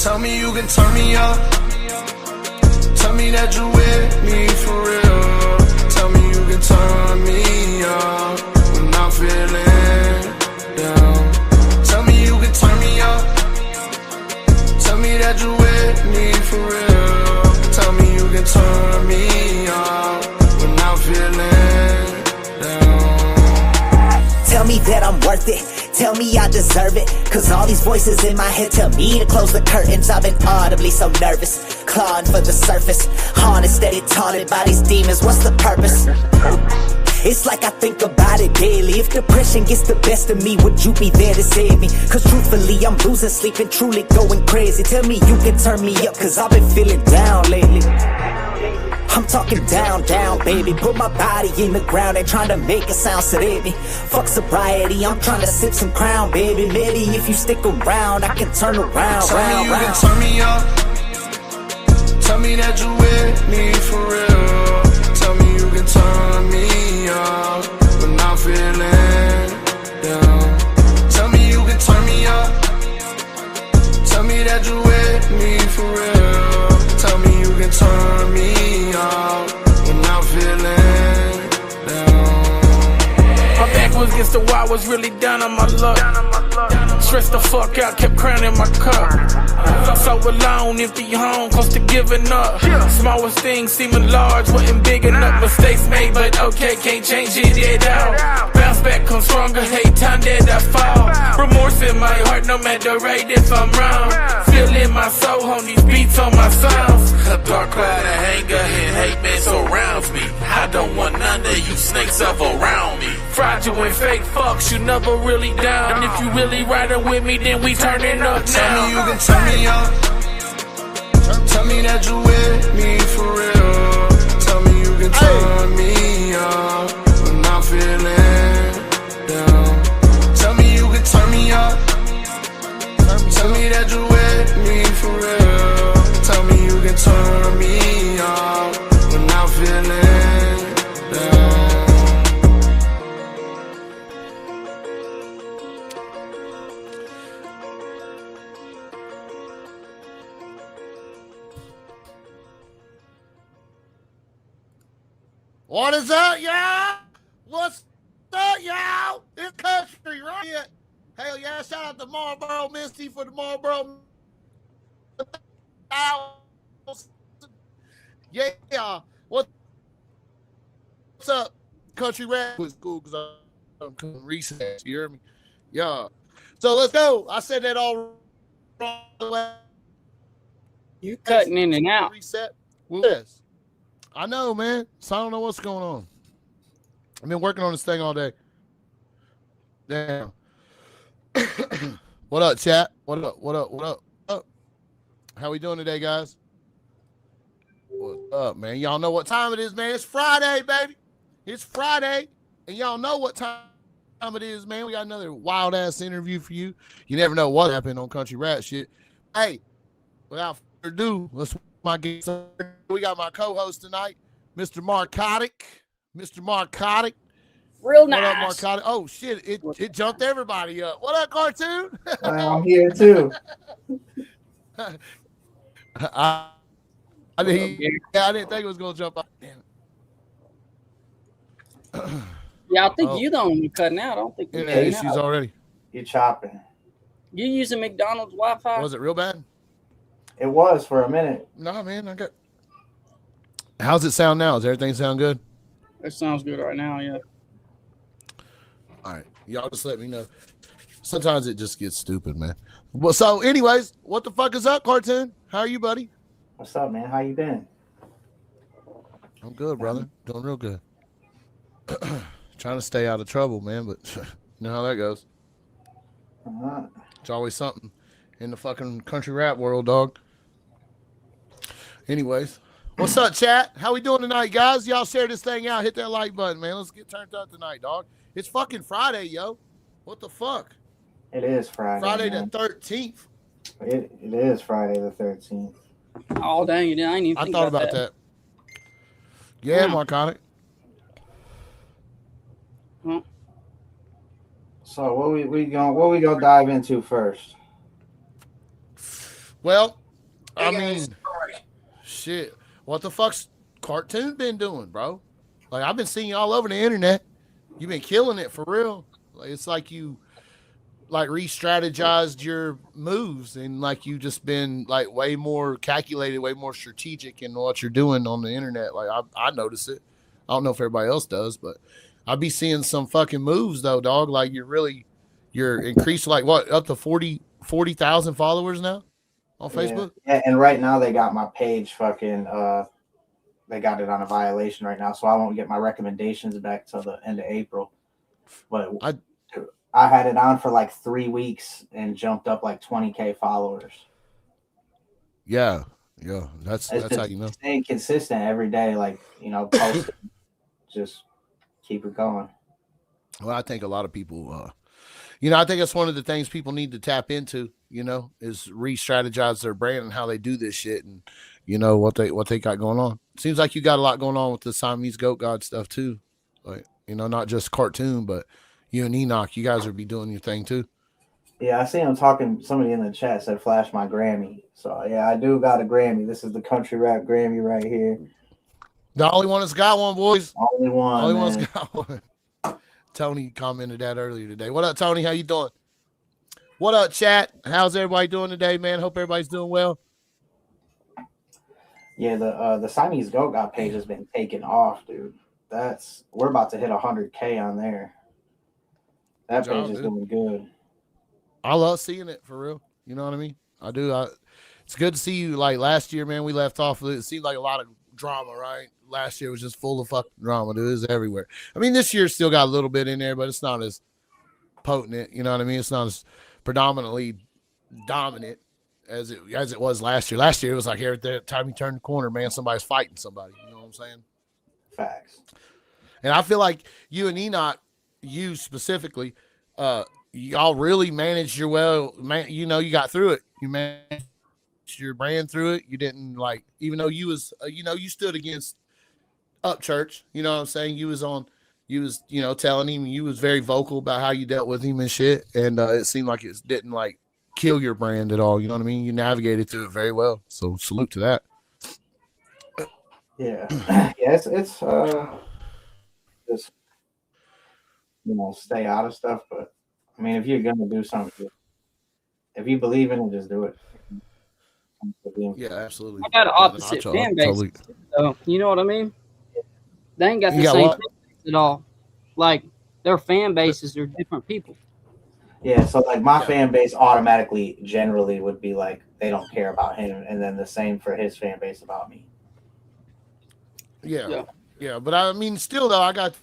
Tell me you can turn me up. Tell me that you with me for real. Tell me you can turn me up when I'm feeling down. Tell me you can turn me up. Tell me that you with me for real. Tell me you can turn me up when I'm feeling down. Tell me that I'm worth it. Tell me I deserve it. Cause all these voices in my head tell me to close the curtains. I've been audibly so nervous, clawing for the surface, haunted, steady taunted by these demons. What's the purpose? It's like I think about it daily. If depression gets the best of me, would you be there to save me? Cause truthfully, I'm losing sleep and truly going crazy. Tell me you can turn me up, cause I've been feeling down lately. I'm talking down, down, baby. Put my body in the ground and trying to make a sound sedate me. Fuck sobriety, I'm trying to sip some Crown, baby. Maybe if you stick around, I can turn around, Tell me round, you round. can turn me up. Tell me that you with me for real. Tell me you can turn me up when I'm feeling down. Tell me you can turn me up. Tell me that you with me for real. Tell me you can turn me up when I'm feeling down. My back was against the wall, was really down on my luck. Stressed the fuck out, kept crowning my cup. So alone, empty home, close to giving up. Smallest things seeming large, wasn't big enough. Mistakes made, but okay, can't change it at all. Bounce back, come stronger, hate time that I fall. Remorse in my heart, no matter right if I'm wrong. Feeling my soul on these beats on my songs. A dark cloud of anger and hate man surrounds me. I don't want none of you snakes up around me. Fraudulent fake fucks, you never really down. If you really riding with me, then we turning up now. Tell me you can turn me up. Tell me that you with me for real. Tell me you can turn me up when I'm feeling down. Tell me you can turn me up. Tell me that you with me for real. Tell me you can turn me up when I'm feeling down. What is up, y'all? What's up, y'all? It's country, right? Hell yeah, shout out to Marlboro Misty for the Marlboro. Yeah, what's up, country rap? It's cool because I'm coming recess, you hear me? Yeah. So let's go. I said that all wrong. You cutting in and out. Reset. Well, yes. I know, man. So I don't know what's going on. I've been working on this thing all day. Damn. What up, chat? What up? What up? What up? What up? How we doing today, guys? What's up, man? Y'all know what time it is, man. It's Friday, baby. It's Friday. And y'all know what time it is, man. We got another wild-ass interview for you. You never know what happened on Country Rat shit. Hey, without further ado, let's my guest. We got my co-host tonight, Mr. Marcotic. Mr. Marcotic. Real nice. What up, Marcotic? Oh, shit. It jumped everybody up. What up, Cartoon? I'm here too. I didn't think it was going to jump up. Damn it. Yeah, I think you the only one cutting out. I don't think you're issues out already. You're chopping. You using McDonald's Wi-Fi? Was it real bad? It was for a minute. No, man. I got. How's it sound now? Does everything sound good? It sounds good right now, yeah. All right. Y'all just let me know. Sometimes it just gets stupid, man. Well, so anyways, what the fuck is up, Cartoon? How are you, buddy? What's up, man? How you been? I'm good, brother. Doing real good. Trying to stay out of trouble, man, but you know how that goes. It's always something in the fucking country rap world, dog. Anyways, what's up, chat? How we doing tonight, guys? Y'all share this thing out. Hit that like button, man. Let's get turned up tonight, dog. It's fucking Friday, yo. What the fuck? It is Friday. Friday man. the 13th. It is Friday the 13th. Oh, dang, you didn't. I didn't even I think thought about that. Yeah, Marcotic. Huh? So what we gonna dive into first? Well, I mean, shit. What the fuck's Cartoon been doing, bro? Like I've been seeing you all over the internet. You've been killing it for real. Like, it's like you like re-strategized your moves and like you just been like way more calculated, way more strategic in what you're doing on the internet. Like I notice it. I don't know if everybody else does, but I be seeing some fucking moves though, dog. Like you're increasing like what up to 40,000 followers now on Facebook. Yeah, and right now they got my page fucking they got it on a violation right now, so I won't get my recommendations back till the end of April. But I had it on for like 3 weeks and jumped up like 20K followers. Yeah, that's how you know. Staying consistent every day, like posting, just keep it going. Well, I think a lot of people, I think that's one of the things people need to tap into. Is re-strategize their brand and how they do this shit, and what they got going on. Seems like you got a lot going on with the Siamese Goat God stuff too, like not just Cartoon, but you and Enoch, you guys will be doing your thing too. Yeah, I see him talking. Somebody in the chat said, "Flash my Grammy." So yeah, I do got a Grammy. This is the Country Rap Grammy right here. The only one that's got one, boys. Only one. Only one's got one. Tony commented that earlier today. What up, Tony? How you doing? What up, chat? How's everybody doing today, man? Hope everybody's doing well. Yeah, the Siamese Goat God page has been taken off, dude. We're about to hit 100K on there. That page is doing good. I love seeing it for real. You know what I mean? I do. It's good to see you. Like last year, man, we left off. It seemed like a lot of drama, right? Last year was just full of fucking drama. Dude, it was everywhere. I mean, this year still got a little bit in there, but it's not as potent. You know what I mean? It's not as predominantly dominant as it was last year. Last year, it was like every time you turn the corner, man, somebody's fighting somebody. You know what I'm saying? Facts. And I feel like you and Enoch, you specifically, y'all really managed your you got through it. You managed your brand through it. You didn't even though you was, you stood against Up Church. You know what I'm saying? You was telling him, you was very vocal about how you dealt with him and shit. And it seemed like it didn't kill your brand at all. You know what I mean? You navigated through it very well. So salute to that. Yeah. Yeah, it's just stay out of stuff. But I mean, if you're gonna do something, if you believe in it, just do it. Yeah, absolutely. I got an opposite fan base. Totally. So you know what I mean? They ain't got the same fan base at all. Like their fan bases are different people. Yeah, so my fan base automatically generally would be like they don't care about him, and then the same for his fan base about me. Yeah. But I mean, still though, I got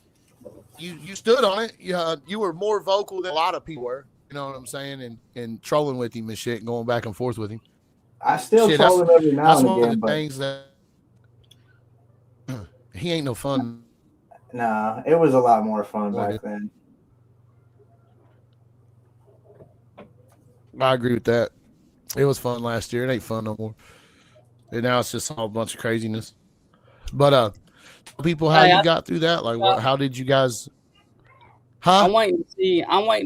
you stood on it. You were more vocal than a lot of people were. You know what I'm saying? And trolling with him and shit, and going back and forth with him. I still troll him every now and again. That's one of the things that he ain't no fun. Nah, it was a lot more fun back then. I agree with that. It was fun last year. It ain't fun no more. And now it's just all a bunch of craziness. But people, how you got through that? How did you guys? Huh? I'm waiting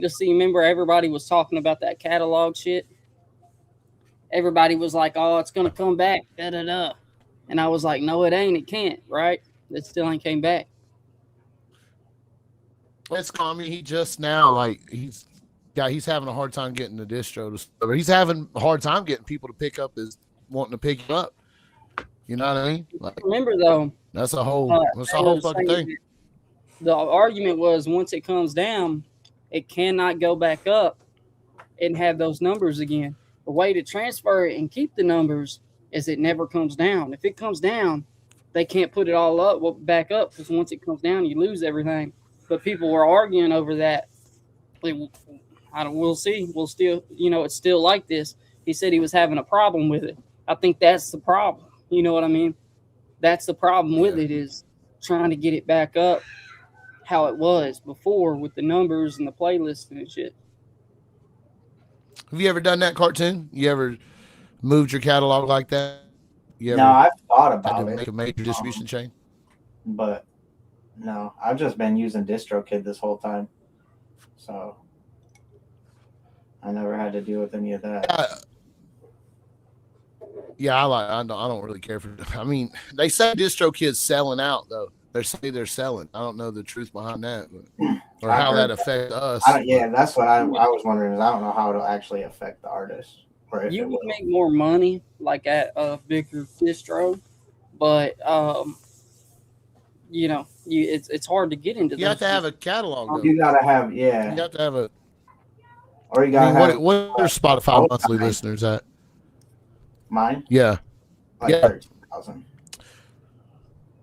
to see. Remember, everybody was talking about that catalog shit. Everybody was like, "Oh, it's gonna come back." Da da da. And I was like, "No, it ain't. It can't. Right? It still ain't came back." It's I mean, he just now he's having a hard time getting the distro to. He's having a hard time getting people to pick up wanting to pick him up. You know what I mean? Remember though, that's a whole fucking thing. The argument was once it comes down, it cannot go back up and have those numbers again. The way to transfer it and keep the numbers is it never comes down. If it comes down, they can't put it all back up because once it comes down, you lose everything. But people were arguing over that. We'll see. We'll still, it's still like this. He said he was having a problem with it. I think that's the problem. You know what I mean? That's the problem with it is trying to get it back up how it was before with the numbers and the playlist and shit. Have you ever done that, Cartoon? You ever moved your catalog like that? No, I've thought about it. Make a major distribution chain? But no, I've just been using DistroKid this whole time. So I never had to deal with any of that. Yeah, I don't really care for. I mean, they say DistroKid's selling out though. They say they're selling. I don't know the truth behind that, or how that affects us. Yeah, that's what I was wondering. Is I don't know how it'll actually affect the artist, or if You it would will. make more money like at a bigger distro, but it's hard to get into. You have to have a catalog though. You gotta have You have to have a. Or you I gotta mean, have. what are Spotify monthly listeners at? Mine? Yeah. Like 13,000.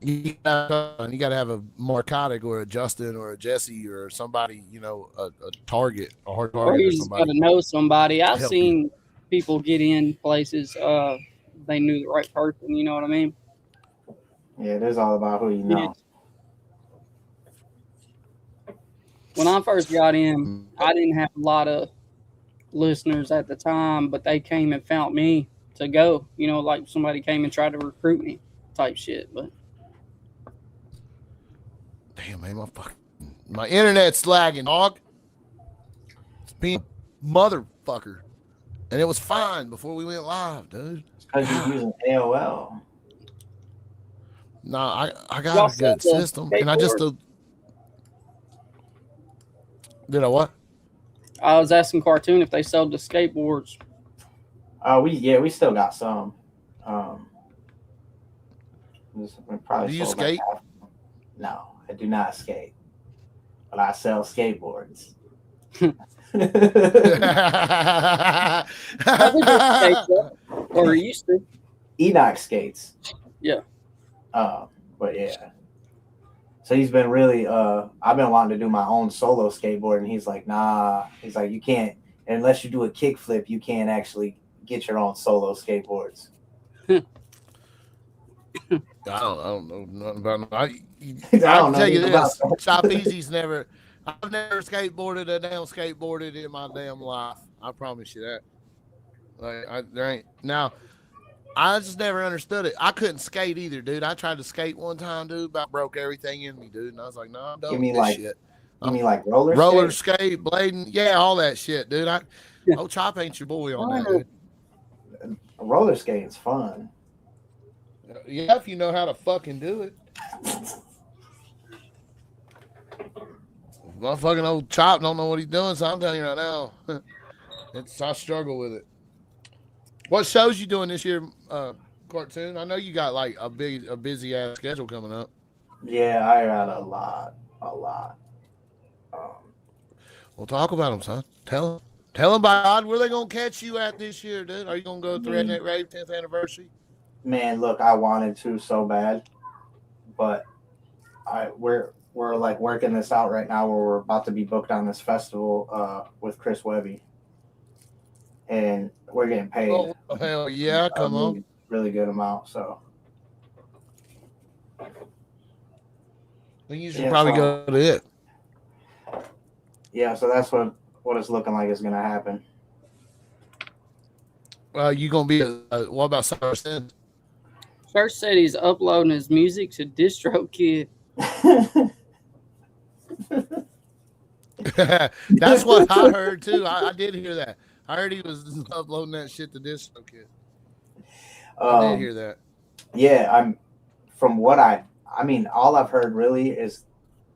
You gotta have a narcotic or a Justin or a Jesse or somebody, a target, a hard target. Or you just gotta know somebody. I've seen people get in places. They knew the right person. You know what I mean? Yeah, it is all about who you know. When I first got in, I didn't have a lot of listeners at the time, but they came and found me to go. Like somebody came and tried to recruit me, type shit. But damn, man, my internet's lagging, dog. It's being a motherfucker, and it was fine before we went live, dude. It's because you're using AOL. No, I got a good system, and I just did I what? I was asking Cartoon if they sold the skateboards. We still got some. Do you skate? No, I do not skate, but I sell skateboards. Or used to. Enoch skates. Yeah. But yeah. So he's been really I've been wanting to do my own solo skateboard, and he's like, nah. He's like, you can't, unless you do a kickflip, you can't actually get your own solo skateboards. I don't know nothing about I'll tell you this. Shop Easy's I've never skateboarded in my damn life. I promise you that. There ain't now. I just never understood it. I couldn't skate either, dude. I tried to skate one time, dude. About broke everything in me, dude. And I was like, no, I'm done with this shit. You mean like roller skate, blading? Yeah, all that shit, dude. Chop ain't your boy on that, dude. Roller skating's fun. Yeah, if you know how to fucking do it. My fucking old Chop don't know what he's doing, so I'm telling you right now. I struggle with it. What shows you doing this year, Cartoon? I know you got like a busy ass schedule coming up. Yeah, I got a lot. Well, talk about them, son. Tell them by God, where they gonna catch you at this year, dude? Are you gonna go to Redneck Rave 10th anniversary? Man, look, I wanted to so bad, but we're like working this out right now where we're about to be booked on this festival with Chris Webby. And we're getting paid. Oh, hell yeah, come on. Really good amount, so. Then you should probably go to it. Yeah, so that's what it's looking like is going to happen. You going to be what about Summer Sins? First said he's uploading his music to DistroKid. That's what I heard too. I did hear that. I heard he was uploading that shit to DistroKid. I did hear that. Yeah, all I've heard really is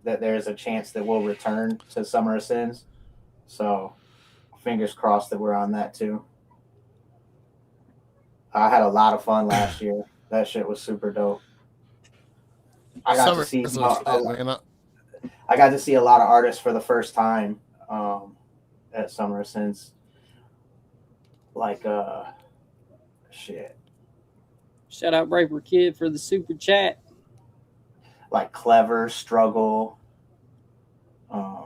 that there's a chance that we'll return to Summer of Sins. So fingers crossed that we're on that too. I had a lot of fun last year. That shit was super dope. I got to see a lot of artists for the first time at Summer of Sins. Like shit. Shout out Braver Kid for the super chat. Like Clever, Struggle. I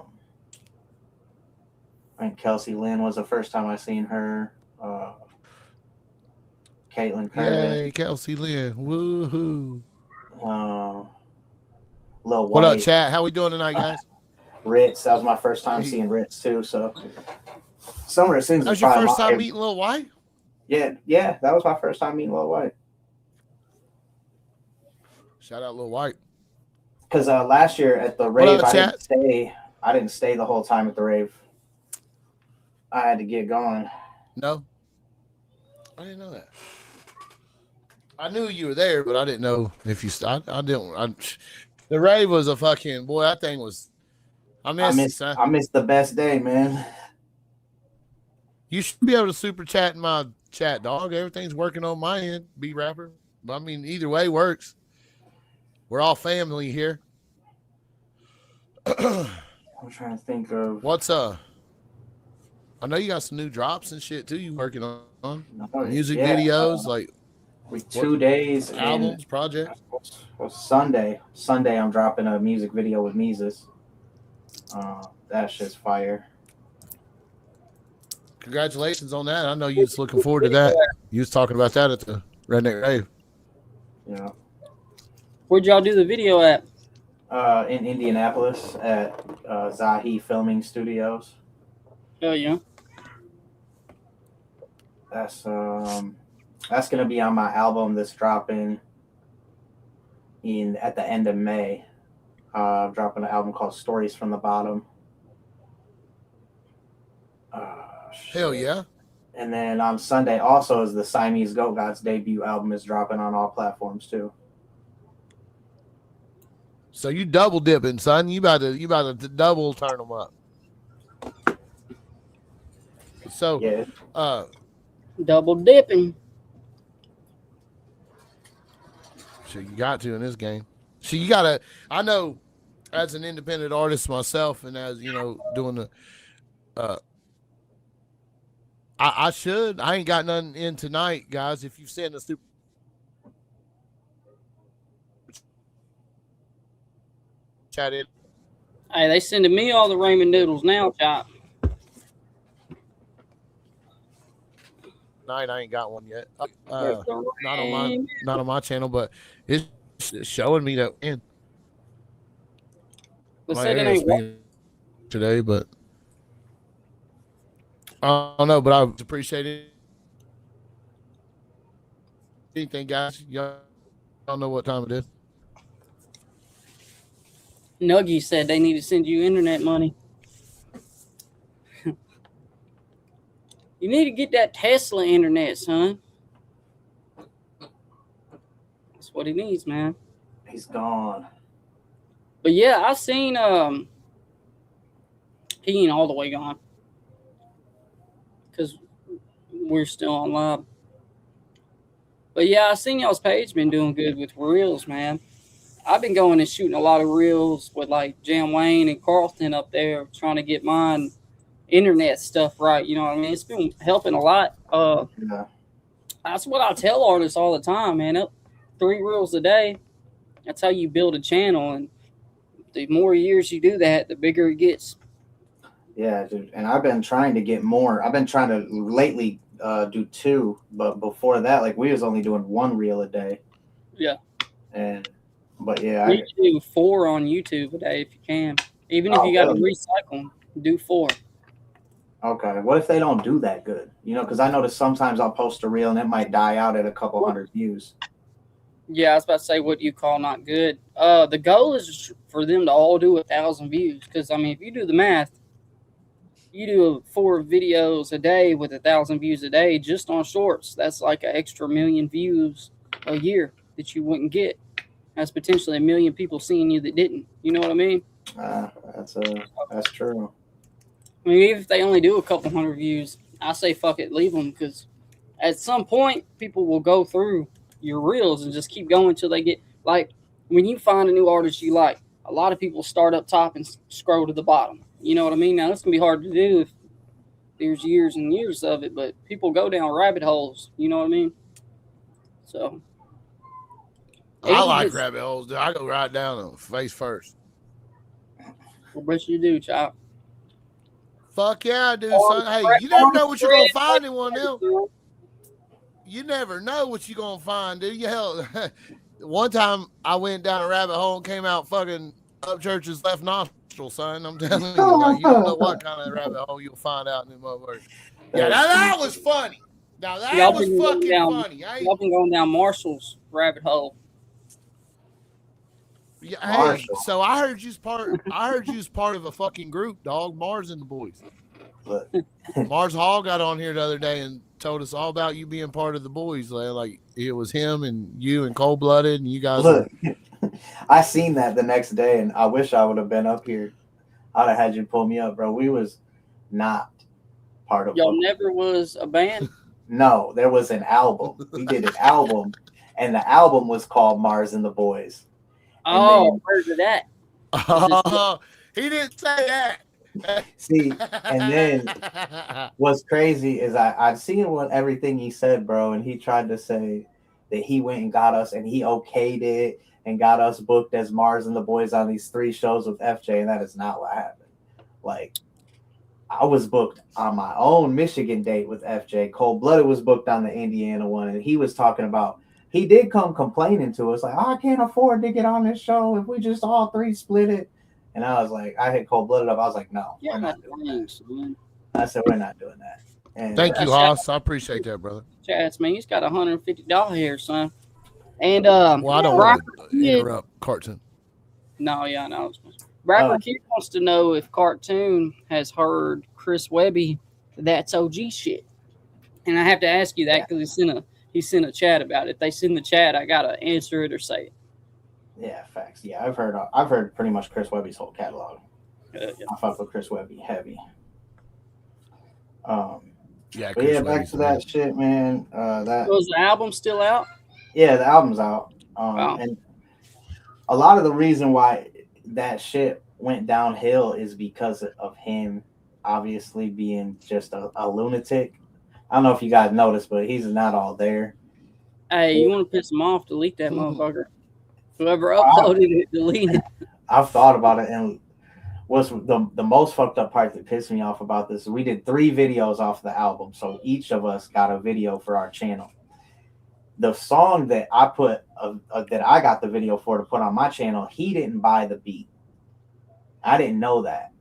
think Kelsey Lynn was the first time I seen her. Caitlin Curtis. Hey, Kelsey Lynn. Woohoo. Lil White. What up, chat? How we doing tonight, guys? Ritz. That was my first time seeing Ritz too. So Summer of Sins. That was your first time meeting Lil White? Yeah, that was my first time meeting Lil White. Shout out Lil White. Because last year at the rave, I didn't stay the whole time at the rave. I had to get going. No, I didn't know that. I knew you were there, but I didn't know if you. I didn't. The rave was a fucking boy. That thing was. I missed the best day, man. You should be able to super chat in my chat, dog. Everything's working on my end. Be rapper. I mean, either way works. We're all family here. I'm trying to think of what's I know you got some new drops and shit too. You working on music videos, like with 2 days albums, projects. Well, Sunday I'm dropping a music video with Mises. That shit's fire. Congratulations on that. I know you was looking forward to that. You was talking about that at the Redneck Rave. Yeah. Where'd y'all do the video at? In Indianapolis at Zahi Filming Studios. Oh yeah. That's gonna be on my album that's dropping at the end of May. I'm dropping an album called Stories from the Bottom. Hell yeah. And then on Sunday also is the Siamese Goat God's debut album is dropping on all platforms too. So you double dipping, son. You about to double turn them up. So yeah. Double dipping. So you got to in this game. So you gotta. I know, as an independent artist myself, and as you know, doing the. I ain't got nothing in tonight, guys. If you send a super chat in. Hey, they sending me all the ramen noodles now, Chop. I ain't got one yet. Not on my channel, but it's showing me that in. The My second ain't today, but I don't know. But I appreciate it. Anything, guys? Y'all don't know what time it is. Nuggy said they need to send you internet money. You need to get that Tesla internet, son. That's what he needs, man. He's gone. But yeah, I seen he ain't all the way gone. Because we're still on live. But yeah, I seen y'all's page been doing good with reels, man. I've been going and shooting a lot of reels with like Jam Wayne and Carlton up there trying to get mine internet stuff right. You know what I mean? It's been helping a lot. Yeah. That's what I tell artists all the time, man. 3 reels a day. That's how you build a channel. And the more years you do that, the bigger it gets. Yeah, dude. And I've been trying to get more. I've been trying to lately do 2, but before that, like we was only doing 1 reel a day. Yeah. But yeah, you can do 4 on YouTube a day if you can. Even if you got to recycle them, do 4. Okay. What if they don't do that good? You know, because I notice sometimes I'll post a reel and it might die out at a couple hundred views. Yeah, I was about to say, what do you call not good? The goal is for them to all do 1,000 views. Because, I mean, if you do the math, you do 4 videos a day with 1,000 views a day just on shorts. That's like an extra 1 million views a year that you wouldn't get. That's potentially 1 million people seeing you that didn't. You know what I mean? That's true. I mean, even if they only do a couple hundred views, I say fuck it, leave them, because at some point people will go through your reels and just keep going until they get, like, when you find a new artist you like, a lot of people start up top and scroll to the bottom. You know what I mean? Now, it's going to be hard to do if there's years and years of it, but people go down rabbit holes. You know what I mean? So. I like rabbit holes, dude. I go right down them face first. What best you do, Chop? Fuck yeah, dude, son. Hey, you never know what you're going to find in one of them. You never know what you're going to find, dude. Hell, one time I went down a rabbit hole and came out fucking up Church's left nostril, son. I'm telling you, like, you don't know what kind of rabbit hole you'll find out in them motherfuckers. Yeah, that was funny. Now, that was fucking funny. Y'all been going down Marshall's rabbit hole. Yeah, hey, so I heard you's part of a fucking group, dog. Mars and the boys. Mars Hall got on here the other day and told us all about you being part of the boys. Like it was him and you and Cold Blooded, and you guys. Look, I seen that the next day, and I wish I would have been up here. I'd have had you pull me up, bro. We was not part of. Y'all never was a band. No, there was an album. We did an album, and the album was called Mars and the Boys. Oh, where's it at? He didn't say that. See, and then what's crazy is I've seen everything he said, bro, and he tried to say that he went and got us, and he okayed it and got us booked as Mars and the Boys on these 3 shows with FJ, and that is not what happened. Like, I was booked on my own Michigan date with FJ. Cold Blooded was booked on the Indiana one, and he was talking about, he did come complaining to us, like, I can't afford to get on this show if we just all 3 split it. And I was like, I hit Cold Blooded up. I was like, no, we're not doing that. I said, we're not doing that. And thank you, Haas. I appreciate that, brother. Chats, man, he's got $150 here, son. And well, I don't want to interrupt Cartoon. No, yeah, no. Rapper Kid wants to know if Cartoon has heard Chris Webby, That's OG shit. And I have to ask you that because he sent a chat about it. If they send the chat, I gotta answer it or say it. Yeah, facts. Yeah, I've heard pretty much Chris Webby's whole catalog. Yeah. I fuck with Chris Webby heavy. Yeah, but yeah, back to that shit, man. Was the album still out? Yeah, the album's out. And a lot of the reason why that shit went downhill is because of him obviously being just a lunatic. I don't know if you guys noticed, but he's not all there. Hey, you want to piss him off? Delete that motherfucker. Whoever uploaded it, delete it. I've thought about it, and what's the most fucked up part that pissed me off about this is we did 3 videos off the album, so each of us got a video for our channel. The song that I put that I got the video for to put on my channel, he didn't buy the beat. I didn't know that,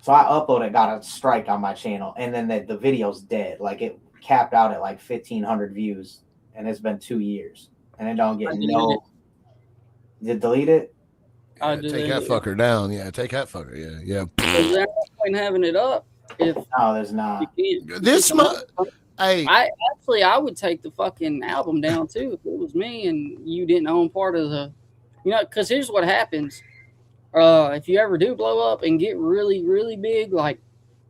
so I uploaded, got a strike on my channel, and then the video's dead. Like, it capped out at like 1,500 views, and it's been 2 years, and it don't get no. Did delete it? Yeah, take that fucker down. Yeah, take that fucker. Yeah. There's no point having it up. No, there's not. This month, hey, I would take the fucking album down too if it was me and you didn't own part of the, because here's what happens. If you ever do blow up and get really, really big, like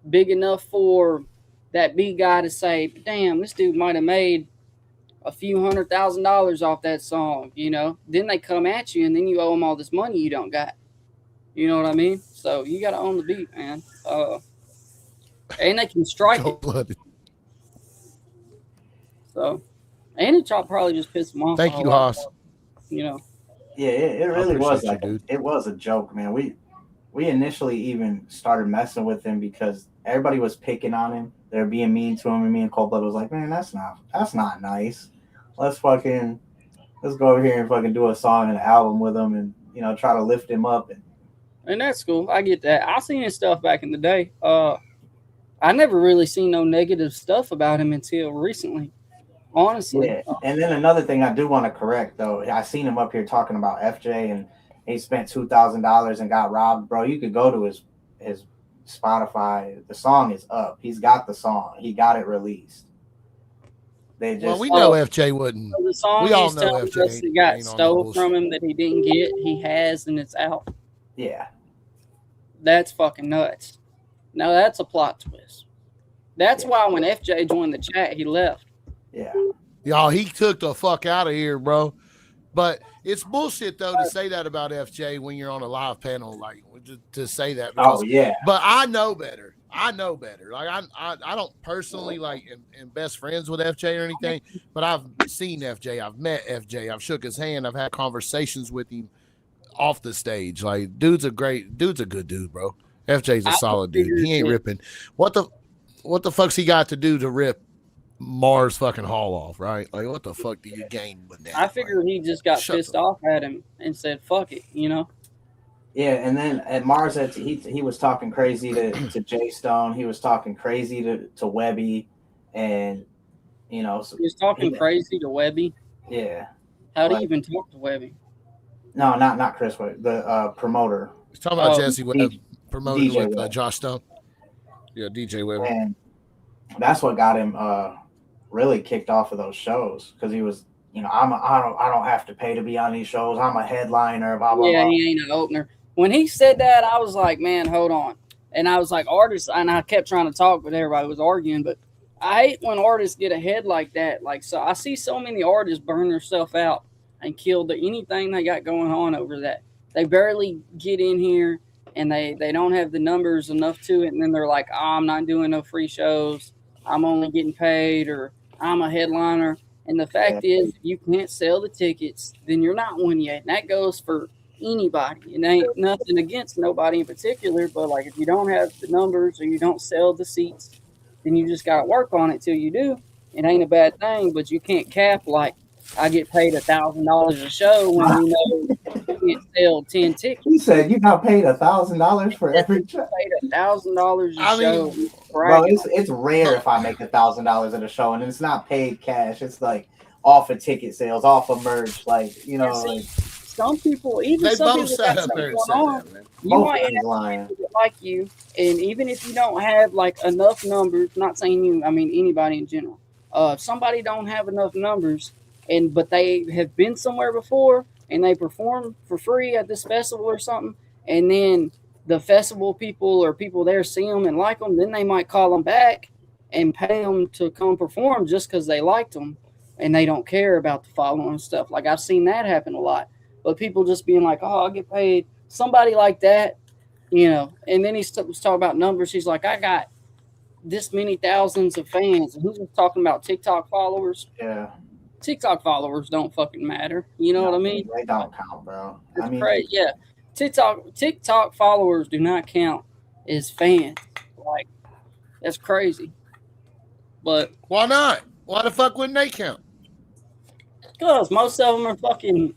big enough for that big guy to say, damn, this dude might have made a few $100,000 off that song, then they come at you and then you owe them all this money you don't got. You know what I mean? So you got to own the beat, man. And they can strike it. So, and it probably just pissed them off. Thank you, Haas. Yeah, it really was like it was a joke, man. We initially even started messing with him because everybody was picking on him. They're being mean to him, and me and Cold Blood was like, man, that's not nice. Let's go over here and fucking do a song and an album with him, and try to lift him up. And that's cool. I get that. I seen his stuff back in the day. I never really seen no negative stuff about him until recently, honestly. Yeah. And then another thing I do want to correct, though, I seen him up here talking about FJ, and he spent $2,000 and got robbed. Bro, you could go to his Spotify. The song is up. He's got the song. He got it released. We know FJ wouldn't. So the song we all know FJ he got stole from him that he didn't get. He has, and it's out. Yeah. That's fucking nuts. Now that's a plot twist. That's why when FJ joined the chat, he left. Yeah. Y'all, he took the fuck out of here, bro. But it's bullshit, though, to say that about FJ when you're on a live panel, like to say that. Because, but I know better. Like I don't personally am best friends with FJ or anything, but I've seen FJ. I've met FJ. I've shook his hand. I've had conversations with him off the stage. Like, dude's a good dude, bro. FJ's a solid dude. He ain't ripping. What the fuck's he got to do to rip Mars fucking Hall off, right? Like, what the fuck do you gain with that? I figured he just got pissed off at him and said, fuck it, Yeah, and then at Mars, he was talking crazy to Jay Stone. He was talking crazy to Webby, and so he was talking crazy to Webby. Yeah. How do you even talk to Webby? No, not Chris Webby, the promoter. He's talking about Jesse Webb, promoter DJ with Webb. Josh Stone. Yeah, DJ Webb. And that's what got him really kicked off of those shows because he was, you know, I don't have to pay to be on these shows. I'm a headliner. Blah blah Yeah, blah. he ain't an opener. When he said that, I was like, man, hold on. And I was like, artists, and I kept trying to talk, but everybody was arguing. But I hate when artists get ahead like that. Like, so I see so many artists burn themselves out and kill anything they got going on over that. They barely get in here, and they don't have the numbers enough to it. And then they're like, oh, I'm not doing no free shows. I'm only getting paid, or I'm a headliner. And the fact is, if you can't sell the tickets, then you're not one yet. And that goes for anybody. It ain't nothing against nobody in particular, but like if you don't have the numbers or you don't sell the seats, then you just gotta work on it till you do. It ain't a bad thing, but you can't cap like I get paid $1,000 a show when you know you can't sell 10 tickets. He said you got paid $1,000 for every show. Paid $1,000 a show. Bro, it's rare if I make $1,000 at a show, and it's not paid cash. It's like off of ticket sales, off of merch, like you know. Like, some people, even they some both people sat got up there something and said going on. that, man. You might have people that like you, and even if you don't have like enough numbers, not saying you, I mean anybody in general. If somebody don't have enough numbers, but they have been somewhere before and they perform for free at this festival or something, and then the festival people or people there see them and like them, then they might call them back and pay them to come perform just because they liked them, and they don't care about the following and stuff. Like I've seen that happen a lot. But people just being like, oh, I'll get paid. Somebody like that, you know. And then he was talking about numbers. He's like, I got this many thousands of fans. And he was talking about TikTok followers. Yeah. TikTok followers don't fucking matter. You know what I mean? They don't count, bro. It's crazy. Yeah. TikTok followers do not count as fans. Like, that's crazy. But why not? Why the fuck wouldn't they count? Because most of them are fucking...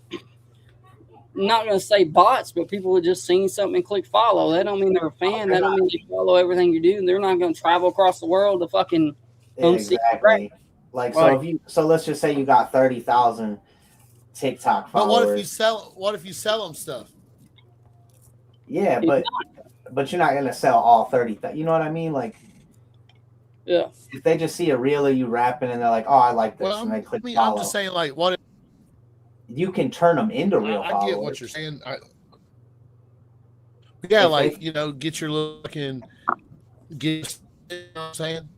not going to say bots, but people have just seen something and click follow. That don't mean they're a fan. That don't mean they follow everything you do. They're not going to travel across the world to fucking come see you. Like, so let's just say you got 30,000 TikTok followers. But what if you sell them stuff? Yeah, but you're not going to sell all 30,000. You know what I mean? Like, yeah. If they just see a reel of you rapping and they're like, oh, I like this, and they click follow. I'm just saying, like, what if you can turn them into real followers. I get what you're saying. Yeah, like, you know, get your looking, you know what I'm saying?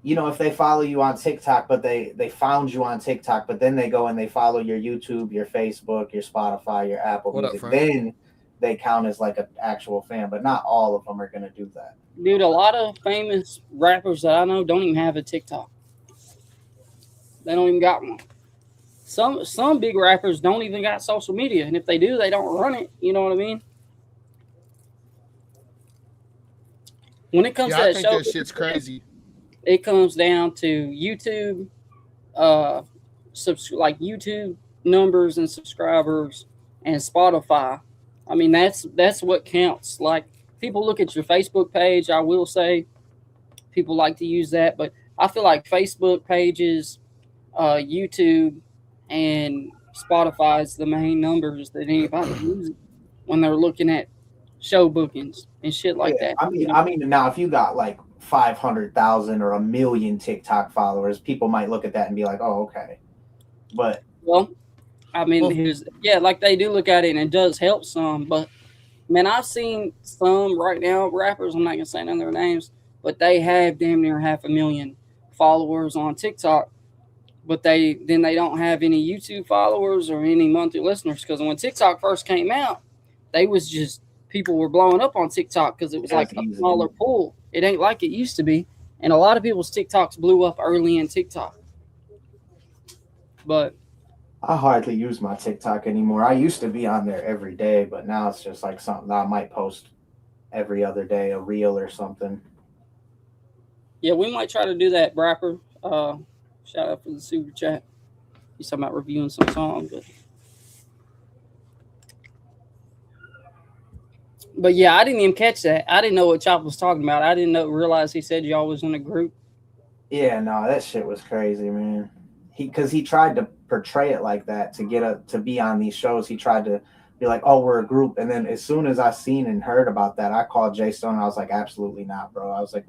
You know, if they follow you on TikTok, but they found you on TikTok, but then they go and they follow your YouTube, your Facebook, your Spotify, your Apple Music, then they count as like an actual fan, but not all of them are going to do that. Dude, a lot of famous rappers that I know don't even have a TikTok. They don't even got one. Some big rappers don't even got social media, and if they do, they don't run it. You know what I mean? When it comes to that show, that shit's crazy. It comes down to YouTube, like YouTube numbers and subscribers, and Spotify. I mean, that's what counts. Like, people look at your Facebook page. I will say, people like to use that, but I feel like Facebook pages, YouTube, and Spotify is the main numbers that anybody uses when they're looking at show bookings and shit like that. I mean, now if you got like 500,000 or 1 million TikTok followers, people might look at that and be like, "Oh, okay." But I mean, like they do look at it, and it does help some. But man, I've seen some right now rappers. I'm not gonna say none of their names, but they have damn near 500,000 followers on TikTok. But they don't have any YouTube followers or any monthly listeners, because when TikTok first came out, they was just people were blowing up on TikTok because it was like a smaller pool. It ain't like it used to be, and a lot of people's TikToks blew up early in TikTok. But I hardly use my TikTok anymore. I used to be on there every day, but now it's just like something that I might post every other day, a reel or something. Yeah, we might try to do that, Brapper. Shout out for the super chat. He's talking about reviewing some songs, but yeah, I didn't even catch that. I didn't know what Chop was talking about. I didn't realize he said y'all was in a group. Yeah, no, that shit was crazy, man. Because he tried to portray it like that to be on these shows. He tried to be like, "Oh, we're a group," and then as soon as I seen and heard about that, I called Jay Stone. And I was like, "Absolutely not, bro." I was like,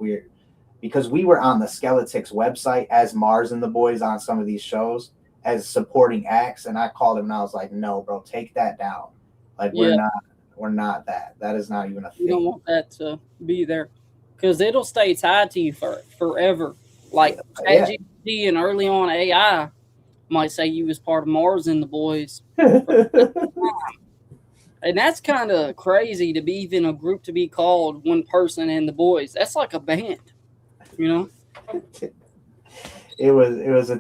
because we were on the Skeletix website as Mars and the Boys on some of these shows as supporting acts, and I called him and I was like, no, bro, take that down. Like we're not that. That is not even a thing. You don't want that to be there because it'll stay tied to you for forever. Like ChatGPT and early on AI might say you was part of Mars and the Boys. And that's kind of crazy to be even a group to be called One Person and the Boys. That's like a band, you know? It was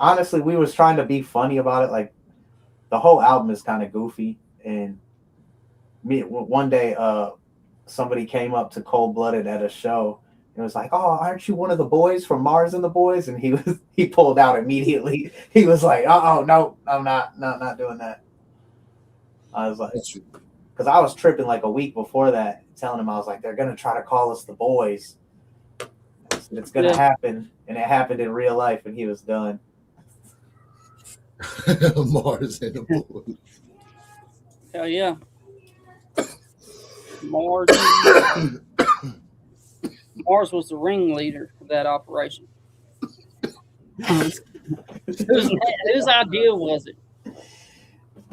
honestly, we was trying to be funny about it. Like the whole album is kind of goofy. And one day, somebody came up to Cold Blooded at a show and was like, "Oh, aren't you one of the boys from Mars and the Boys?" And he pulled out immediately. He was like, "Oh no, I'm not doing that." I was like, because I was tripping like a week before that, telling him I was like, they're gonna try to call us the Boys. It's gonna happen, and it happened in real life, and he was done. Mars and the Boys. Hell yeah. Mars was the ringleader of that operation. Whose idea was it?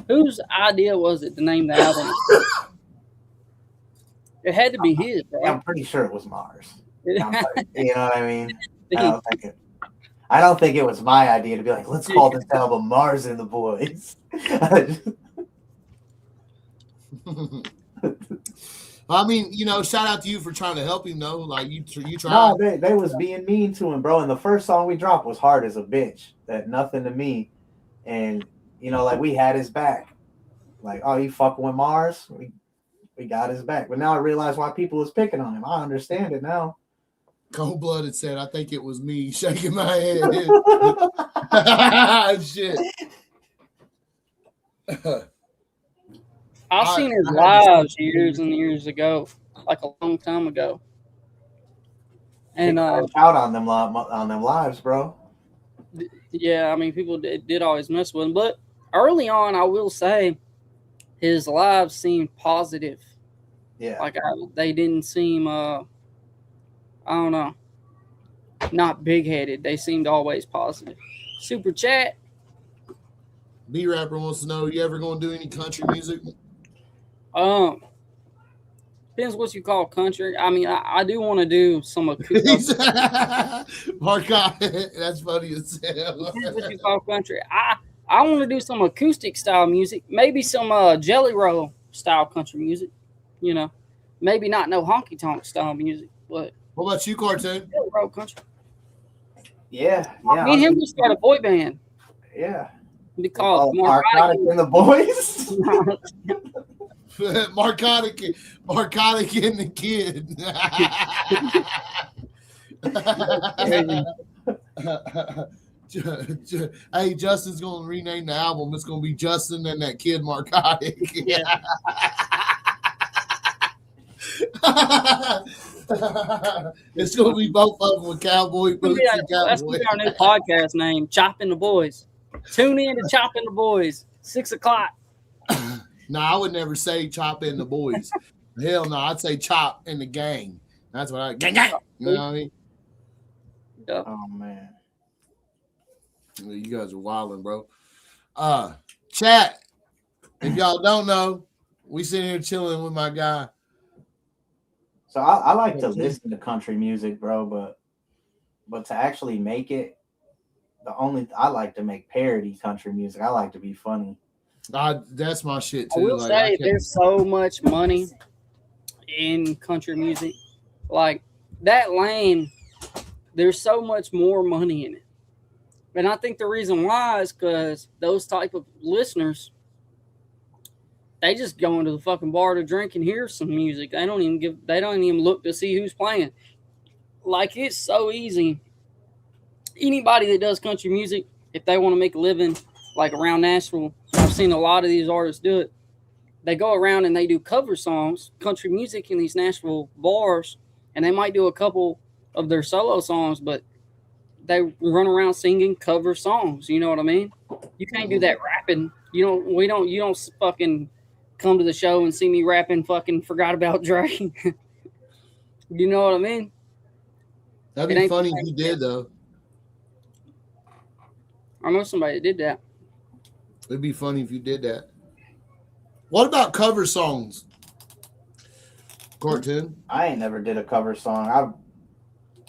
Whose idea was it to name the album? It had to be his, right? I'm pretty sure it was Mars. You know what I mean? I don't think it was my idea to be like, let's call this album Mars and the Boys. I mean, shout out to you for trying to help him, though. Like, you tried. No, they was being mean to him, bro. And the first song we dropped was hard as a bitch. That Nothing to Me. And, like, we had his back. Like, oh, you fucking with Mars? We got his back. But now I realize why people was picking on him. I understand it now. Cold Blooded said, I think it was me shaking my head. Shit. I've seen his lives years and years ago, like a long time ago. And out on them lives, bro. Yeah, I mean, people did always mess with him, but early on, I will say, his lives seemed positive. Yeah, like they didn't seem, I don't know, not big-headed. They seemed always positive. Super chat. B Rapper wants to know, you ever going to do any country music? Depends what you call country. I mean, I do want to do some acoustic. That's funny as hell. Depends what you call country. I want to do some acoustic style music, maybe some Jelly Roll style country music. Maybe not no honky tonk style music, but what about you, Cartoon? Jelly Roll country. Yeah. Me and him just start a boy band. Yeah. Be called Narcotic and the Boys. Narcotic and the Kid. Hey, Justin's gonna rename the album. It's gonna be Justin and that Kid Narcotic. Yeah. It's gonna be both of them with cowboy boots. That's gonna be our new podcast name, Chopping the Boys. Tune in to Chopping the Boys, 6:00. No, I would never say Chop in the Boys. Hell no, I'd say Chop in the Gang. That's what gang. You know what I mean? Yeah. Oh man, you guys are wilding, bro. Chat. If y'all don't know, we sitting here chilling with my guy. So I like to listen to country music, bro, but to actually make it, I like to make parody country music. I like to be funny. That's my shit too. I will say there's so much money in country music. Like that lane, there's so much more money in it. And I think the reason why is because those type of listeners, they just go into the fucking bar to drink and hear some music. They don't even look to see who's playing. Like it's so easy. Anybody that does country music, if they want to make a living, like around Nashville, I've seen a lot of these artists do it. They go around and they do cover songs, country music in these Nashville bars, and they might do a couple of their solo songs, but they run around singing cover songs. You know what I mean? You can't do that rapping. You don't fucking come to the show and see me rapping fucking Forgot About Dre. You know what I mean? That'd be funny if you did, though. I know somebody that did that. It'd be funny if you did that. What about cover songs? Cartoon? I ain't never did a cover song.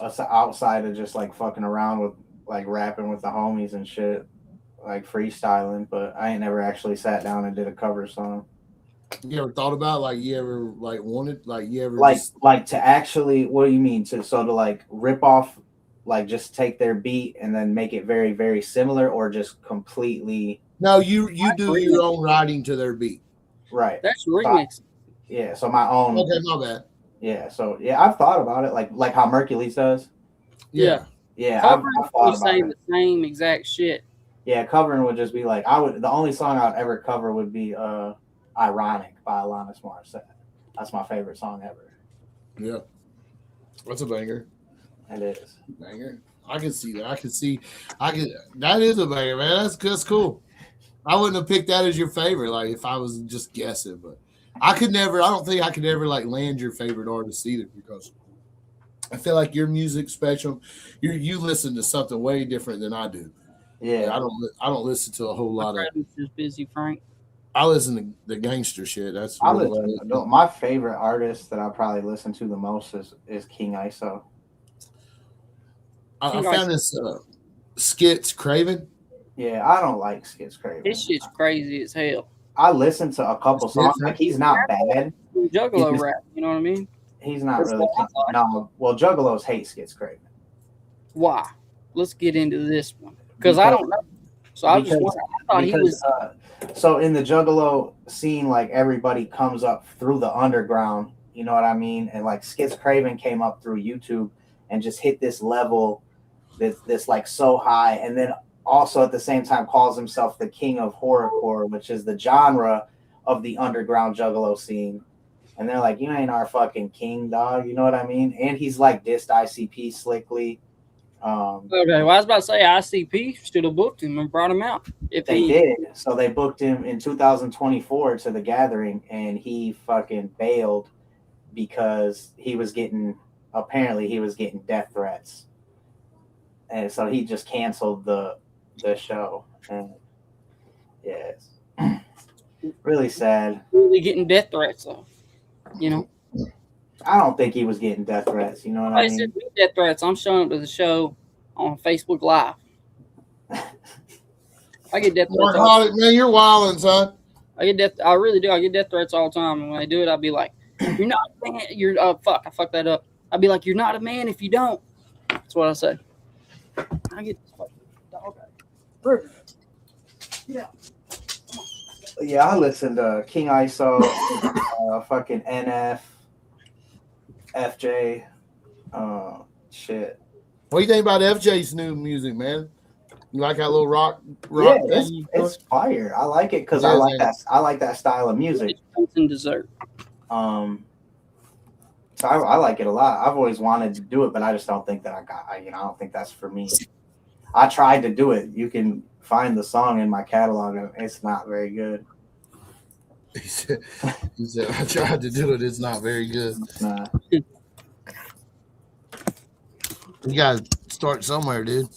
Outside of just like fucking around with like rapping with the homies and shit, like freestyling, but I ain't never actually sat down and did a cover song. You ever thought about like you ever like wanted like you ever like to actually, what do you mean to like rip off, like just take their beat and then make it very, very similar, or just completely? No, you do your own writing to their beat. Right. That's remix. Yeah, so my own. Okay, my bad. Yeah, so yeah, I've thought about it, like how Mercules does. Yeah. Yeah, I've thought about saying it. the same exact shit. Yeah, covering would just be like the only song I'd ever cover would be "Ironic" by Alanis Morissette. That's my favorite song ever. Yeah, that's a banger. It is banger. I can see that. That is a banger, man. That's cool. I wouldn't have picked that as your favorite, like if I was just guessing, but I don't think I could ever like land your favorite artist either, because I feel like your music spectrum, you listen to something way different than I do. Yeah, I don't listen to a whole lot of. Just busy, Frank. I listen to the gangster shit. That's my favorite artist that I probably listen to the most is King ISO. I found this Skits Craven. Yeah, I don't like Skits Craven. This shit's crazy as hell. I listened to a couple songs. Like, he's not bad. Juggalo rap, you know what I mean? He's not really. No, well, Juggalos hate Skits Craven. Why? Let's get into this one, because I don't know. So I thought he was. So in the Juggalo scene, like everybody comes up through the underground. You know what I mean? And like Skits Craven came up through YouTube and just hit this level that's like so high, and then also at the same time calls himself the king of horrorcore, which is the genre of the underground Juggalo scene. And they're like, you ain't our fucking king, dog. You know what I mean? And he's like dissed ICP slickly. Okay, well, I was about to say ICP should have booked him and brought him out. If they did. So they booked him in 2024 to the Gathering, and he fucking bailed because he was getting death threats. And so he just canceled the show. And yeah, it's really sad. Really getting death threats, though. You know? I don't think he was getting death threats. You know what I mean? Said death threats. I'm showing up to the show on Facebook Live. I get death threats. Man, you're wilding, son. I get death. I really do. I get death threats all the time, and when I do it, I'll be like, "You're not a man. You're I fucked that up." I'll be like, "You're not a man if you don't." That's what I say. I get this fucking dog out. Yeah. Yeah, I listened to King ISO, fucking NF, FJ, shit. What do you think about FJ's new music, man? You like that little rock? Yeah, it's fire. I like it because I like that style of music. And dessert. So I like it a lot. I've always wanted to do it, but I just don't think that I don't think that's for me. I tried to do it. You can find the song in my catalog, and it's not very good. He said, I tried to do it. It's not very good. It's not. You gotta start somewhere, dude.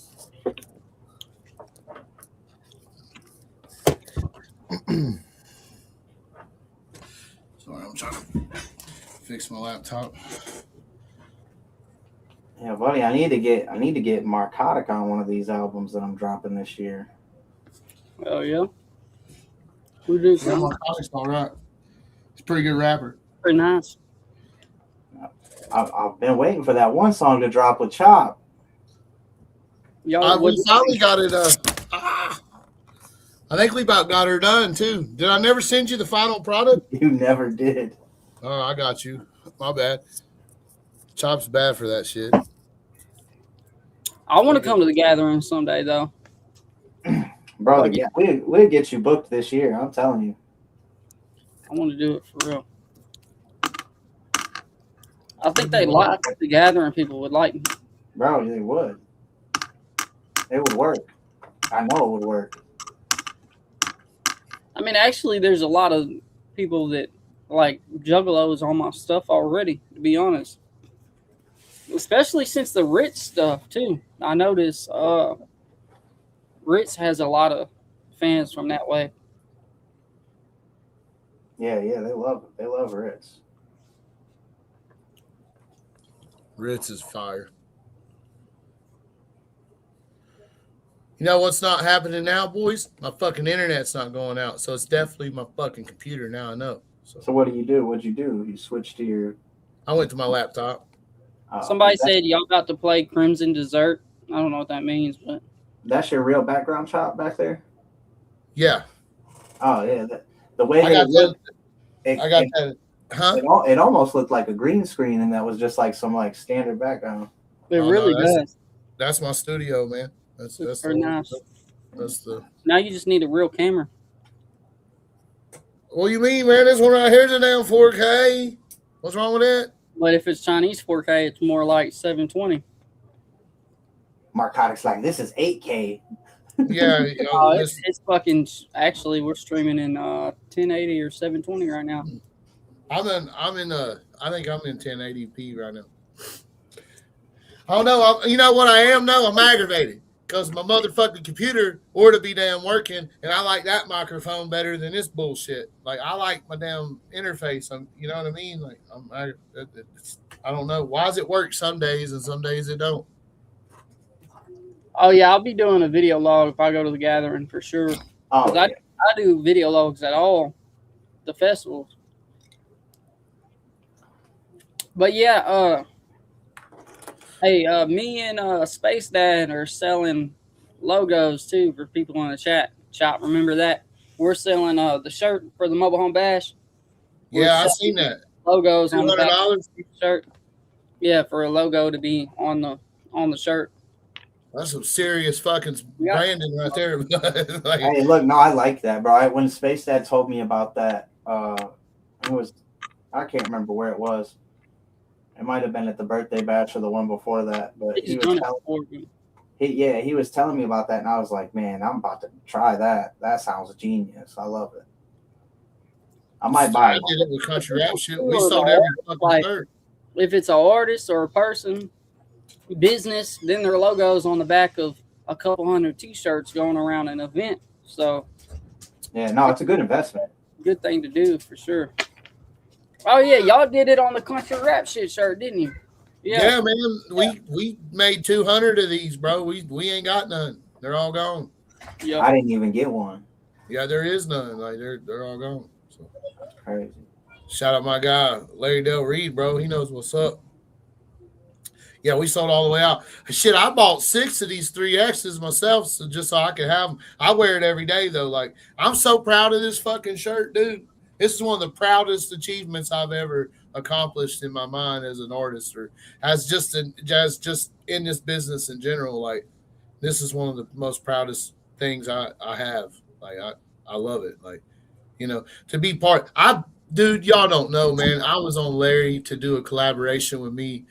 Sorry, I'm trying to fix my laptop. Yeah, buddy, I need to get Marcotic on one of these albums that I'm dropping this year. Oh yeah. Who do Yeah, Marcotic's all right. He's a pretty good rapper. Pretty nice. I've been waiting for that one song to drop with Chop. We finally got it. I think we about got her done too. Did I never send you the final product? You never did. Oh, I got you. My bad. Chop's bad for that shit. I want to come to the Gathering someday, though. Bro, we'll get you booked this year. I'm telling you. I want to do it for real. I think the Gathering people would like me. Bro, they would. It would work. I know it would work. I mean, actually, there's a lot of people that like Juggalos on my stuff already, to be honest. especially since the Ritz stuff too. I notice Ritz has a lot of fans from that way. Yeah, they love Ritz. Ritz is fire. You know what's not happening now, boys? My fucking internet's not going out, so it's definitely my fucking computer now. I know. So what do you do? What'd you do? You switched to your. I went to my laptop. Somebody said y'all got to play Crimson Dessert. I don't know what that means, but that's your real background shot back there. Yeah. Oh yeah, the way I got looked, that. I got that. Huh? It almost looked like a green screen, and that was just like some like standard background. It really does. That's my studio, man. That's very nice. That's the. Now you just need a real camera. What do you mean, man? This one right here's a damn 4K. What's wrong with that? But if it's Chinese 4K, it's more like 720. Narcotics like this is 8K. Yeah, it's fucking. Actually, we're streaming in 1080 or 720 right now. I think I'm in 1080p right now. Oh no, you know what I am? No, I'm aggravated because my motherfucking computer ought to be damn working, and I like that microphone better than this bullshit. Like I like my damn interface. You know what I mean? Like I don't know why does it work some days and some days it don't. Oh yeah, I'll be doing a video log if I go to the gathering for sure. Oh, yeah. I do video logs at all the festivals. But yeah, hey, me and Space Dad are selling logos too for people in the chat shop. Remember that? We're selling the shirt for the Mobile Home Bash. Yeah, I've seen that. Logos on the back $200 shirt. Yeah, for a logo to be on the shirt. That's some serious fucking branding right there. Like, hey, look, no, I like that, bro. When Space Dad told me about that, it was I can't remember where it was. It might have been at the birthday bash or the one before that, but he was telling me about that, and I was like, man, I'm about to try that. That sounds genius. I love it. I might buy it. I did it with country rap shit. We sold every fucking shirt. If it's an artist or a person, business, then their logo's on the back of a couple hundred T-shirts going around an event. So, yeah, no, it's a good investment. Good thing to do for sure. Oh yeah, y'all did it on the country rap shit shirt, didn't you? Yeah, man. We made 200 of these, bro. We ain't got none. They're all gone. Yeah, I didn't even get one. Yeah, there is none. Like they're all gone. So. That's crazy. Shout out my guy Larry Del Reed, bro. He knows what's up. Yeah, we sold all the way out. Shit, I bought 6 of these 3Xs myself, so just so I could have them. I wear it every day though. Like I'm so proud of this fucking shirt, dude. This is one of the proudest achievements I've ever accomplished in my mind as an artist, or as just in this business in general. Like this is one of the most proudest things I have. Like I love it. Like, you know, to be part. Dude, y'all don't know, man. I was on Larry to do a collaboration with me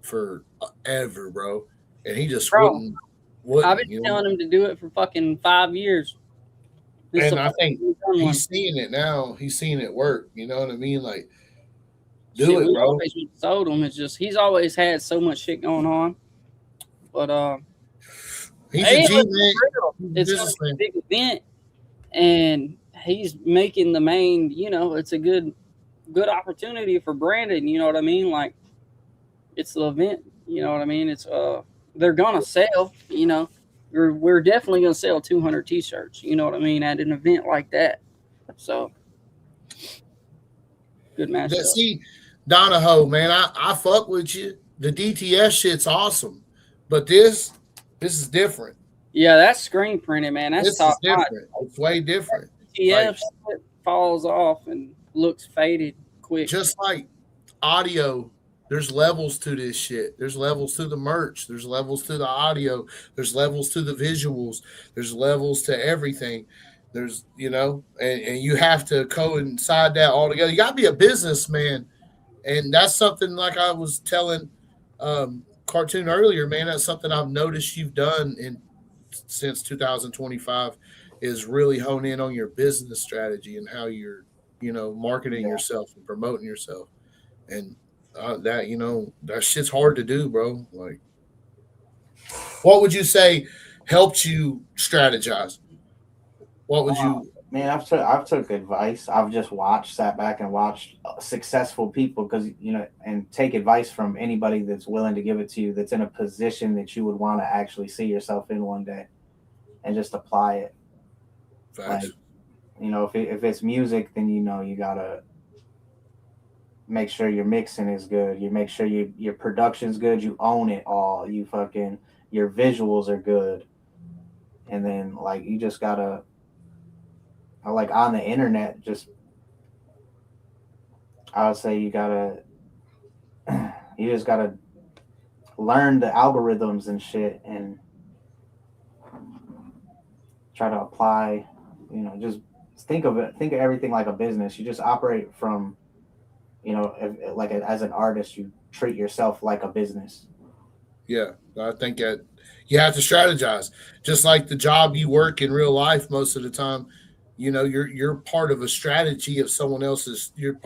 forever, bro, and he just wouldn't. I've been telling him to do it for fucking 5 years. And I think he's seeing it now. He's seeing it work. You know what I mean? Like, do it, bro. Sold him. It's just he's always had so much shit going on. But he's a G man. It's a big event, and he's making the main. You know, it's a good opportunity for Brandon. You know what I mean? Like, it's the event. You know what I mean? It's they're gonna sell. You know. We're definitely going to sell 200 T-shirts, you know what I mean, at an event like that. So, good match. See, Donahoe, man, I fuck with you. The DTS shit's awesome, but this is different. Yeah, that's screen printed, man. That's top different. It's way different. DTS falls off and looks faded quick. Just like audio. There's levels to this shit. There's levels to the merch. There's levels to the audio. There's levels to the visuals. There's levels to everything. There's, you know, and you have to coincide that all together. You got to be a businessman. And that's something like I was telling Cartoon earlier, man. That's something I've noticed you've done since 2025 is really hone in on your business strategy and how you're, you know, marketing yourself and promoting yourself. And that that shit's hard to do, bro. Like, what would you say helped you strategize? What would you? Man, I've took advice. I've just sat back and watched successful people because and take advice from anybody that's willing to give it to you. That's in a position that you would want to actually see yourself in one day, and just apply it. Facts. Like, if it's music, then you gotta make sure your mixing is good. You make sure your production's good. You own it all. Your visuals are good, and then like you just gotta like on the internet. Just I would say you just gotta learn the algorithms and shit and try to apply. Just think of everything like a business. You just operate from as an artist, you treat yourself like a business. Yeah, I think that you have to strategize, just like the job you work in real life. Most of the time, you're part of a strategy of someone else's. You're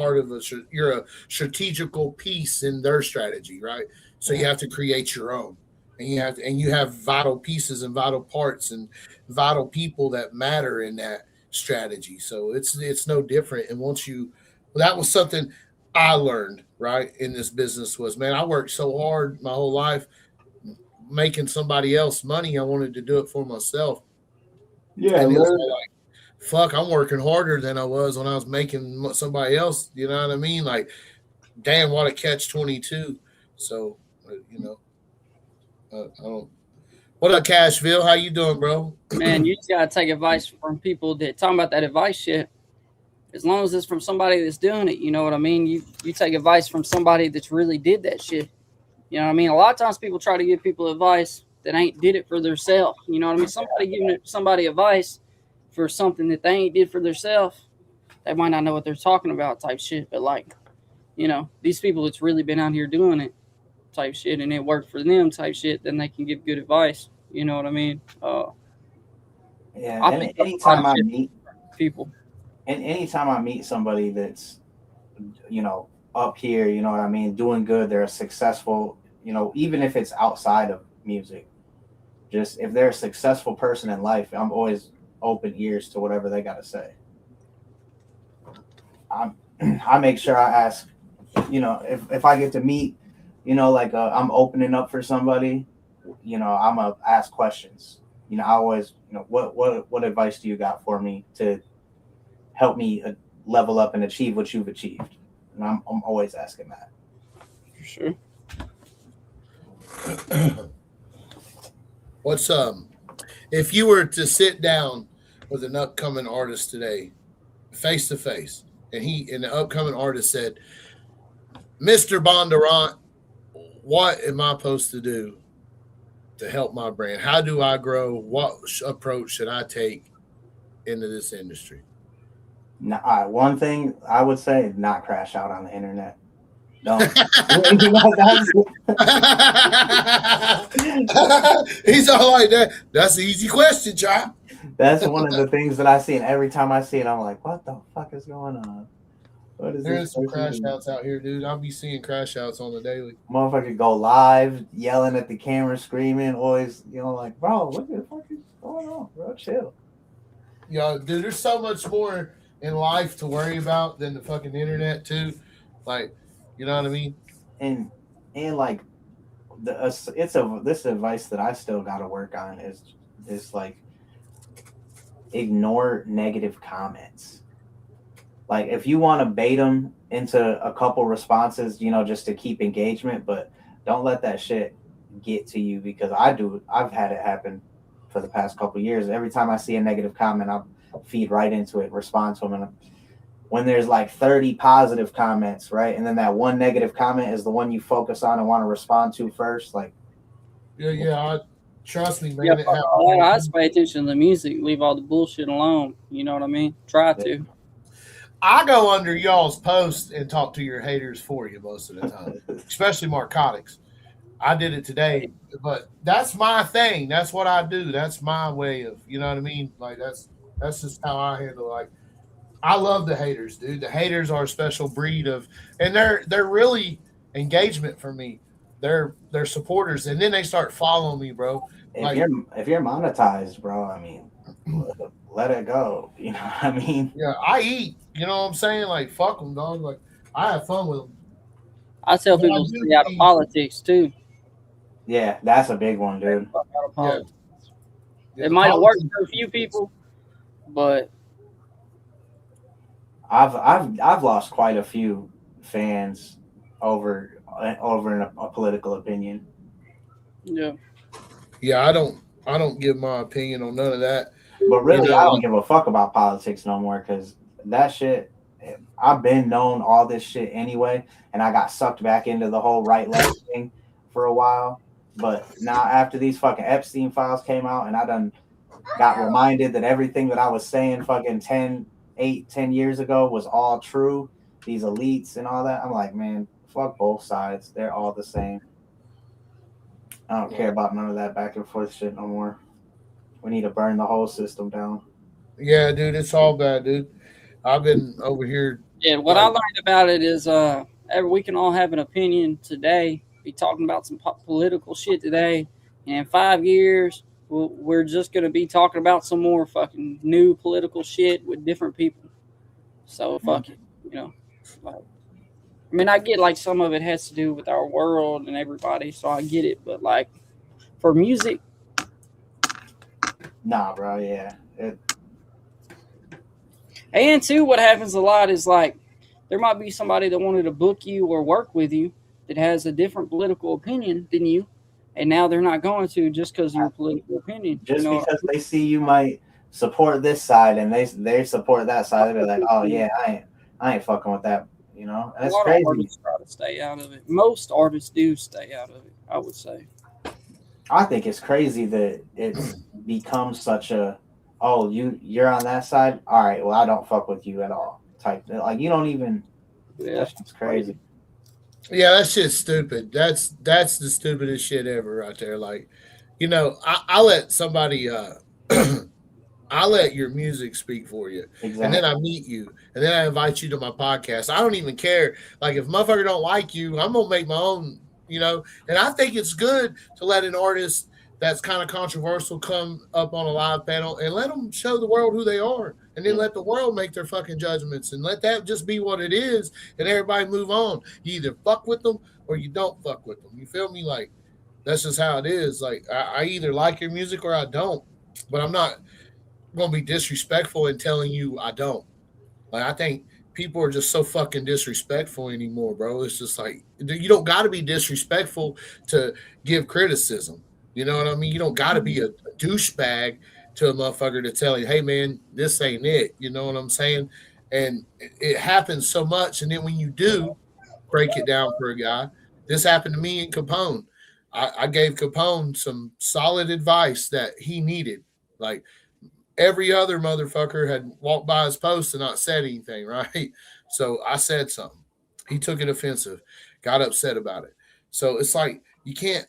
a strategical piece in their strategy, right? So you have to create your own, and you have vital pieces and vital parts and vital people that matter in that strategy. So it's no different. And that was something I learned, right, in this business was, man, I worked so hard my whole life making somebody else money. I wanted to do it for myself. Yeah, and it was like, fuck, I'm working harder than I was when I was making somebody else. You know what I mean? Like, damn, what a catch-22. So, I don't. What up, Cashville? How you doing, bro? Man, you just gotta take advice from people that talking about that advice shit. As long as it's from somebody that's doing it, you know what I mean? You take advice from somebody that's really did that shit. You know what I mean? A lot of times people try to give people advice that ain't did it for themselves. You know what I mean? Somebody giving somebody advice for something that they ain't did for themselves, they might not know what they're talking about type shit. But like, these people that's really been out here doing it type shit and it worked for them type shit, then they can give good advice. You know what I mean? Yeah, I and think anytime I meet people. And anytime I meet somebody that's, up here, you know what I mean, doing good, they're successful, even if it's outside of music, just if they're a successful person in life, I'm always open ears to whatever they got to say. I make sure I ask, if I get to meet, I'm opening up for somebody, I'm going to ask questions. I always, what advice do you got for me to help me level up and achieve what you've achieved? And I'm always asking that. For sure. What's if you were to sit down with an upcoming artist today, face to face, and the upcoming artist said, "Mr. Bondurant, what am I supposed to do to help my brand? How do I grow? What approach should I take into this industry?" Now, one thing I would say, not crash out on the internet. Don't. He's all like that. That's an easy question, Chop. That's one of the things that I see, and every time I see it, I'm like, "What the fuck is going on?" There's some crash outs out here, dude. I'll be seeing crash outs on the daily. Motherfucker go live, yelling at the camera, screaming, always, like, bro, what the fuck is going on, bro? Chill. Dude, there's so much more in life to worry about than the fucking internet, too. Like, you know what I mean? And like, this advice that I still got to work on is like, ignore negative comments. Like, if you want to bait them into a couple responses, just to keep engagement, but don't let that shit get to you, because I've had it happen for the past couple of years. Every time I see a negative comment, I'll feed right into it, respond to them. And when there's like 30 positive comments, right, and then that one negative comment is the one you focus on and want to respond to first, like, trust me, man. I just pay attention to the music, leave all the bullshit alone. You know what I mean? Try to. I go under y'all's posts and talk to your haters for you most of the time, especially narcotics. I did it today, but that's my thing. That's what I do. That's my way of, you know what I mean? Like, that's just how I handle it. Like, I love the haters, dude. The haters are a special breed of, and they're really, engagement from me. They're supporters, and then they start following me, bro. If you're monetized, bro, I mean, let it go. You know what I mean? Yeah, I eat. You know what I'm saying? Like, fuck them, dog. Like, I have fun with them. I tell But I people to do stay out of see- politics too. Yeah, that's a big one, dude. Fuck out of Yeah. politics. Yeah, It the might have worked politics- for a few people, but I've lost quite a few fans over a political opinion. yeah. Yeah, I don't give my opinion on none of that. But really, You know, I don't give a fuck about politics no more because that shit. I've been known all this shit anyway, and I got sucked back into the whole right left thing for a while. But now after these fucking Epstein files came out, and I done got reminded that everything that I was saying fucking 10 years ago was all true. These elites and all that. I'm like, man, fuck both sides. They're all the same. I don't care about none of that back and forth shit no more. We need to burn the whole system down. yeah, dude, it's all bad, dude. I've been over here. Yeah, what I learned about it is we can all have an opinion today, be talking about some political shit today, and in 5 years, we're just going to be talking about some more fucking new political shit with different people. So, fuck it, you know. Like, I mean, I get like some of it has to do with our world and everybody, so I get it, but like for music, Nah, bro, yeah. and too, what happens a lot is like there might be somebody that wanted to book you or work with you that has a different political opinion than you, and now they're not going to just because of your political opinion. Just you know? because they see you might support this side and they support that side, they're like, oh yeah, I ain't fucking with that. You know, that's a lot crazy. of artists try to stay out of it. Most artists do stay out of it, I would say. I think it's crazy that it's become such a you're on that side. All right, well I don't fuck with you at all. Type like you don't even. Yeah, That's crazy. Yeah, that shit's stupid. That's the stupidest shit ever right there. Like, you know, I let somebody I let your music speak for you. Exactly. And then I meet you. And then I invite you to my podcast. I don't even care. Like, if motherfucker don't like you, I'm going to make my own, you know. And I think it's good to let an artist that's kind of controversial come up on a live panel and let them show the world who they are. And then let the world make their fucking judgments. And let that just be what it is. And everybody move on. You either fuck with them or you don't fuck with them. You feel me? Like, that's just how it is. Like, I either like your music or I don't. But I'm not going to be disrespectful in telling you I don't. Like, I think people are just so fucking disrespectful anymore, bro. It's just like, you don't got to be disrespectful to give criticism. You know what I mean? You don't got to be a douchebag to a motherfucker to tell you, hey, man, this ain't it. You know what I'm saying? And it happens so much. And then when you do break it down for a guy, this happened to me and Capone. I gave Capone some solid advice that he needed. Like, every other motherfucker had walked by his post and not said anything, right? So I said something. He took it offensive, got upset about it. So it's like, you can't,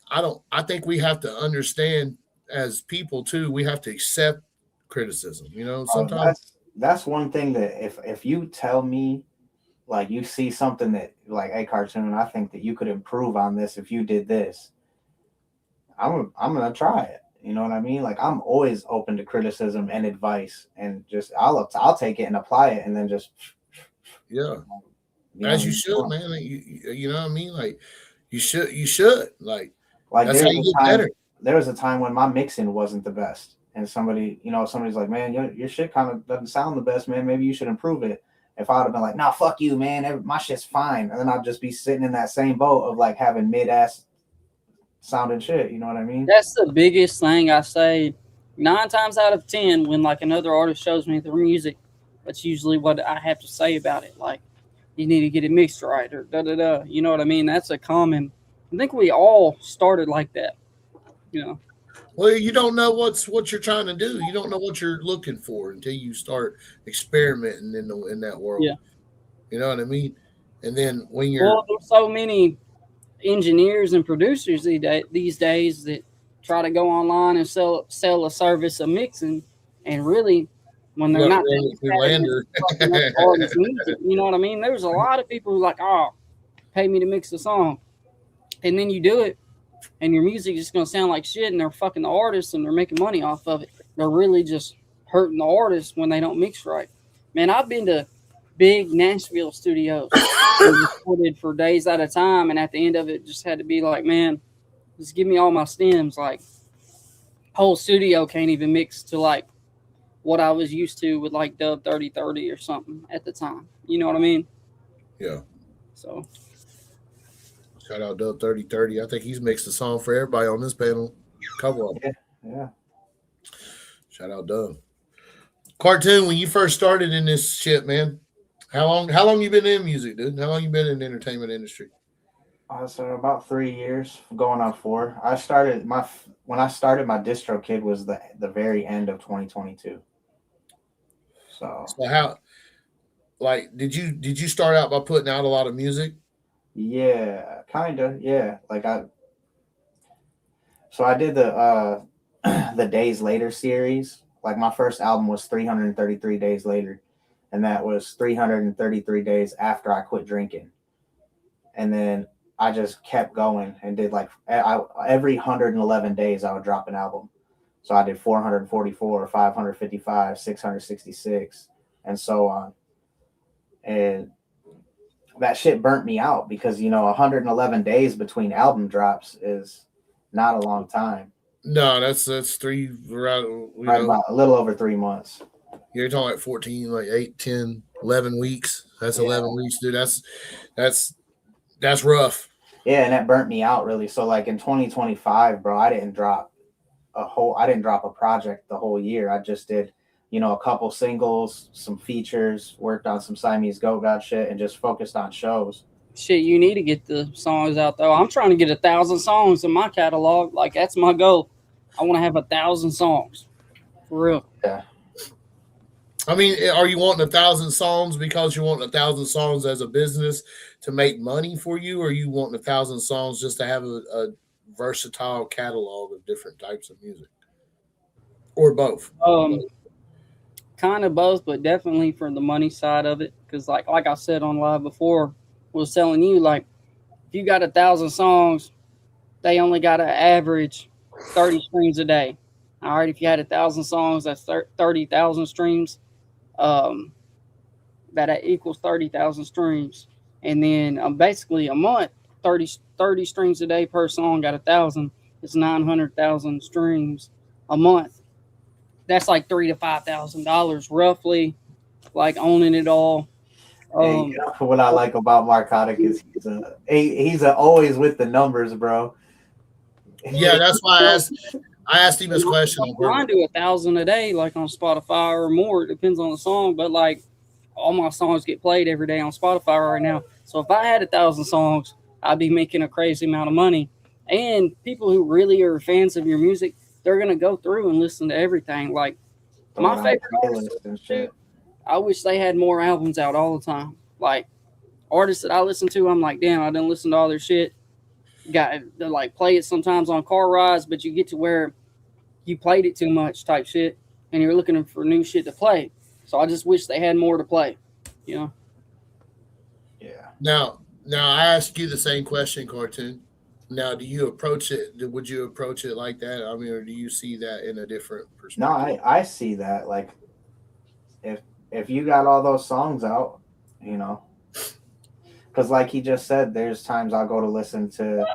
I think we have to understand as people too, we have to accept criticism, you know, sometimes. That's one thing that if you tell me, like you see something that like, hey, Cartoon, I think that you could improve on this if you did this, I'm going to try it. You know what I mean? Like, I'm always open to criticism and advice, and just I'll take it and apply it, and then just as you should, man. Like, you know what I mean? Like, you should like that's how you get better. There was a time when my mixing wasn't the best, and somebody's like, man, your shit kind of doesn't sound the best, man. Maybe you should improve it. If I would have been like, nah, fuck you, man, my shit's fine, and then I'd just be sitting in that same boat of like having mid-ass sounding shit, you know what I mean? That's the biggest thing I say. 9 times out of 10, when like another artist shows me their music, that's usually what I have to say about it. Like, you need to get it mixed right, or da da da. You know what I mean? That's a common. I think we all started like that. You know. Well, you don't know what you're trying to do. You don't know what you're looking for until you start experimenting in that world. Yeah. You know what I mean? And then when you're there's so many engineers and producers these days that try to go online and sell a service of mixing, and really when they're not lander. you know what I mean? There's a lot of people who are like, oh, pay me to mix the song. And then you do it, and your music is going to sound like shit, and they're fucking the artists, and they're making money off of it. They're really just hurting the artists when they don't mix right. Man, I've been to big Nashville studios and recorded for days at a time, and at the end of it, just had to be like, man, just give me all my stems. Like, whole studio can't even mix to like what I was used to with like Dub 3030 or something at the time. You know what I mean? Yeah. So shout out Dub 3030. I think he's mixed a song for everybody on this panel. Couple of them. Yeah. Shout out Dub. Cartoon, when you first started in this shit, man, how long you been in music, dude? How long you been in the entertainment industry? So about 3 years, going on 4. When I started my DistroKid was the very end of 2022. So how, like, did you start out by putting out a lot of music? Yeah, kind of. Yeah, like I did the the Days Later series. Like my first album was 333 Days Later, and that was 333 days after I quit drinking. And then I just kept going and did like every 111 days I would drop an album. So I did 444, 555, 666, and so on. And that shit burnt me out because, 111 days between album drops is not a long time. No, that's 3 right about a little over 3 months. You're talking like 14, like 8, 10, 11 weeks. That's 11 weeks, dude. That's rough. Yeah, and that burnt me out really. So like in 2025, bro, I didn't drop a project the whole year. I just did, a couple singles, some features, worked on some Siamese Goat God shit, and just focused on shows. Shit, you need to get the songs out though. I'm trying to get 1,000 songs in my catalog. Like that's my goal. I want to have 1,000 songs, for real. Yeah. I mean, are you wanting 1,000 songs because you want 1,000 songs as a business to make money for you, or you want 1,000 songs just to have a versatile catalog of different types of music, or both? Kind of both, but definitely for the money side of it. Because like I said on live before, was telling you, like, if you got 1,000 songs, they only got to average 30 streams a day. All right, if you had 1,000 songs, that's 30,000 streams. That equals 30,000 streams. And then basically a month, 30 streams a day per song got 1,000. It's 900,000 streams a month. That's like $3,000 to $5,000 roughly, like owning it all. What I like about Marcotic is he's always with the numbers, bro. Yeah, that's why I asked him this question. I'm trying to do 1,000 a day, like on Spotify or more. It depends on the song, but like all my songs get played every day on Spotify right now. So if I had 1,000 songs, I'd be making a crazy amount of money. And people who really are fans of your music, they're gonna go through and listen to everything. Like my favorite artists, I wish they had more albums out all the time. Like artists that I listen to, I'm like, damn, I didn't listen to all their shit. Got to like play it sometimes on car rides, but you get to where you played it too much type shit, and you're looking for new shit to play. So I just wish they had more to play, Yeah. Now I ask you the same question, Cartoon. Now, do you approach it? Would you approach it like that? I mean, or do you see that in a different perspective? No, I see that. Like, if you got all those songs out, because like he just said, there's times I'll go to listen to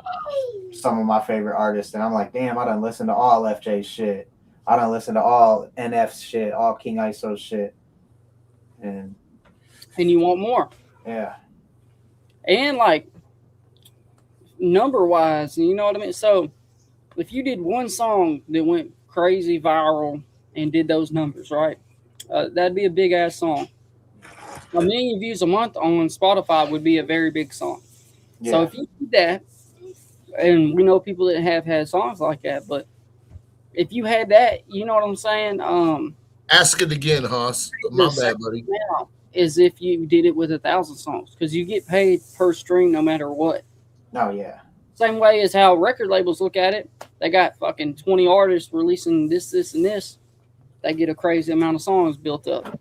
some of my favorite artists, and I'm like, damn, I done listened to all FJ's shit. I done listened to all NF's shit, all King ISO's shit, and you want more. Yeah. And like number wise, you know what I mean? So if you did one song that went crazy viral and did those numbers, right? That'd be a big ass song. 1 million views a month on Spotify would be a very big song. Yeah. So if you did that, and we know people that have had songs like that, but if you had that, you know what I'm saying? Ask it again, Haas. My bad, buddy. Now is if you did it with 1,000 songs, because you get paid per stream no matter what. Oh, yeah. Same way as how record labels look at it. They got fucking 20 artists releasing this, and this. They get a crazy amount of songs built up.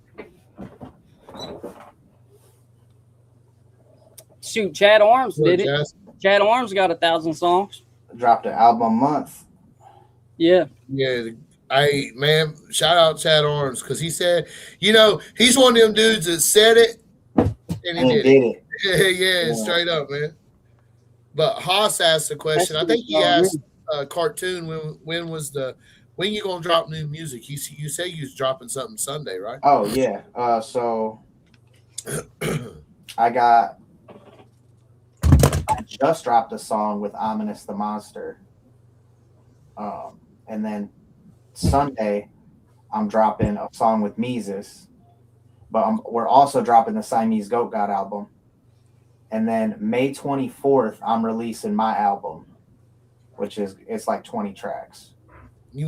Shoot, Chad Arms did it. Jazz? Chad Arms got 1,000 songs. Dropped an album a month. Yeah. Yeah. Man, shout out Chad Arms because he said, he's one of them dudes that said it and he did it. Yeah, straight up, man. But Haas asked the question. I think he asked Cartoon when you gonna drop new music? You say you was dropping something Sunday, right? Oh yeah. So I just dropped a song with Ominous the Monster. And then Sunday I'm dropping a song with Mises. But we're also dropping the Siamese Goat God album. And then May 24th, I'm releasing my album, which it's like 20 tracks. You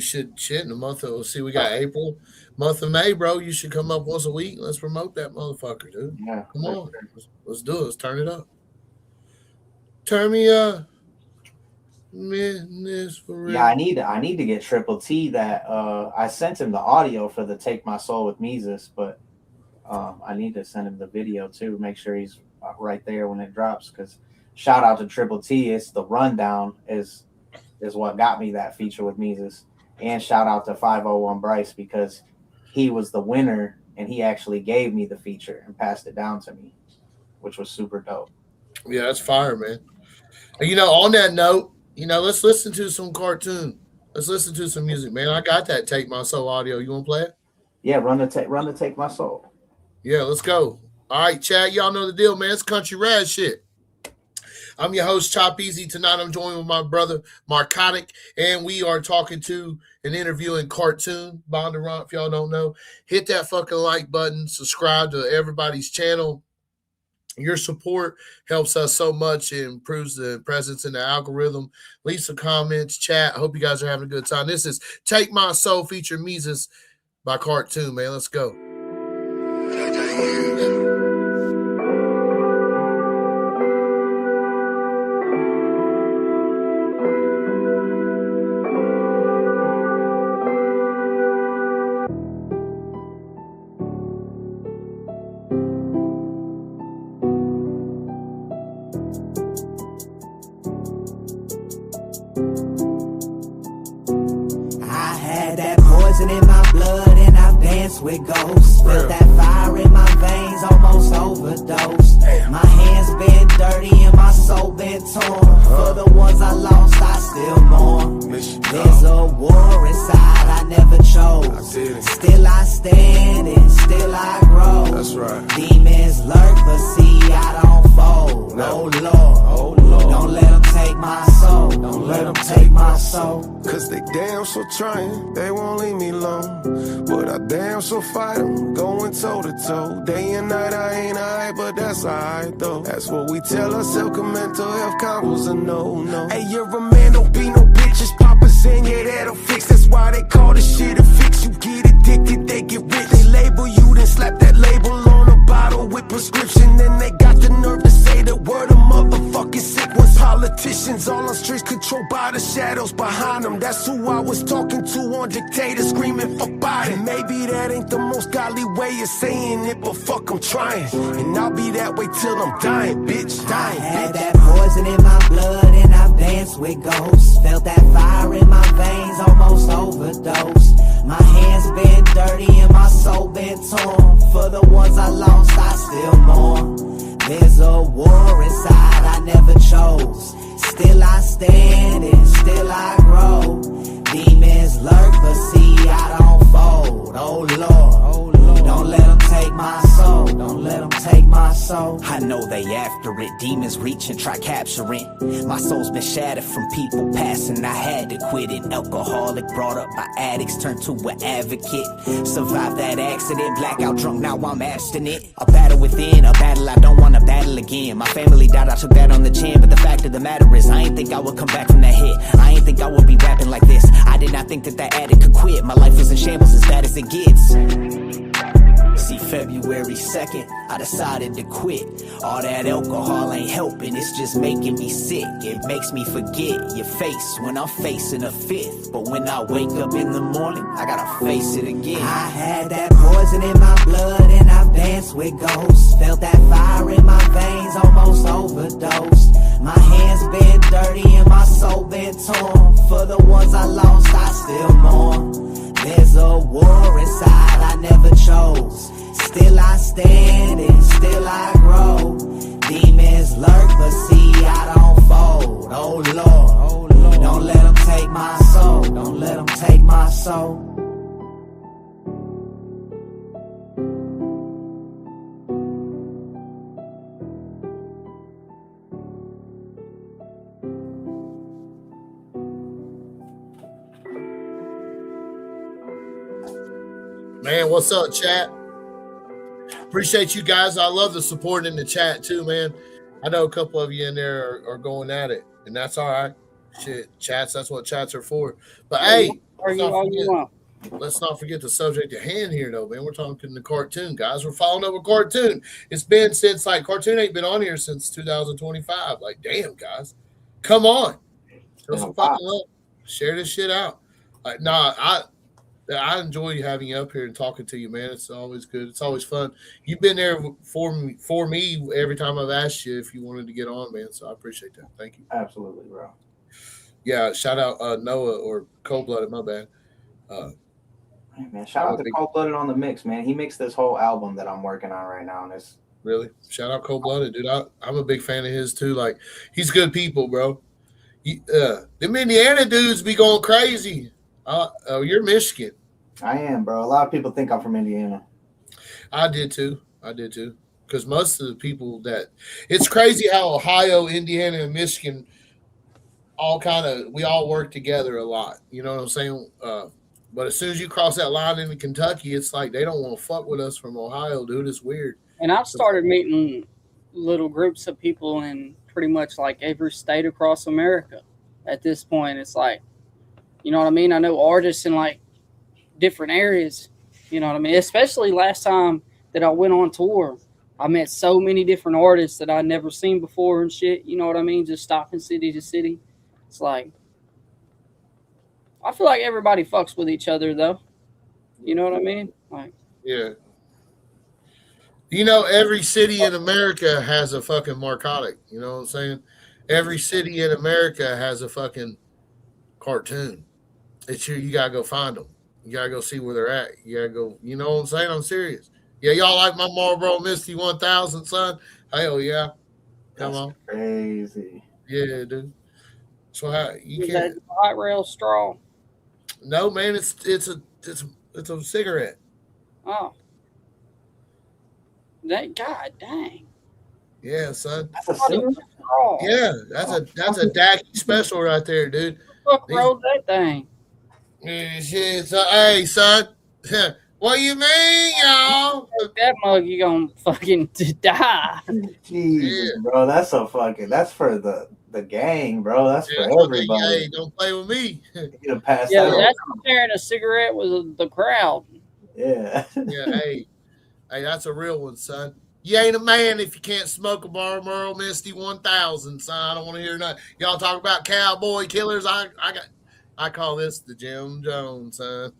should in the month of, we got April, month of May, bro. You should come up once a week. Let's promote that motherfucker, dude. Yeah. Come on. Let's do it. Let's turn it up. Turn me up. For real. Yeah, I need to get Triple T that I sent him the audio for the Take My Soul with Mises, but I need to send him the video too, make sure he's right there when it drops, because shout out to Triple T. It's the rundown is what got me that feature with Mises. And shout out to 501 Bryce because he was the winner and he actually gave me the feature and passed it down to me, which was super dope. Yeah, that's fire, man. On that note, let's listen to some Cartoon. Let's listen to some music, man. I got that Take My Soul audio. You want to play it? Yeah, run the Take My Soul. Yeah, let's go. All right, Chad, y'all know the deal, man. It's country rad shit. I'm your host, Chop Easy. Tonight I'm joined with my brother, Marcotic, and we are talking to and interviewing Cartoon, Bondurant, if y'all don't know. Hit that fucking like button. Subscribe to everybody's channel. Your support helps us so much and improves the presence in the algorithm. Leave some comments, chat. I hope you guys are having a good time. This is Take My Soul featuring Mises by Cartoon, man. Let's go. In my blood and I've danced with ghosts. Felt that fire in my veins, almost overdosed. My hands been dirty and my soul been torn. For the ones I lost, I still mourn. There's a war inside I never chose. Still I stand and still I grow. That's right. Demons lurk, but see I don't fold. Oh Lord, don't let them take my soul. Don't let them take my soul. Cause they damn so trying, they won't leave me alone. But I damn so fight them, going toe to toe. Day and night I ain't alright, but that's alright though. That's what we tell ourselves, cause mental health combos a no. Hey, you're a man, don't be no bitches. Papa saying, yeah, that'll fix. That's why they call this shit a fix. You get addicted, they get rich. They label you, then slap that label on a bottle with prescription. Then they got the nerve to say the word of motherfucking sick ones. Politicians all on streets controlled by the shadows behind them. That's who I was talking to on Dictator, screaming for Biden. Maybe that ain't the most godly way of saying it, but fuck, I'm trying. And I'll be that way till I'm dying, bitch. Dying, I had that poison in my blood and I've danced with ghosts. Felt that fire in my veins, almost overdosed. My hands been dirty and my soul been torn. For the ones I lost, I still mourn. There's a war inside I never chose. Still I stand and still I grow. Demons lurk, but see I don't fold. Oh Lord, don't let them take my soul. Don't let them take my soul. I know they after it. Demons reach and try capturing. My soul's been shattered from people passing. I had to quit it. Alcoholic brought up by addicts, turned to an advocate. Survived that accident, blackout drunk, now I'm abstinent. A battle within, a battle I don't wanna battle again. My family died, I took that on the chin. But the fact of the matter is, I ain't think I would come back from that hit. I ain't think I would be rapping like this. I did not think that addict could quit. My life was in shambles, as bad as it gets. See, February 2nd, I decided to quit. All that alcohol ain't helping, it's just making me sick. It makes me forget your face when I'm facing a fifth. But when I wake up in the morning, I gotta face it again. I had that poison in my blood and I've danced with ghosts. Felt that fire in my war inside I never chose. Still I stand and still I grow. Demons lurk, but see I don't fold. Oh Lord, don't let them take my soul. Don't let them take my soul. Man, what's up, chat? Appreciate you guys. I love the support in the chat too, man. I know a couple of you in there are going at it, and that's all right. Shit, chats, that's what chats are for. But hey, let's not forget the subject at hand here, though, man. We're talking the cartoon, guys. We're following up with cartoon. It's been since, like, cartoon ain't been on here since 2025. Like, damn, guys. Come on. Show some fucking love. Share this shit out. Like, nah, I enjoy having you up here and talking to you, man. It's always good. It's always fun. You've been there for me every time I've asked you if you wanted to get on, man. So I appreciate that. Thank you. Absolutely, bro. Yeah, shout out Noah or Cold Blooded. My bad. Hey, man, shout out to Cold Blooded on the mix, man. He mixed this whole album that I'm working on right now, and it's really shout out Cold Blooded, dude. I'm a big fan of his too. Like, he's good people, bro. Them Indiana dudes be going crazy. Oh, you're Michigan. I am, bro. A lot of people think I'm from Indiana. I did too. Because most of the people it's crazy how Ohio, Indiana, and Michigan we all work together a lot. You know what I'm saying? But as soon as you cross that line into Kentucky, it's like they don't want to fuck with us from Ohio, dude. It's weird. And I've started meeting little groups of people in pretty much like every state across America. At this point, it's like, you know what I mean? I know artists in like different areas, you know what I mean? Especially last time that I went on tour, I met so many different artists that I'd never seen before and shit, you know what I mean? Just stopping city to city. It's like, I feel like everybody fucks with each other though. You know what I mean? Like, yeah. You know, every city in America has a fucking narcotic. You know what I'm saying? Every city in America has a fucking cartoon. It's you gotta go find them. You gotta go see where they're at. You gotta go. You know what I'm saying? I'm serious. Yeah, y'all like my Marlboro Misty 1000, son? Hell yeah! Come on, crazy. Yeah, dude. So how you can't light rail straw? No, man. It's a cigarette. Oh, that god dang. Yeah, son. That's a cigarette. Yeah, that's a Dacky special right there, dude. Fuck rolled that thing. Shit, hey, son. What you mean, y'all? That mug, you gonna fucking die. Jesus, bro. That's for the gang, bro. That's for everybody. Hey, don't play with me. That's sharing a cigarette with the crowd. Yeah. Yeah, hey, that's a real one, son. You ain't a man if you can't smoke a Marlboro Misty 1000, son. I don't want to hear nothing. Y'all talk about cowboy killers. I call this the Jim Jones, son.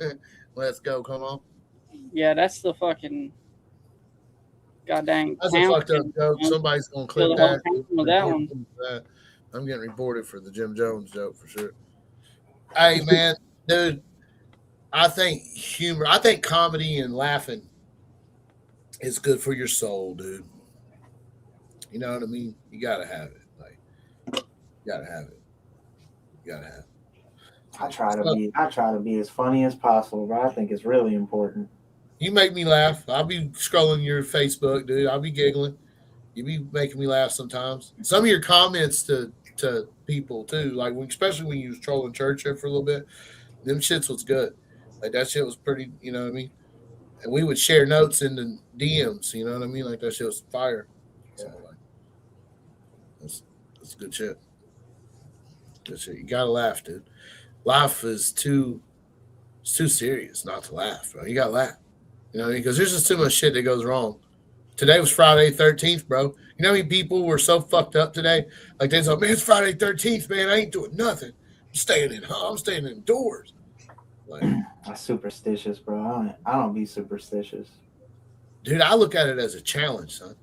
Let's go. Come on. Yeah, that's the fucking goddamn. That's a fucked up joke. Somebody's gonna clip that. That one. I'm getting reported for the Jim Jones joke for sure. Hey, man, dude. I think comedy and laughing is good for your soul, dude. You know what I mean? You gotta have it. Like, you gotta have it. I try to be as funny as possible, but I think it's really important. You make me laugh. I'll be scrolling your Facebook, dude. I'll be giggling. You be making me laugh sometimes. Some of your comments to people too, like especially when you was trolling church here for a little bit, them shits was good. Like that shit was pretty, you know what I mean? And we would share notes in the DMs, you know what I mean? Like that shit was fire. So like that's good shit. Good shit. You gotta laugh, dude. Life is too serious not to laugh, bro. You gotta laugh. You know what I mean? Because there's just too much shit that goes wrong. Today was Friday 13th, bro. You know how many people were so fucked up today? Like they said, man, it's Friday 13th, man. I ain't doing nothing. I'm staying indoors. Like, I'm superstitious, bro. I don't be superstitious. Dude, I look at it as a challenge, son.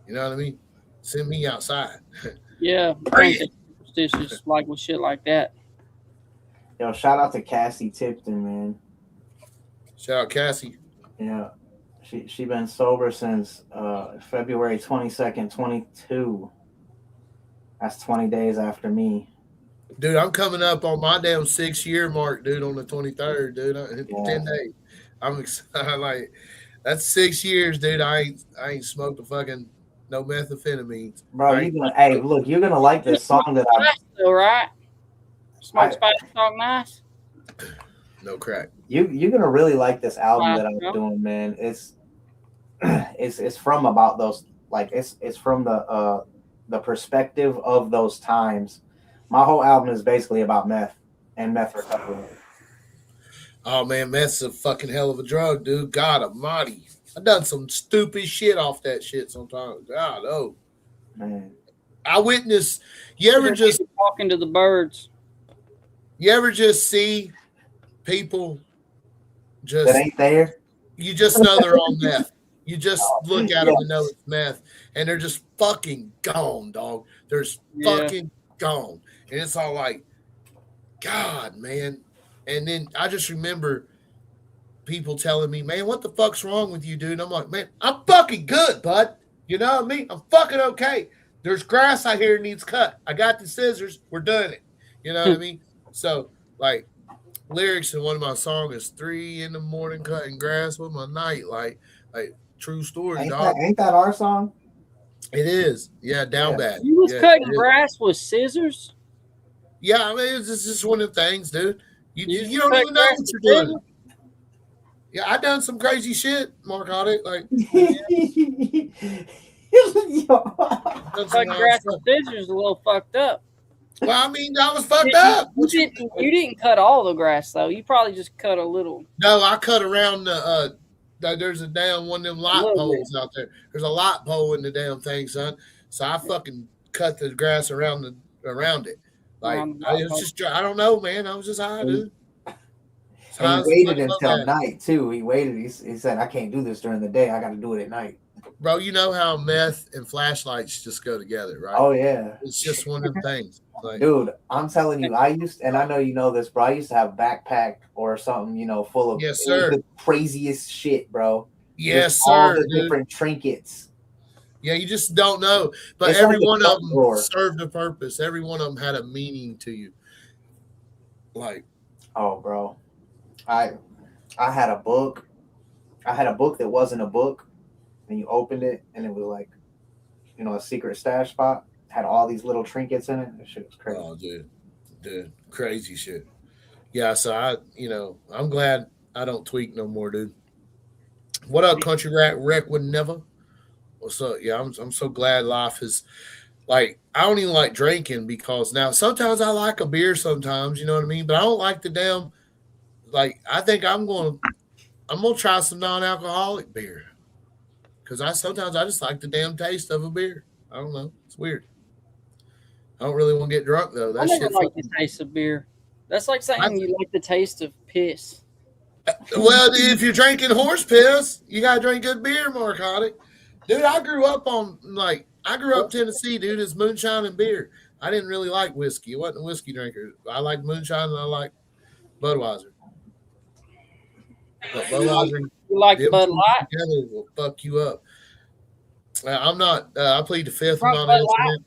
You know what I mean? Send me outside. Yeah, superstitious like with shit like that. Yo, shout out to Cassie Tipton, man. Shout out Cassie. Yeah. She been sober since February 22nd, 22. That's 20 days after me. Dude, I'm coming up on my damn 6-year mark, dude, on the 23rd, dude. Yeah. 10 days. I'm excited. Like, that's 6 years, dude. I ain't smoked a fucking no methamphetamines. Bro, look, you're gonna like this song that still right. Smoke I spice, talk nice. No crack. you're gonna really like this album that I'm doing, man. It's from about those, like it's from the perspective of those times. My whole album is basically about meth and meth recovery. Oh man, meth's a fucking hell of a drug, dude. God almighty. I done some stupid shit off that shit sometimes. God, oh. Man. I witnessed, you ever just talking to the birds? You ever just see people just that ain't there? You just know they're on meth. You just look at them and know it's meth, and they're just fucking gone, dog. They're fucking gone, and it's all like, God, man. And then I just remember people telling me, man, what the fuck's wrong with you, dude? I'm like, man, I'm fucking good, bud. You know what I mean? I'm fucking okay. There's grass I hear needs cut. I got the scissors. We're doing it. You know what I mean? So, like, lyrics in one of my songs is 3 a.m. cutting grass with my night. Like true story, dog. Ain't that our song? It is. Yeah, down bad. You was cutting grass with scissors? Yeah, I mean, it's just one of the things, dude. You don't even know what you're doing. Yeah, I done some crazy shit, Mark Audit. Like, cutting grass with scissors is a little fucked up. Well, I mean, I was fucked up. You didn't cut all the grass, though. You probably just cut a little. No, I cut around the there's a damn one of them light poles out there. There's a light pole in the damn thing, son. So I fucking cut the grass around it. Like, it was just, I don't know, man. I was just high, dude. And he waited until night, too. He waited. He said, I can't do this during the day. I got to do it at night. Bro, you know how meth and flashlights just go together, right? Oh, yeah. It's just one of them things. Like, dude, I'm telling you, and I know you know this, bro. I used to have a backpack or something, full of the craziest shit, bro. Yes, just sir. All the different trinkets. Yeah, you just don't know. But it's every one of them served a purpose. Every one of them had a meaning to you. Like, oh, bro. I had a book. I had a book that wasn't a book. And you opened it, and it was like, a secret stash spot. Had all these little trinkets in it. That shit was crazy. Oh, dude, crazy shit. Yeah, so I'm glad I don't tweak no more, dude. What up, Country Wreck would never? What's up? Yeah, I'm so glad life is like, I don't even like drinking because now sometimes I like a beer sometimes, you know what I mean? But I don't like the damn, like, I think I'm gonna try some non-alcoholic beer. Because sometimes I just like the damn taste of a beer. I don't know. It's weird. I don't really want to get drunk, though. I never like the taste of beer. That's like saying you like the taste of piss. Well, if you're drinking horse piss, you got to drink good beer, Mark Hoddick. Dude, I grew up Tennessee, dude. It's moonshine and beer. I didn't really like whiskey. I wasn't a whiskey drinker. I like moonshine and I like Budweiser. But Budweiser... You like Bud Light? Together will fuck you up. I'm not. I plead the fifth. I'm not answering it.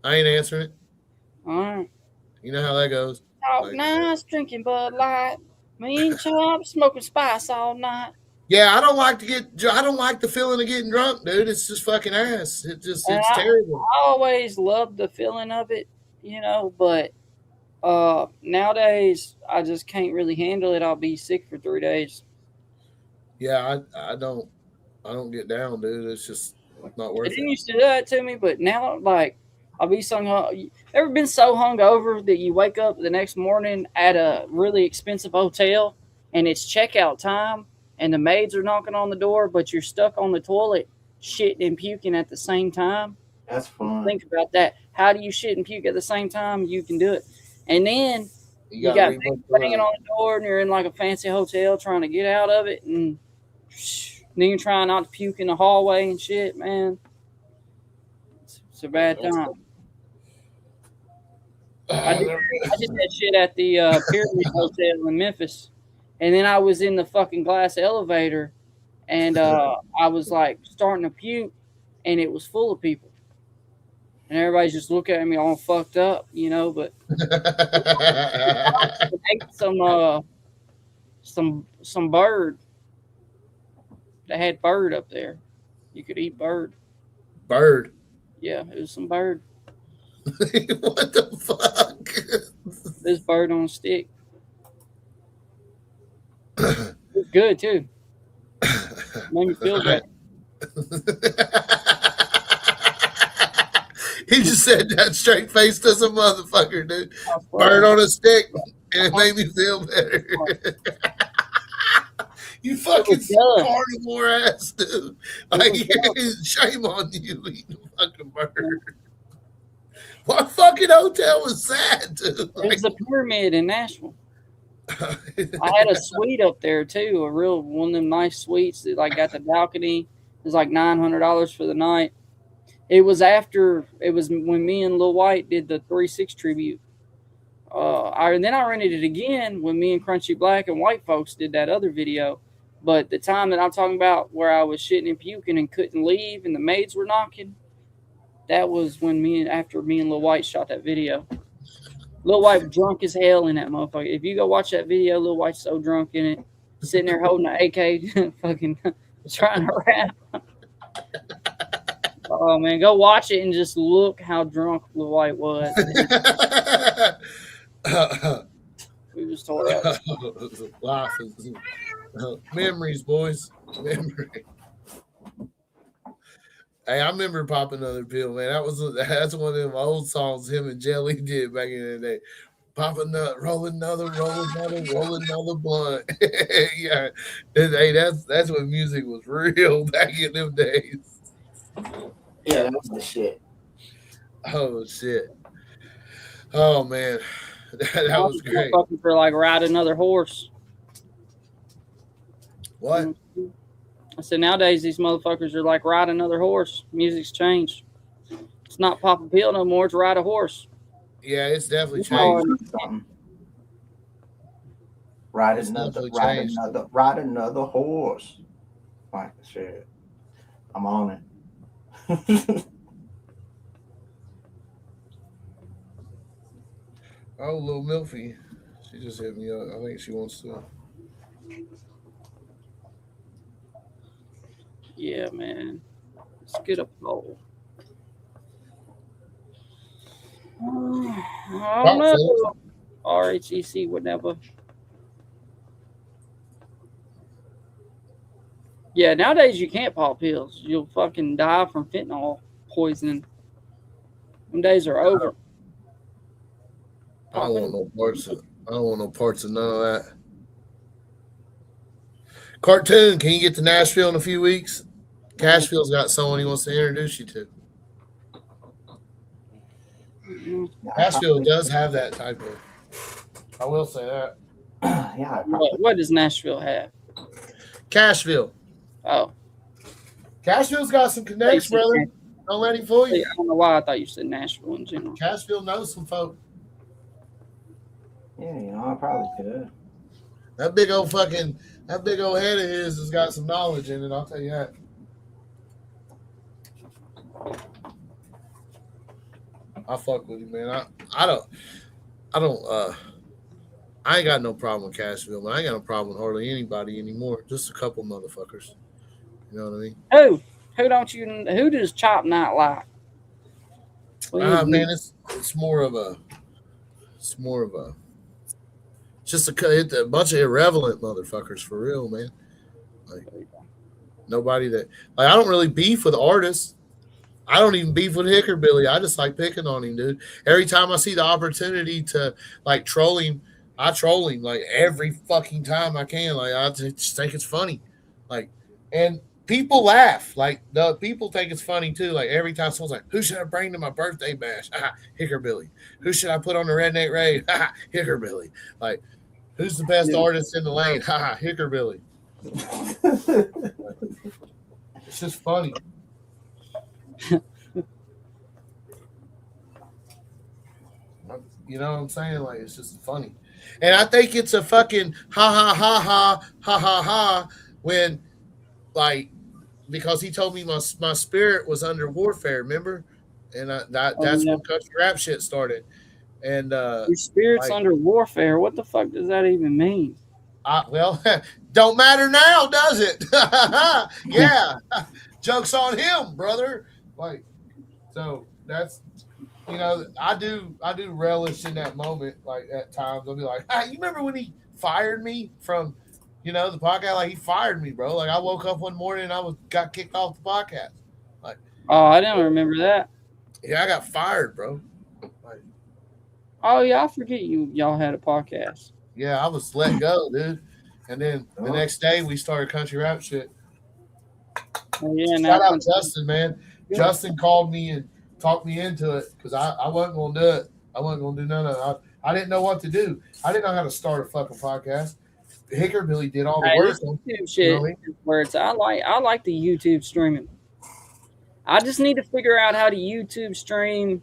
I ain't answering it. All right. You know how that goes. Talk nice, drinking Bud Light. Me and Chop smoking spice all night. Yeah, I don't like the feeling of getting drunk, dude. It's just fucking ass. It's terrible. I always loved the feeling of it, but nowadays I just can't really handle it. I'll be sick for 3 days. Yeah, I don't get down, dude. It's just not worth it. It didn't used to do that to me, but now, like, I'll be ever been so hungover that you wake up the next morning at a really expensive hotel and it's checkout time and the maids are knocking on the door, but you're stuck on the toilet shitting and puking at the same time? That's fun. Think about that. How do you shit and puke at the same time? You can do it. And then you got people banging on the door and you're in like a fancy hotel trying to get out of it, and then you're trying not to puke in the hallway and shit, man. It's a bad time. I did that shit at the Pyramid Hotel in Memphis. And then I was in the fucking glass elevator, and I was like starting to puke, and it was full of people, and everybody's just looking at me all fucked up, you know. But I ate some bird. They had bird up there. You could eat bird. Bird. Yeah, it was some bird. What the fuck? This bird on a stick. It was good too. Made me feel good. He just said that straight faced as a motherfucker, dude. Bird on a stick, and it made me feel better. You fucking carnivore ass, dude. Like, shame on you eating a fucking bird. What fucking hotel was that, dude? Like, it was a pyramid in Nashville. I had a suite up there too, a real one of them nice suites that like got the balcony. It was like $900 for the night. It was when me and Lil White did the 3-6 tribute. And then I rented it again when me and Crunchy Black and White Folks did that other video. But the time that I'm talking about where I was shitting and puking and couldn't leave and the maids were knocking, that was when after me and Lil White shot that video. Lil White drunk as hell in that motherfucker. If you go watch that video, Lil White's so drunk in it, sitting there holding an AK, fucking trying to rap. Oh man, go watch it and just look how drunk Lil White was. We just told that. Memories, boys. Memories. Hey, I remember popping another pill, man. That's one of them old songs him and Jelly did back in the day. Pop a nut, roll another blunt. Yeah. Hey, that's when music was real back in them days. Yeah, that was the shit. Oh shit. Oh man. That was great. For like ride another horse. What? I said nowadays these motherfuckers are like ride another horse. Music's changed. It's not pop a pill no more. It's ride a horse. Yeah, it's definitely changed. Ride another horse. Like shit. I'm on it. Oh, little Milfy. She just hit me up. I think she wants to. Yeah, man. Let's get a poll. I don't know. RHEC would never. Yeah, nowadays you can't pop pills. You'll fucking die from fentanyl poisoning. Them days are over. I don't want no parts of none of that. Cartoon, can you get to Nashville in a few weeks? Cashville's got someone he wants to introduce you to. Nashville does have that type of. I will say that. Yeah. What does Nashville have? Cashville. Oh. Cashville's got some connects, brother. Don't let him fool you. I don't know why I thought you said Nashville in general. Cashville knows some folk. Yeah, I probably could. That big old head of his has got some knowledge in it, I'll tell you that. I fuck with you, man. I ain't got no problem with Cashville, man. I ain't got no problem with hardly anybody anymore. Just a couple motherfuckers. You know what I mean? Who does Chop not like? Man, it's more of a just a bunch of irrelevant motherfuckers for real, man. Like nobody that I don't really beef with artists. I don't even beef with Hickerbilly. I just like picking on him, dude. Every time I see the opportunity to like troll him, I troll him like every fucking time I can. Like I just think it's funny. Like, and people laugh. Like the people think it's funny too. Like every time someone's like, "Who should I bring to my birthday bash?" Hickerbilly. Who should I put on the Redneck Rave? Hickerbilly. Like, who's the best artist in the lane? Hickerbilly. It's just funny. You know what I'm saying? Like, it's just funny. And I think it's a fucking ha ha ha ha ha ha ha when like because he told me my spirit was under warfare, remember? And Oh that's yeah, when country rap shit started. And your spirit's like under warfare. What the fuck does that even mean? well, don't matter now, does it? Yeah, joke's on him, brother. Like, so that's I do relish in that moment. Like at times, I'll be like, hey, you remember when he fired me from, the podcast? Like he fired me, bro. Like I woke up one morning and got kicked off the podcast. Like, Oh, I didn't remember that. yeah, I got fired, bro. Like, Oh yeah, I forget y'all had a podcast. yeah, I was let go, dude. And then the next day we started country rap shit. Oh, yeah, Shout out Justin, man. Justin called me and talked me into it because I wasn't going to do it. I wasn't going to do none of it. I didn't know what to do. I didn't know how to start a fucking podcast. Hickerbilly did all the work. YouTube shit is where it's. I like the YouTube streaming. I just need to figure out how to YouTube stream.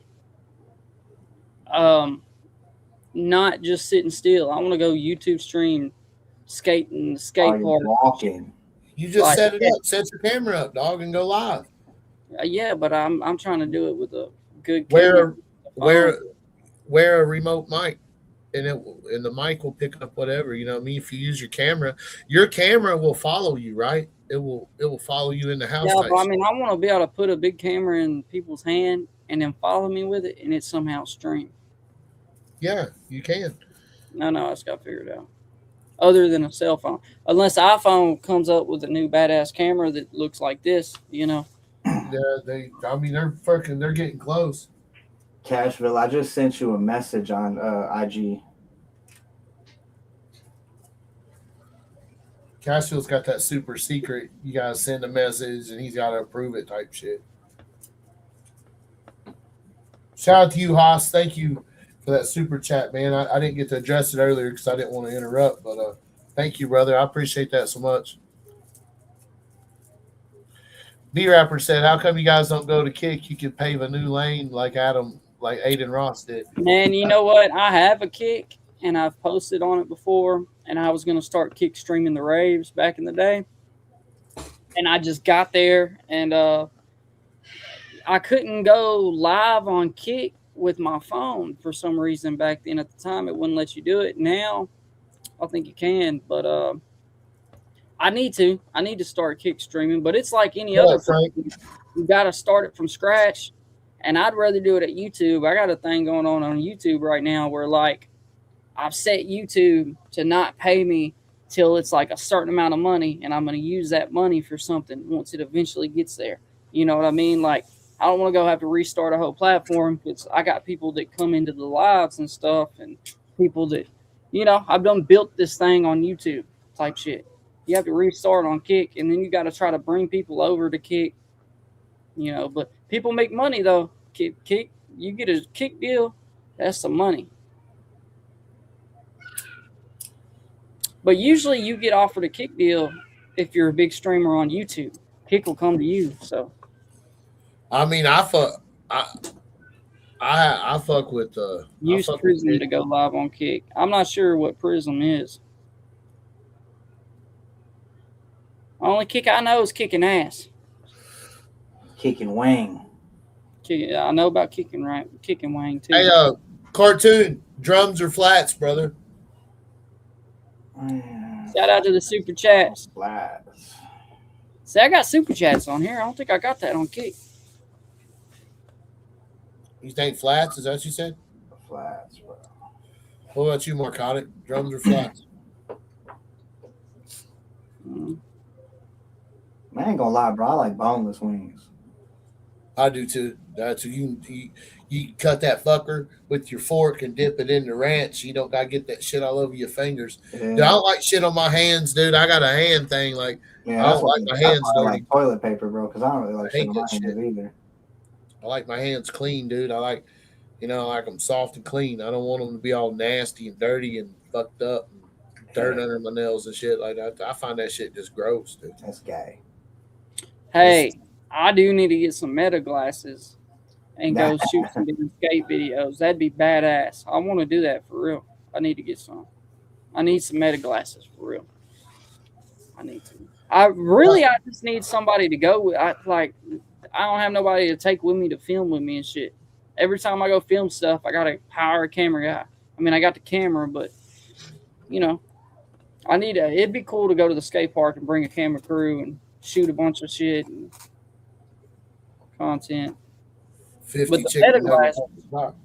Not just sitting still. I want to go YouTube stream skating, skate park. Walking. You just set it up, set your camera up, dog, and go live. Yeah, but I'm trying to do it with a good camera. Wear a remote mic, and the mic will pick up whatever. You know what I mean? If you use your camera will follow you, right? It will follow you in the house. Yeah, but I mean, I want to be able to put a big camera in people's hand and then follow me with it, and it somehow stream. Yeah, you can. No, I just got figured out. Other than a cell phone, unless iPhone comes up with a new badass camera that looks like this, Yeah, they're getting close. Cashville, I just sent you a message on IG. Cashville's got that super secret. You gotta send a message and he's gotta approve it type shit. Shout out to you, Haas. Thank you for that super chat, man. I didn't get to address it earlier because I didn't want to interrupt, but thank you, brother. I appreciate that so much. B-Rapper said, how come you guys don't go to Kick? You can pave a new lane like Aiden Ross did. Man, you know what? I have a Kick, and I've posted on it before, and I was going to start Kick streaming the raves back in the day. And I just got there, and I couldn't go live on Kick with my phone for some reason back then. At the time, it wouldn't let you do it. Now, I think you can, but I need to start Kick streaming, but it's like any other thing. You got to start it from scratch, and I'd rather do it at YouTube. I got a thing going on YouTube right now where like I've set YouTube to not pay me till it's like a certain amount of money, and I'm going to use that money for something once it eventually gets there. You know what I mean? Like, I don't want to go have to restart a whole platform because I got people that come into the lives and stuff, and people that, I've done built this thing on YouTube type shit. You have to restart on Kick, and then you got to try to bring people over to Kick, but people make money though. Kick, you get a Kick deal, that's some money. But usually you get offered a Kick deal if you're a big streamer on YouTube. Kick will come to you, so. I mean, I fuck with use Prism to go live on Kick. I'm not sure what Prism is. Only Kick I know is kicking ass. Kicking wang. I know about kicking wang too. Hey, cartoon, drums or flats, brother? Shout out to the super chats. Flats. See, I got super chats on here. I don't think I got that on Kick. You think flats? Is that what you said? Flats, bro. What about you, Marcotic? Drums or flats? Man, I ain't gonna lie, bro. I like boneless wings. I do too. You cut that fucker with your fork and dip it in the ranch. You don't gotta get that shit all over your fingers. Yeah. Dude, I don't like shit on my hands, dude. I got a hand thing. Like, yeah, I don't like my hands dirty. Like toilet paper, bro, because I don't really like shit on my hands either. I like my hands clean, dude. I like them soft and clean. I don't want them to be all nasty and dirty and fucked up and dirt under my nails and shit like that. I find that shit just gross, dude. That's gay. Hey, I do need to get some meta glasses and go shoot some different skate videos. That'd be badass. I want to do that for real. I need to get some. I need some meta glasses for real. I need to. I just need somebody to go with. I don't have nobody to take with me to film with me and shit. Every time I go film stuff, I gotta hire a camera guy. I mean, I got the camera, but you know, it'd be cool to go to the skate park and bring a camera crew and shoot a bunch of shit and content. 50 but the chicken meta nuggets. glasses,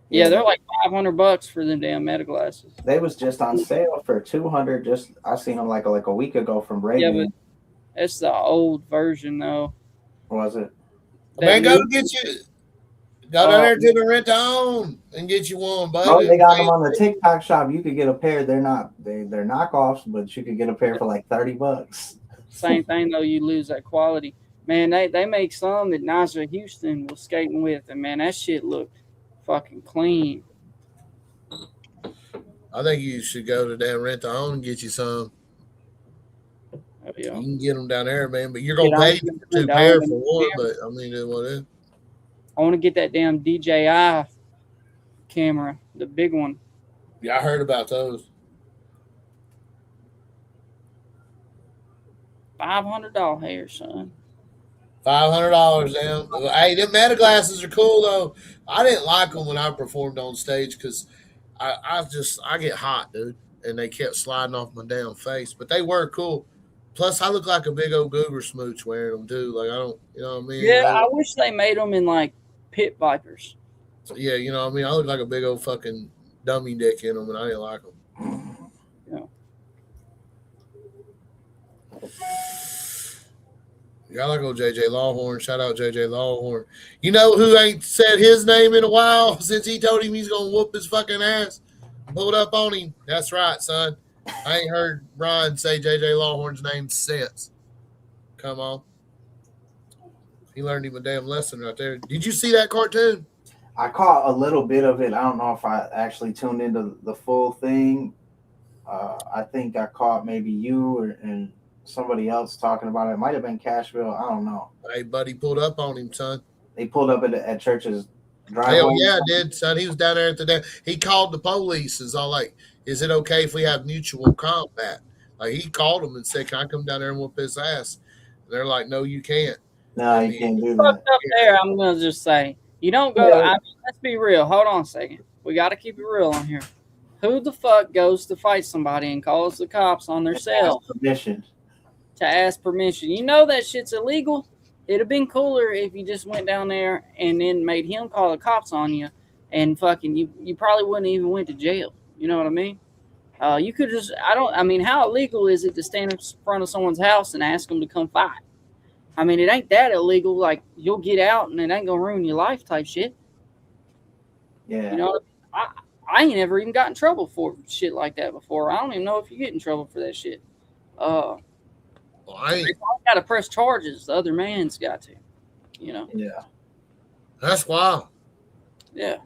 yeah, they're like $500 for them damn meta glasses. They was just on sale for $200. I seen them like a week ago from Ray. Yeah, but it's the old version though. Was it? Man, go down there to the rent on and get you one, buddy. Oh, they got them on the TikTok shop. You could get a pair. They're knockoffs, but you could get a pair for like $30. Same thing though. You lose that quality. Man, they make some that Najee Houston was skating with, and man, that shit looked fucking clean. I think you should go to that rent on and get you some. Oh, yeah. You can get them down there, man, but you're gonna pay for 2 pair for one. But I mean, what is? I want to get that damn DJI camera, the big one. Yeah, I heard about those. $500 hair, son. $500 damn. Hey, them meta glasses are cool though. I didn't like them when I performed on stage because I get hot, dude, and they kept sliding off my damn face. But they were cool. Plus, I look like a big old goober smooch wearing them too. Like I don't, you know what I mean? Yeah, I wish they made them in like pit vipers. Yeah, you know what I mean? I look like a big old fucking dummy dick in them, and I didn't like them. Yeah, I like old JJ Lawhorn. Shout out JJ Lawhorn. You know who ain't said his name in a while since he told him he's going to whoop his fucking ass? Pulled up on him. That's right, son. I ain't heard Brian say JJ Lawhorn's name since. Come on. He learned him a damn lesson right there. Did you see that cartoon? I caught a little bit of it. I don't know if I actually tuned into the full thing. I think I caught maybe you and somebody else talking about it. It might have been Cashville. I don't know. Hey, buddy, pulled up on him, son. They pulled up at Church's driveway. Hell yeah, did, son. He was down there at the day. He called the police. Is all like, is it okay if we have mutual combat? Like he called them and said, "Can I come down there and whoop his ass?" And they're like, "No, you can't." No, you can't do that. Fucked up there. I'm gonna just say you don't go. I mean, let's be real. Hold on a second. We got to keep it real on here. Who the fuck goes to fight somebody and calls the cops on their cell? Permission. To ask permission. You know that shit's illegal. It'd have been cooler if you just went down there and then made him call the cops on you, and fucking you probably wouldn't even went to jail. You know what I mean? You could just. I mean, how illegal is it to stand in front of someone's house and ask them to come fight? I mean, it ain't that illegal. Like you'll get out and it ain't gonna ruin your life type shit. Yeah. You know, I ain't ever even got in trouble for shit like that before. I don't even know if you get in trouble for that shit. I got to press charges. The other man's got to, you know. Yeah. That's wild. Yeah.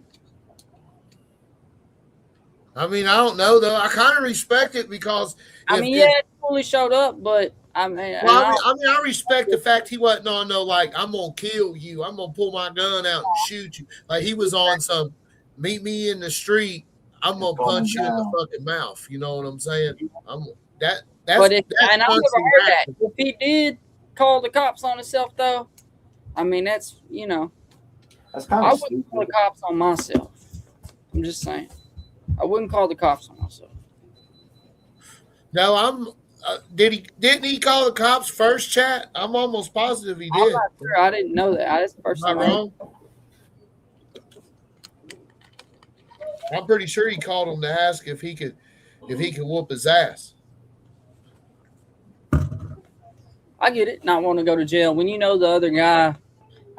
I mean, I don't know though. I kind of respect it because it fully showed up, but I mean, I respect the fact he wasn't on no like I'm gonna kill you, I'm gonna pull my gun out and shoot you. Like he was on some meet me in the street, I'm gonna punch you in the fucking mouth. You know what I'm saying? That's I've never heard that. If he did call the cops on himself, though, I mean that's that's kind of. I wouldn't call the cops on myself. I'm just saying, I wouldn't call the cops on myself. No, didn't he call the cops first, chat? I'm almost positive he did. I'm not sure. I didn't know that. That's the first time. Wrong. I'm pretty sure he called him to ask if he could whoop his ass. I get it. Not want to go to jail when you know the other guy.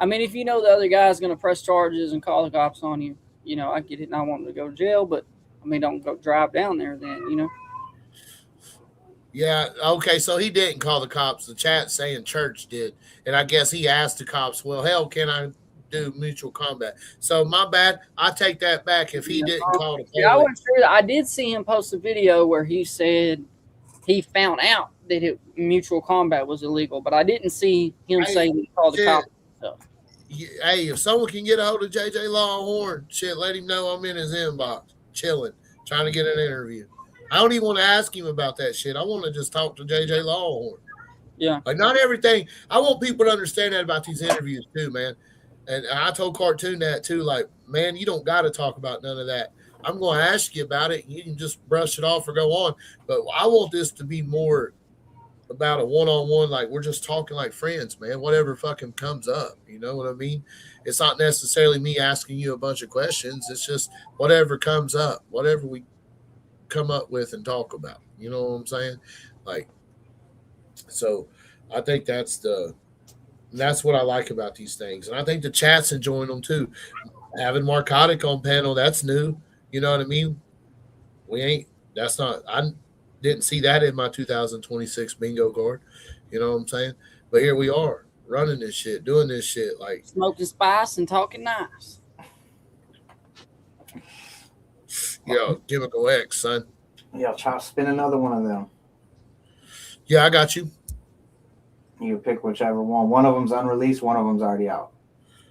I mean, if you know the other guy's going to press charges and call the cops on you, I get it. Not wanting to go to jail, but I mean, don't go drive down there then, Yeah. Okay. So he didn't call the cops. The chat saying Church did, and I guess he asked the cops, "Well, hell, can I do mutual combat?" So my bad. I take that back. If he didn't call the police. Yeah, I wasn't sure. I did see him post a video where he said he found out that mutual combat was illegal, but I didn't see him say he called the cops. Hey, if someone can get a hold of JJ Lawhorn, shit, let him know I'm in his inbox, chilling trying to get an interview. I don't even want to ask him about that shit. I want to just talk to JJ Lawhorn. Yeah. Like, not everything. I want people to understand that about these interviews too, man. And I told Cartoon that too. Like, man, you don't got to talk about none of that. I'm going to ask you about it. You can just brush it off or go on. But I want this to be more about a one-on-one. Like, we're just talking like friends, man. Whatever fucking comes up. You know what I mean? It's not necessarily me asking you a bunch of questions. It's just whatever comes up, whatever we come up with and talk about. You know what I'm saying? Like, so I think that's what I like about these things. And I think the chat's enjoying them too. Having Marcotic on panel, that's new. You know what I mean? I didn't see that in my 2026 bingo card. You know what I'm saying? But here we are, running this shit, doing this shit. Like, smoking spice and talking nice. Yo, Chemical X, son. Yeah, try to spin another one of them. Yeah, I got you. You pick whichever one. One of them's unreleased, one of them's already out.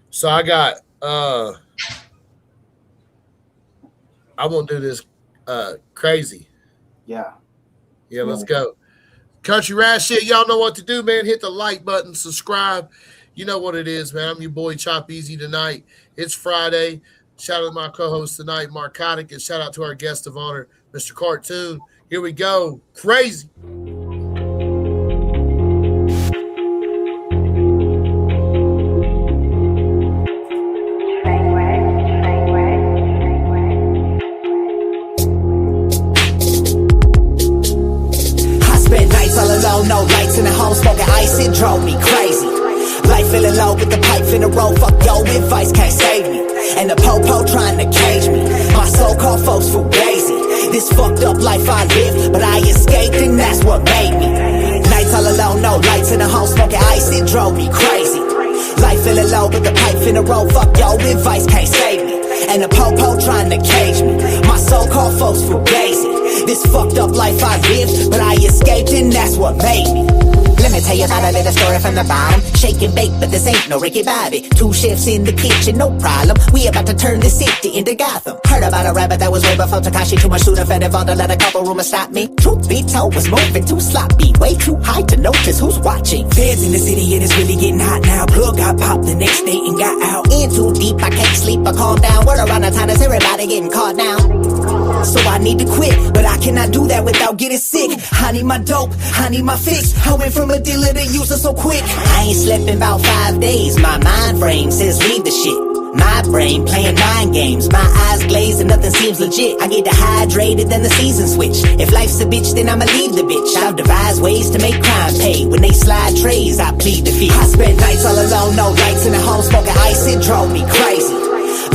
So I got I won't do this crazy. Yeah. Yeah, let's go. Country Rat shit, y'all know what to do, man. Hit the like button, subscribe. You know what it is, man. I'm your boy Chop Easy tonight. It's Friday. Shout out to my co-host tonight, Marcotic, and shout out to our guest of honor, Mr. Cartoon. Here we go. Crazy. No lights in the home, smoking ice, it drove me crazy. Life feeling low with the pipe in the road, fuck your advice, can't save me. And the po-po trying to cage me, my so-called folks fugazi. This fucked up life I live, but I escaped and that's what made me. Nights all alone, no lights in the home, smoking ice, it drove me crazy. Life feeling low with the pipe in the road, fuck your advice, can't save me. And the po-po trying to cage me, my so-called folks fugazi. This fucked up life I lived, but I escaped and that's what made me. Let me tell you about a little story from the bottom. Shake and bake, but this ain't no Ricky Bobby. 2 chefs in the kitchen, no problem. We about to turn the city into Gotham. Heard about a rabbit that was way before Takashi. Too much shooter fed involved to let a couple rumors stop me. Truth be told, was moving too sloppy. Way too high to notice who's watching. Feds in the city and it's really getting hot now. Plug got popped the next day and got out. In too deep, I can't sleep or calm down. Word around the time is everybody getting caught now. So I need to quit, but I cannot do that without getting sick. I need my dope, I need my fix. I went from a dealer to user so quick. I ain't slept in about 5 days. My mind frame says leave the shit. My brain playing mind games. My eyes glazed and nothing seems legit. I get dehydrated, then the season switch. If life's a bitch, then I'ma leave the bitch. I've devised ways to make crime pay. When they slide trays, I plead defeat. I spent nights all alone, no lights in the home, smoking ice, it drove me crazy.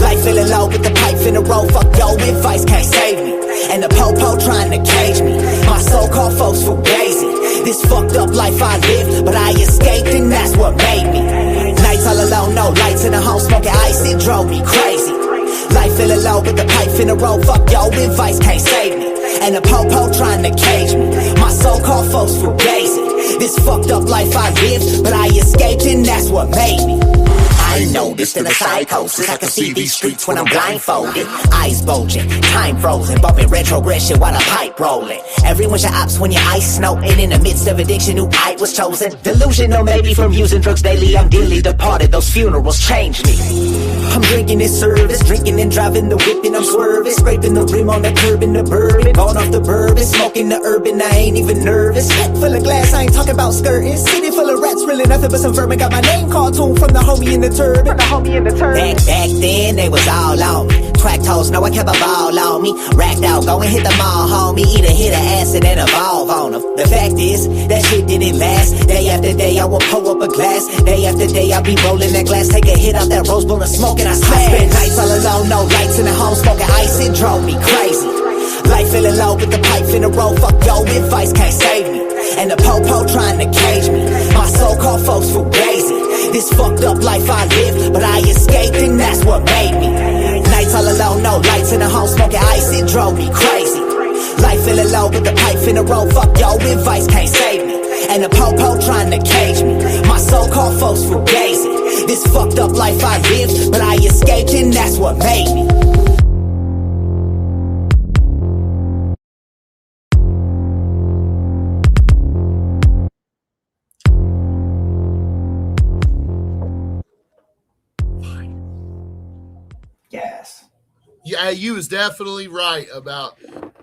Life feeling low with the pipe in the road, fuck your advice, can't save me. And the po-po trying to cage me, my so-called folks fugazi. This fucked up life I lived, but I escaped and that's what made me. Nights all alone, no lights in the home, smoking ice, it drove me crazy. Life feeling low with the pipe in the road, fuck your advice, can't save me. And the po-po trying to cage me, my so-called folks fugazi. This fucked up life I lived, but I escaped and that's what made me. I noticed in the psychosis, I can see these streets when I'm blindfolded. Eyes bulging, time frozen, bumping retrogression while the pipe rolling. Everyone's your ops when your ice snow, and in the midst of addiction, new I was chosen. Delusional maybe from using drugs daily, I'm dearly departed, those funerals changed me. I'm drinking in service, drinking and driving the whip and I'm swerving. Scraping the rim on the curb in the bourbon, going off the bourbon, smoking the urban, I ain't even nervous. Head full of glass, I ain't talking about skirting. City full of rats, really nothing but some vermin. Got my name cartoon from the homie in the turban. Back then, they was all on me. Crack toes, know I kept a ball on me. Racked out, go and hit the mall, homie. Either hit an acid and evolve on them. The fact is, that shit didn't last. Day after day, I would pull up a glass. Day after day, I be rolling that glass. Take a hit out that rose bowl and smoke and I smash. I spent nights all alone, no lights in the home, smoking ice, it drove me crazy. Life feeling low with the pipe in the road, fuck your advice, can't save me. And the po-po trying to cage me, my so-called folks fugazi. This fucked up life I lived, but I escaped and that's what made me. Nights all alone, no lights in the home, smoking ice, it drove me crazy. Life feeling low with the pipe in the road, fuck your advice, can't save me. And the po-po trying to cage me, my so-called folks fugazi. This fucked up life I lived, but I escaped and that's what made me. hey, you was definitely right about,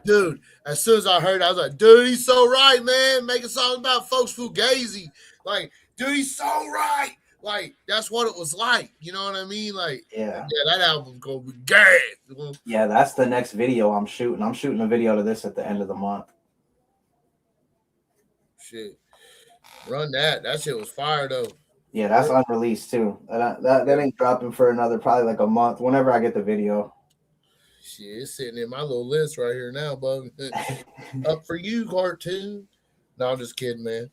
dude. As soon as I heard it, I was like, dude, he's so right, man. Making songs about folks fugazi. Like, dude, he's so right. Like, that's what it was like. You know what I mean? Like, Yeah, that album's gonna be gas. yeah, that's the next video I'm shooting. I'm shooting a video to this at the end of the month. Shit. Run that. That shit was fire though. Yeah, that's unreleased too. That ain't dropping for another probably like a month. Whenever I get the video. Shit, it's sitting in my little list right here now, bub. Up for you, cartoon. No, I'm just kidding, man.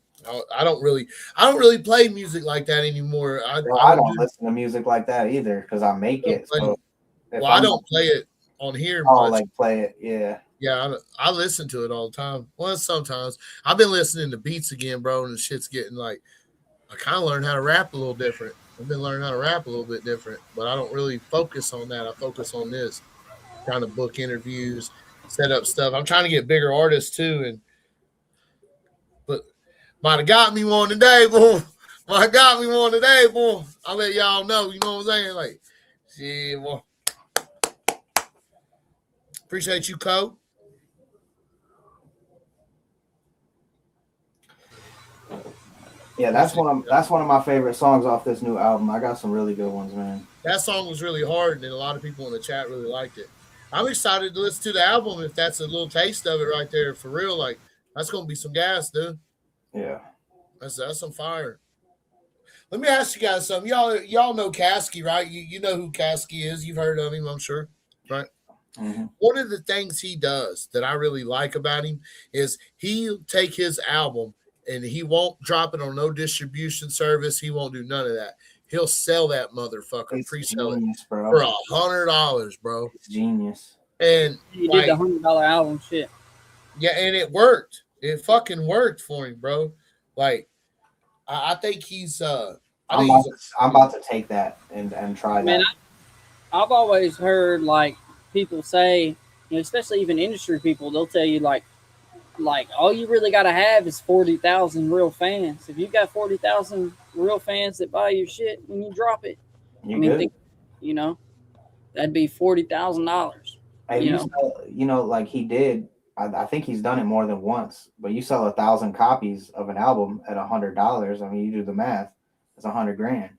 I don't really play music like that anymore. I don't listen to music like that either because I make it. So I don't play it on here. I'll like play it, yeah. Yeah, I listen to it all the time. Well, sometimes I've been listening to beats again, bro, and the shit's getting like, I kind of learned how to rap a little different. I've been learning how to rap a little bit different, but I don't really focus on that. I focus on this, trying to book interviews, set up stuff. I'm trying to get bigger artists too, but might have got me one today, boy. Might have got me one today, boy. I'll let y'all know. You know what I'm saying? Like, shit, boy. Appreciate you, Cole. Yeah, that's one of my favorite songs off this new album. I got some really good ones, man. That song was really hard, and a lot of people in the chat really liked it. I'm excited to listen to the album if that's a little taste of it right there. For real, like, that's gonna be some gas, dude. Yeah. That's some fire. Let me ask you guys something. Y'all know Kasky, right? You know who Kasky is. You've heard of him, I'm sure, right? Mm-hmm. One of the things he does that I really like about him is he'll take his album and he won't drop it on no distribution service. He won't do none of that. He'll sell that motherfucker, pre-sell it for $100, bro. It's genius. And he did the $100 album shit. Yeah, and it worked. It fucking worked for him, bro. Like, I think he's I'm about to take that and try that. I've always heard like people say, you know, especially even industry people, they'll tell you like all you really got to have is 40,000 real fans. If you got 40,000 real fans that buy your shit when you drop it, you know, that'd be $40,000. Hey, you know, like he did. I think he's done it more than once. But you sell 1,000 copies of an album at $100. I mean, you do the math. It's $100,000.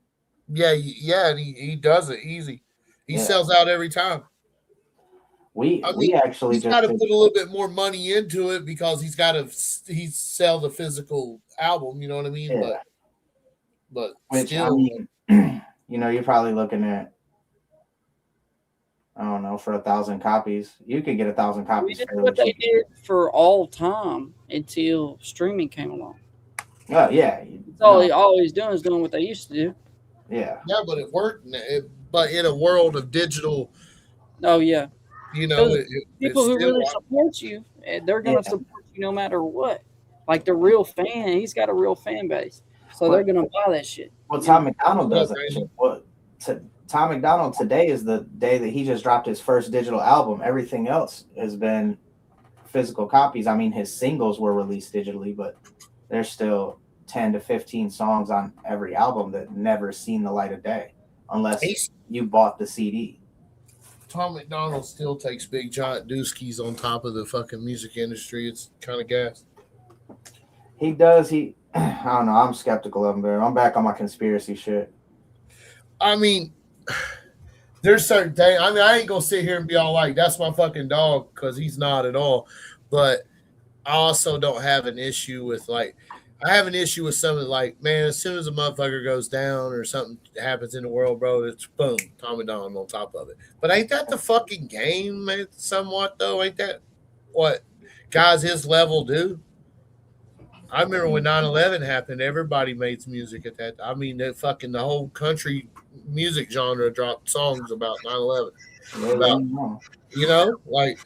Yeah, and he does it easy. He sells out every time. We actually he's got to put a little bit more money into it because he's got to sell the physical album. You know what I mean? Yeah. But which, still, I mean, you know, you're probably looking at, I don't know, for 1,000 copies. You could get 1,000 copies. That's what they did for all time until streaming came along. Oh yeah. All he's doing is doing what they used to do. Yeah. Yeah, but it worked. But in a world of digital. Oh yeah. You know, people who really support you, they're going to support you no matter what. Like the real fan, he's got a real fan base, so they're going to buy that shit. Well, Tom McDonald does that shit. Well, Tom McDonald today is the day that he just dropped his first digital album. Everything else has been physical copies. I mean, his singles were released digitally, but there's still 10 to 15 songs on every album that never seen the light of day unless you bought the CD. Tom McDonald still takes big giant dooskies on top of the fucking music industry. It's kind of gas. He does. I don't know. I'm skeptical of him, but I'm back on my conspiracy shit. I mean, there's certain things. I mean, I ain't gonna sit here and be all like, "That's my fucking dog," because he's not at all. But I also don't have an issue with I have an issue with something like, man, as soon as a motherfucker goes down or something happens in the world, bro, it's boom, Tom McDonald on top of it. But ain't that the fucking game, man, somewhat, though? Ain't that what guys his level do? I remember when 9/11 happened, everybody made music at that. I mean, the whole country music genre dropped songs about 9/11. You know, like,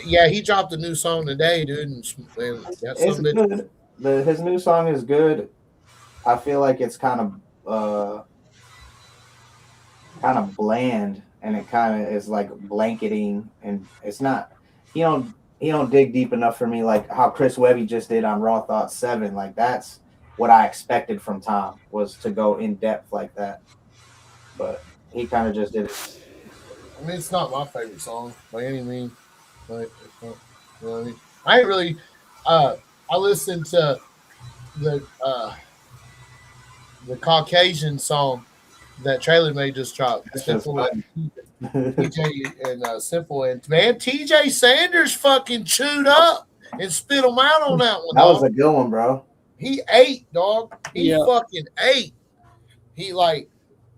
yeah, he dropped a new song today, dude. And that's it's good. His new song is good. I feel like it's kind of bland, and it kind of is like blanketing, and it's not. He don't dig deep enough for me, like how Chris Webby just did on Raw Thought 7. Like that's what I expected from Tom, was to go in depth like that. But he kind of just did it. I mean, it's not my favorite song by any means. Like, it's not, you know what I mean? I ain't really. I listened to the Caucasian song that Trailer May just dropped. That's just Simple funny. TJ and Simple and man, TJ Sanders fucking chewed up and spit them out on that one. That dog. was a good one, bro. He ate, dog. He Yeah. fucking ate. He like,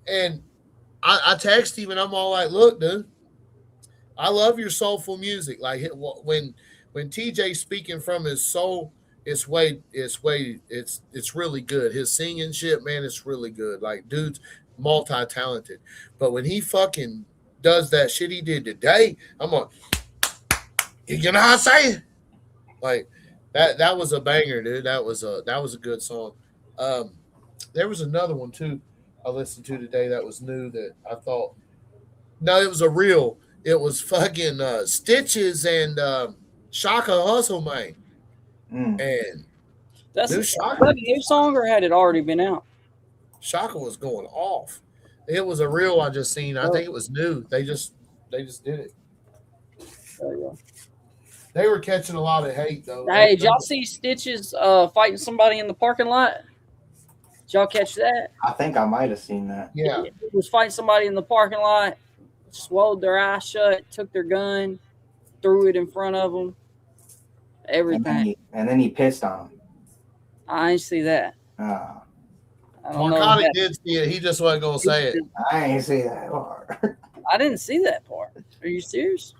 and I text him and I'm all like, look, dude, I love your soulful music. Like when TJ's speaking from his soul, it's really good. His singing shit, man, it's really good. Like, dude's multi-talented. But when he fucking does that shit he did today, I'm like, you know how I say it? Like that was a banger, dude. That was a good song. There was another one too I listened to today that was new that I thought no, it was a real. It was fucking Stitches and Shaka Hustle, man. And That's New is Shaka. that a new song or had it already been out? Shaka was going off. It was a reel I just seen. I think it was new. They just did it. There you go. They were catching a lot of hate though. Hey, did y'all see Stitches fighting somebody in the parking lot? Did y'all catch that? I think I might have seen that. Yeah. He was fighting somebody in the parking lot, swallowed their eyes shut, took their gun, threw it in front of them. Everything. And then he pissed on him. I ain't see that. Ah. I don't know. Marcotti did see it. He just wasn't gonna say it. I ain't see that part. I didn't see that part. Are you serious?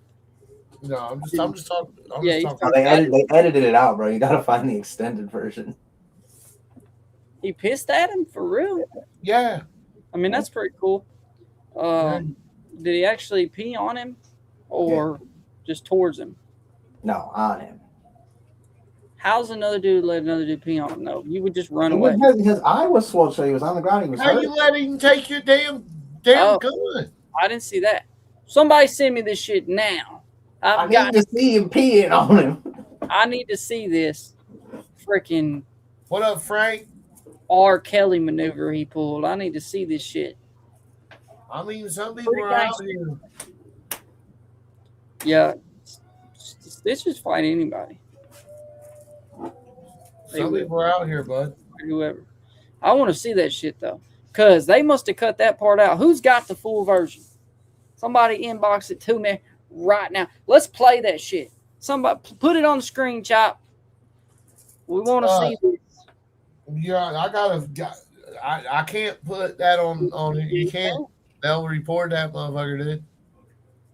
No, I'm just talking. Yeah, just talking. They edited it out, bro. You gotta find the extended version. He pissed at him for real? Yeah. I mean, that's pretty cool. Did he actually pee on him or just towards him? No, on him. How's another dude let another dude pee on him? No, you would just run away. His eye was swollen, so he was on the ground. He was How hurt. you let him take your damn gun? I didn't see that. Somebody send me this shit now. I need to see him peeing on him. I need to see this freaking What up, Frank? R. Kelly maneuver he pulled. I need to see this shit. I mean, some people are out here. Yeah, this just fight anybody. Some people are out here, bud. Whoever. I want to see that shit though, cause they must have cut that part out. Who's got the full version? Somebody inbox it to me right now. Let's play that shit. Somebody put it on the screen, Chop. We want to see this. Yeah, I can't put that on. You can't. They'll report that motherfucker, dude.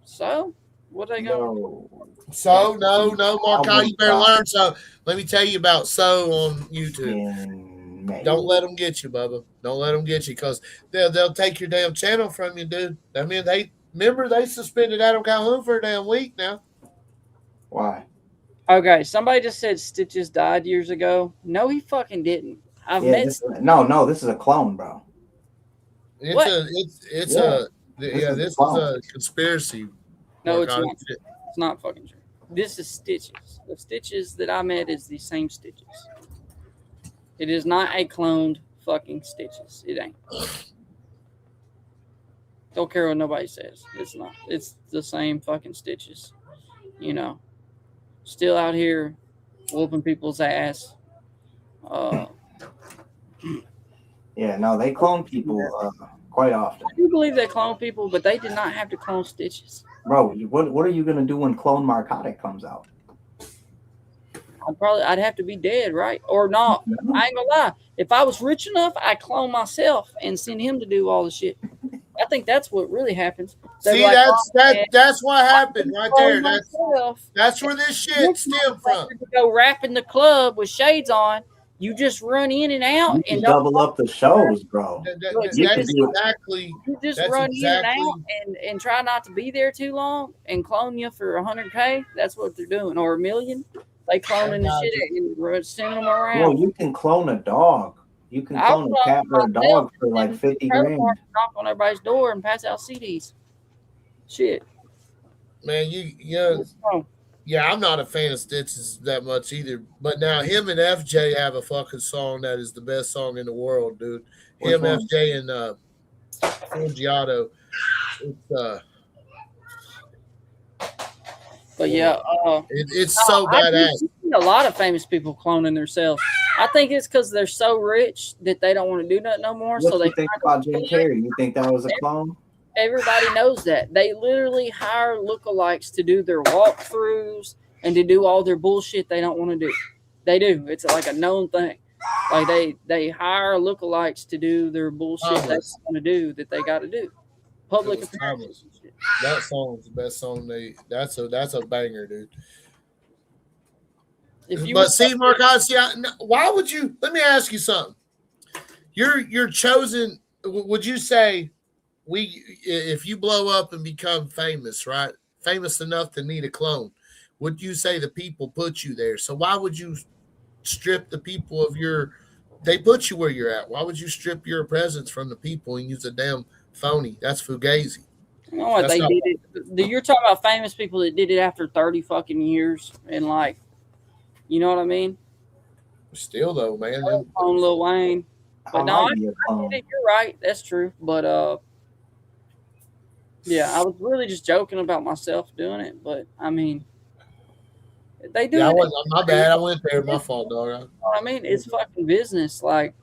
So what they going? So no, Marcotti, you better learn. So let me tell you about So on YouTube. Don't let them get you, Bubba. Don't let them get you, because they'll take your damn channel from you, dude. I mean, they suspended Adam Calhoun for a damn week now. Why? Okay, somebody just said Stitches died years ago. No, he fucking didn't. This is a clone, bro. This is a conspiracy. No, it's not. It's not fucking true. This is Stitches. The Stitches that I met is the same Stitches. It is not a cloned fucking Stitches. It ain't. Don't care what nobody says. It's not. It's the same fucking Stitches. You know. Still out here whooping people's ass. Yeah, no, they clone people quite often. I do believe they clone people, but they did not have to clone Stitches. Bro, what are you gonna do when Clone Marcotic comes out? I'd have to be dead, right? Or not. I ain't gonna lie. If I was rich enough, I'd clone myself and send him to do all the shit. I think that's what really happens. See, that's what happened right there. That's where this shit stemmed from. To go rap in the club with shades on, you just run in and out and double up the shows, bro. You just run in and out and try not to be there too long and clone you for $100K. That's what they're doing, or $1 million. They cloning the shit and sending them around. Well, you can clone a dog. You can clone a cat or a dog for like 50 grand. Knock on everybody's door and pass out CDs. Shit. Man, yeah, I'm not a fan of Stitches that much either. But now him and FJ have a fucking song that is the best song in the world, dude. Him, FJ, and Forgiato. But yeah, it's so I badass. see a lot of famous people cloning themselves. I think it's because they're so rich that they don't want to do nothing no more. What So you they think about Jim Carrey? You think that was a clone? Everybody knows that. They literally hire lookalikes to do their walkthroughs and to do all their bullshit they don't want to do. They do. It's like a known thing. Like they hire lookalikes to do their bullshit they don't want to do that they got to do. Public appearances. That song is the best song that's a banger, dude. But see, Mark, why would you? Let me ask you something. You're chosen. Would you say if you blow up and become famous, right? Famous enough to need a clone, would you say the people put you there? So why would you strip the people of your? They put you where you're at. Why would you strip your presence from the people and use a damn phony? That's fugazi. You know what they did it. You're talking about famous people that did it after 30 fucking years and like, you know what I mean? Still though, man. On Lil Wayne. But no, I get it. You're right. That's true. But yeah, I was really just joking about myself doing it. But I mean, they do. Yeah, my bad. I went there. My fault, dog. I mean, it's fucking business. Like,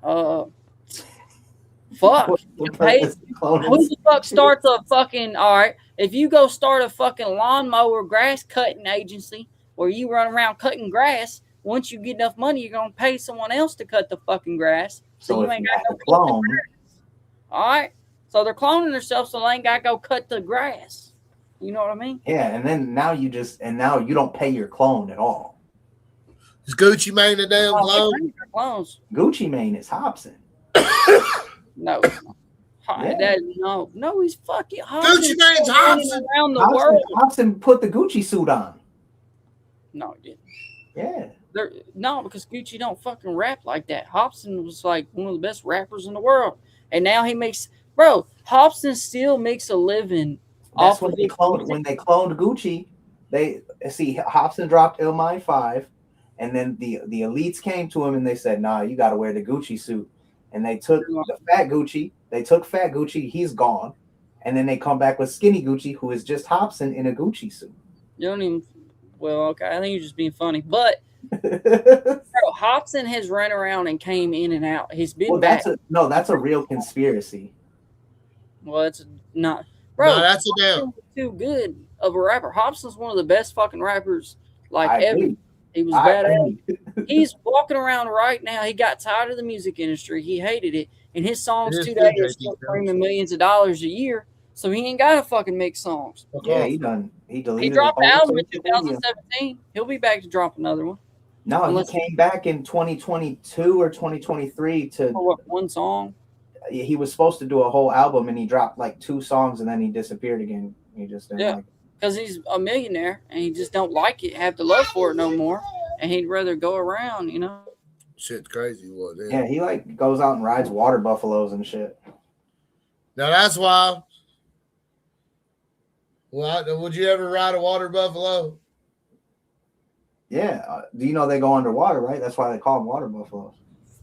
fuck. Who the fuck starts a fucking, all right, if you go start a fucking lawnmower grass cutting agency where you run around cutting grass, once you get enough money, you're going to pay someone else to cut the fucking grass. So you ain't got to clone. All right. So they're cloning themselves so they ain't got to go cut the grass. You know what I mean? Yeah. And then now you don't pay your clone at all. Is Gucci Mane a damn clone? Gucci Mane is Hobson. No. No, he's fucking Hobson. Gucci Mane's Hobson. Around the world. Hobson put the Gucci suit on. No, he didn't. Yeah. No, because Gucci don't fucking rap like that. Hobson was like one of the best rappers in the world. And now he makes, Hobson still makes a living. That's when they cloned Gucci. Hobson dropped Illmind 5, and then the elites came to him and they said, nah, you got to wear the Gucci suit. And they took the fat Gucci. They took fat Gucci. He's gone. And then they come back with skinny Gucci, who is just Hobson in a Gucci suit. You don't even, okay, I think you're just being funny. But Hobson has run around and came in and out. He's been back. That's a real conspiracy. Well, it's not. No, that's a damn. Too good of a rapper. Hobson's one of the best fucking rappers ever. He was badass. He's walking around right now. He got tired of the music industry. He hated it. And his songs today are still streaming millions of dollars a year. So he ain't got to fucking make songs. Yeah, he done. He deleted. He dropped the album in 2017. He'll be back to drop another one. No, he came back in 2022 or 2023 to one song. He was supposed to do a whole album, and he dropped like 2 songs, and then he disappeared again. He just didn't like it. Because he's a millionaire, and he just don't like it, have the love for it no more, and he'd rather go around, you know. Shit's crazy, what? Yeah, he like goes out and rides water buffaloes and shit. Now that's wild. Well, would you ever ride a water buffalo? Yeah. Do you know they go underwater, right? That's why they call them water buffaloes.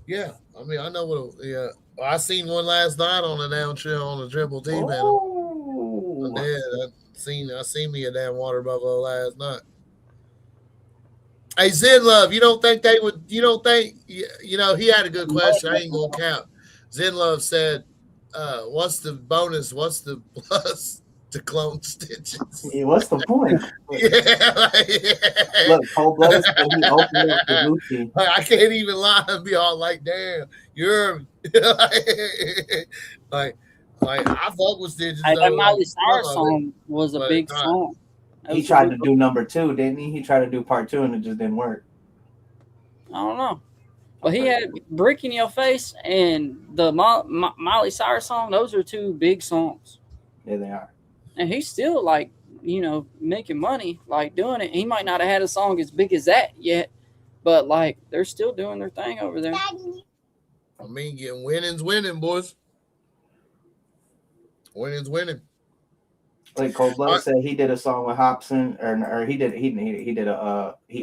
Yeah. I mean, I know what. Yeah. I seen one last night on the down trail on the Triple T panel. I seen me a damn water buffalo last night. Hey, Zen Love, you don't think, he had a good question. I ain't going to count. Zen Love said, what's the bonus? What's the plus to clone Stitches? Yeah, what's the point? Yeah. Look, Cold-Blooded said he opened up the Gucci. I can't even lie and be all like, damn, you're like I fuck with Stitches. That Miley Cyrus song was a big song. He tried to do number 2, didn't he? He tried to do part 2 and it just didn't work. I don't know. Well, he had Brick in Your Face and the Miley Cyrus song. Those are 2 big songs. Yeah, they are. And he's still making money, doing it. He might not have had a song as big as that yet, but they're still doing their thing over there. I mean, winning's winning, boys. Winning's winning. Like Cold-Blooded said, he did a song with Hobson, or he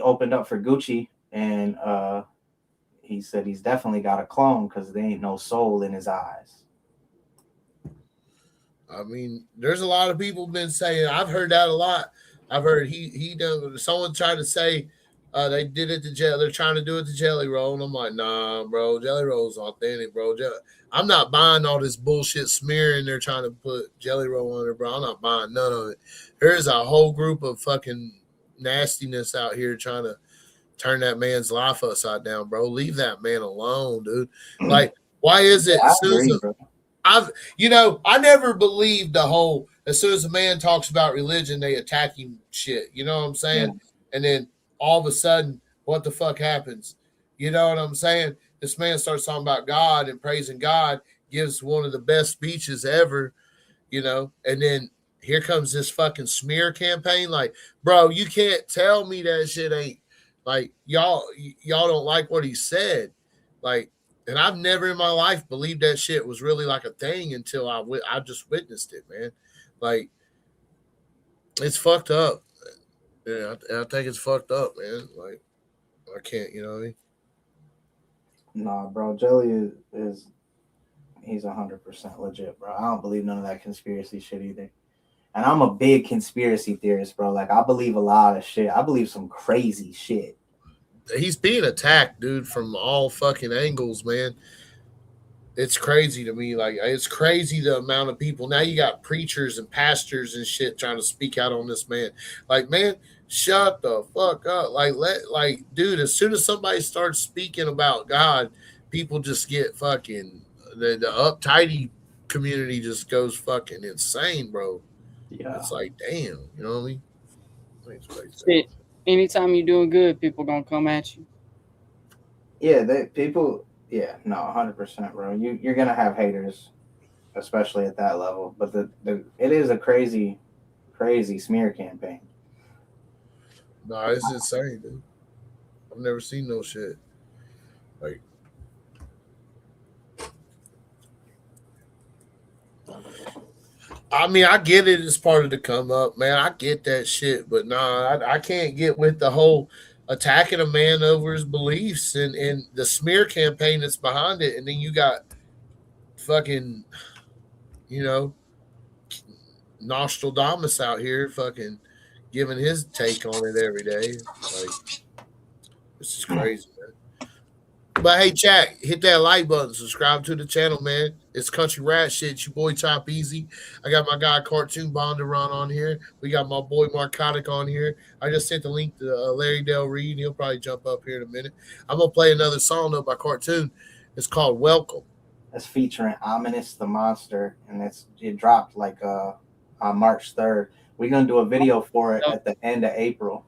opened up for Gucci, and he said he's definitely got a clone because there ain't no soul in his eyes. I mean, there's a lot of people been saying, I've heard that a lot. I've heard he does. Someone tried to say they did it to jelly. They're trying to do it to Jelly Roll, and I'm like, nah, bro. Jelly Roll's authentic, bro. I'm not buying all this bullshit smearing. They're trying to put Jelly Roll on it, bro. I'm not buying none of it. There's a whole group of fucking nastiness out here trying to turn that man's life upside down, bro. Leave that man alone, dude. Like, why is it? I never believed the whole. As soon as a man talks about religion, they attack him. Shit, you know what I'm saying? Yeah. And then all of a sudden, what the fuck happens? You know what I'm saying? This man starts talking about God and praising God, gives one of the best speeches ever, you know, and then here comes this fucking smear campaign. Like, bro, you can't tell me that shit ain't like y'all don't like what he said. Like, and I've never in my life believed that shit was really like a thing until I just witnessed it, man. Like, it's fucked up. Yeah, I think it's fucked up, man. Like, I can't, you know what I mean? Nah, bro, Jelly is he's 100% legit, bro. I don't believe none of that conspiracy shit either. And I'm a big conspiracy theorist, bro. Like, I believe a lot of shit. I believe some crazy shit. He's being attacked, dude, from all fucking angles, man. It's crazy to me. Like, it's crazy the amount of people. Now you got preachers and pastors and shit trying to speak out on this man. Like, man, shut the fuck up. Like, dude, as soon as somebody starts speaking about God, people just get fucking, the uptighty community just goes fucking insane, bro. Yeah. It's like, damn, you know what I mean? Anytime you're doing good, people gonna come at you. Yeah, 100%, bro. You're gonna have haters, especially at that level. But it is a crazy smear campaign. No, it's insane, dude. I've never seen no shit. Like, I mean, I get it as part of the come up, man. I get that shit, but nah, I can't get with the whole attacking a man over his beliefs and the smear campaign that's behind it. And then you got fucking, you know, Nostradamus out here fucking giving his take on it every day. Like, this is crazy, man. But hey, chat, hit that like button, subscribe to the channel, man. It's Country Rat shit. It's your boy Chop Easy. I got my guy Cartoon Bondurant on here. We got my boy Marcotic on here. I just sent the link to Larry Del Reed. He'll probably jump up here in a minute. I'm gonna play another song though by Cartoon. It's called Welcome. That's featuring Ominous the Monster, and it dropped like on March 3rd. We're gonna do a video for it at the end of April.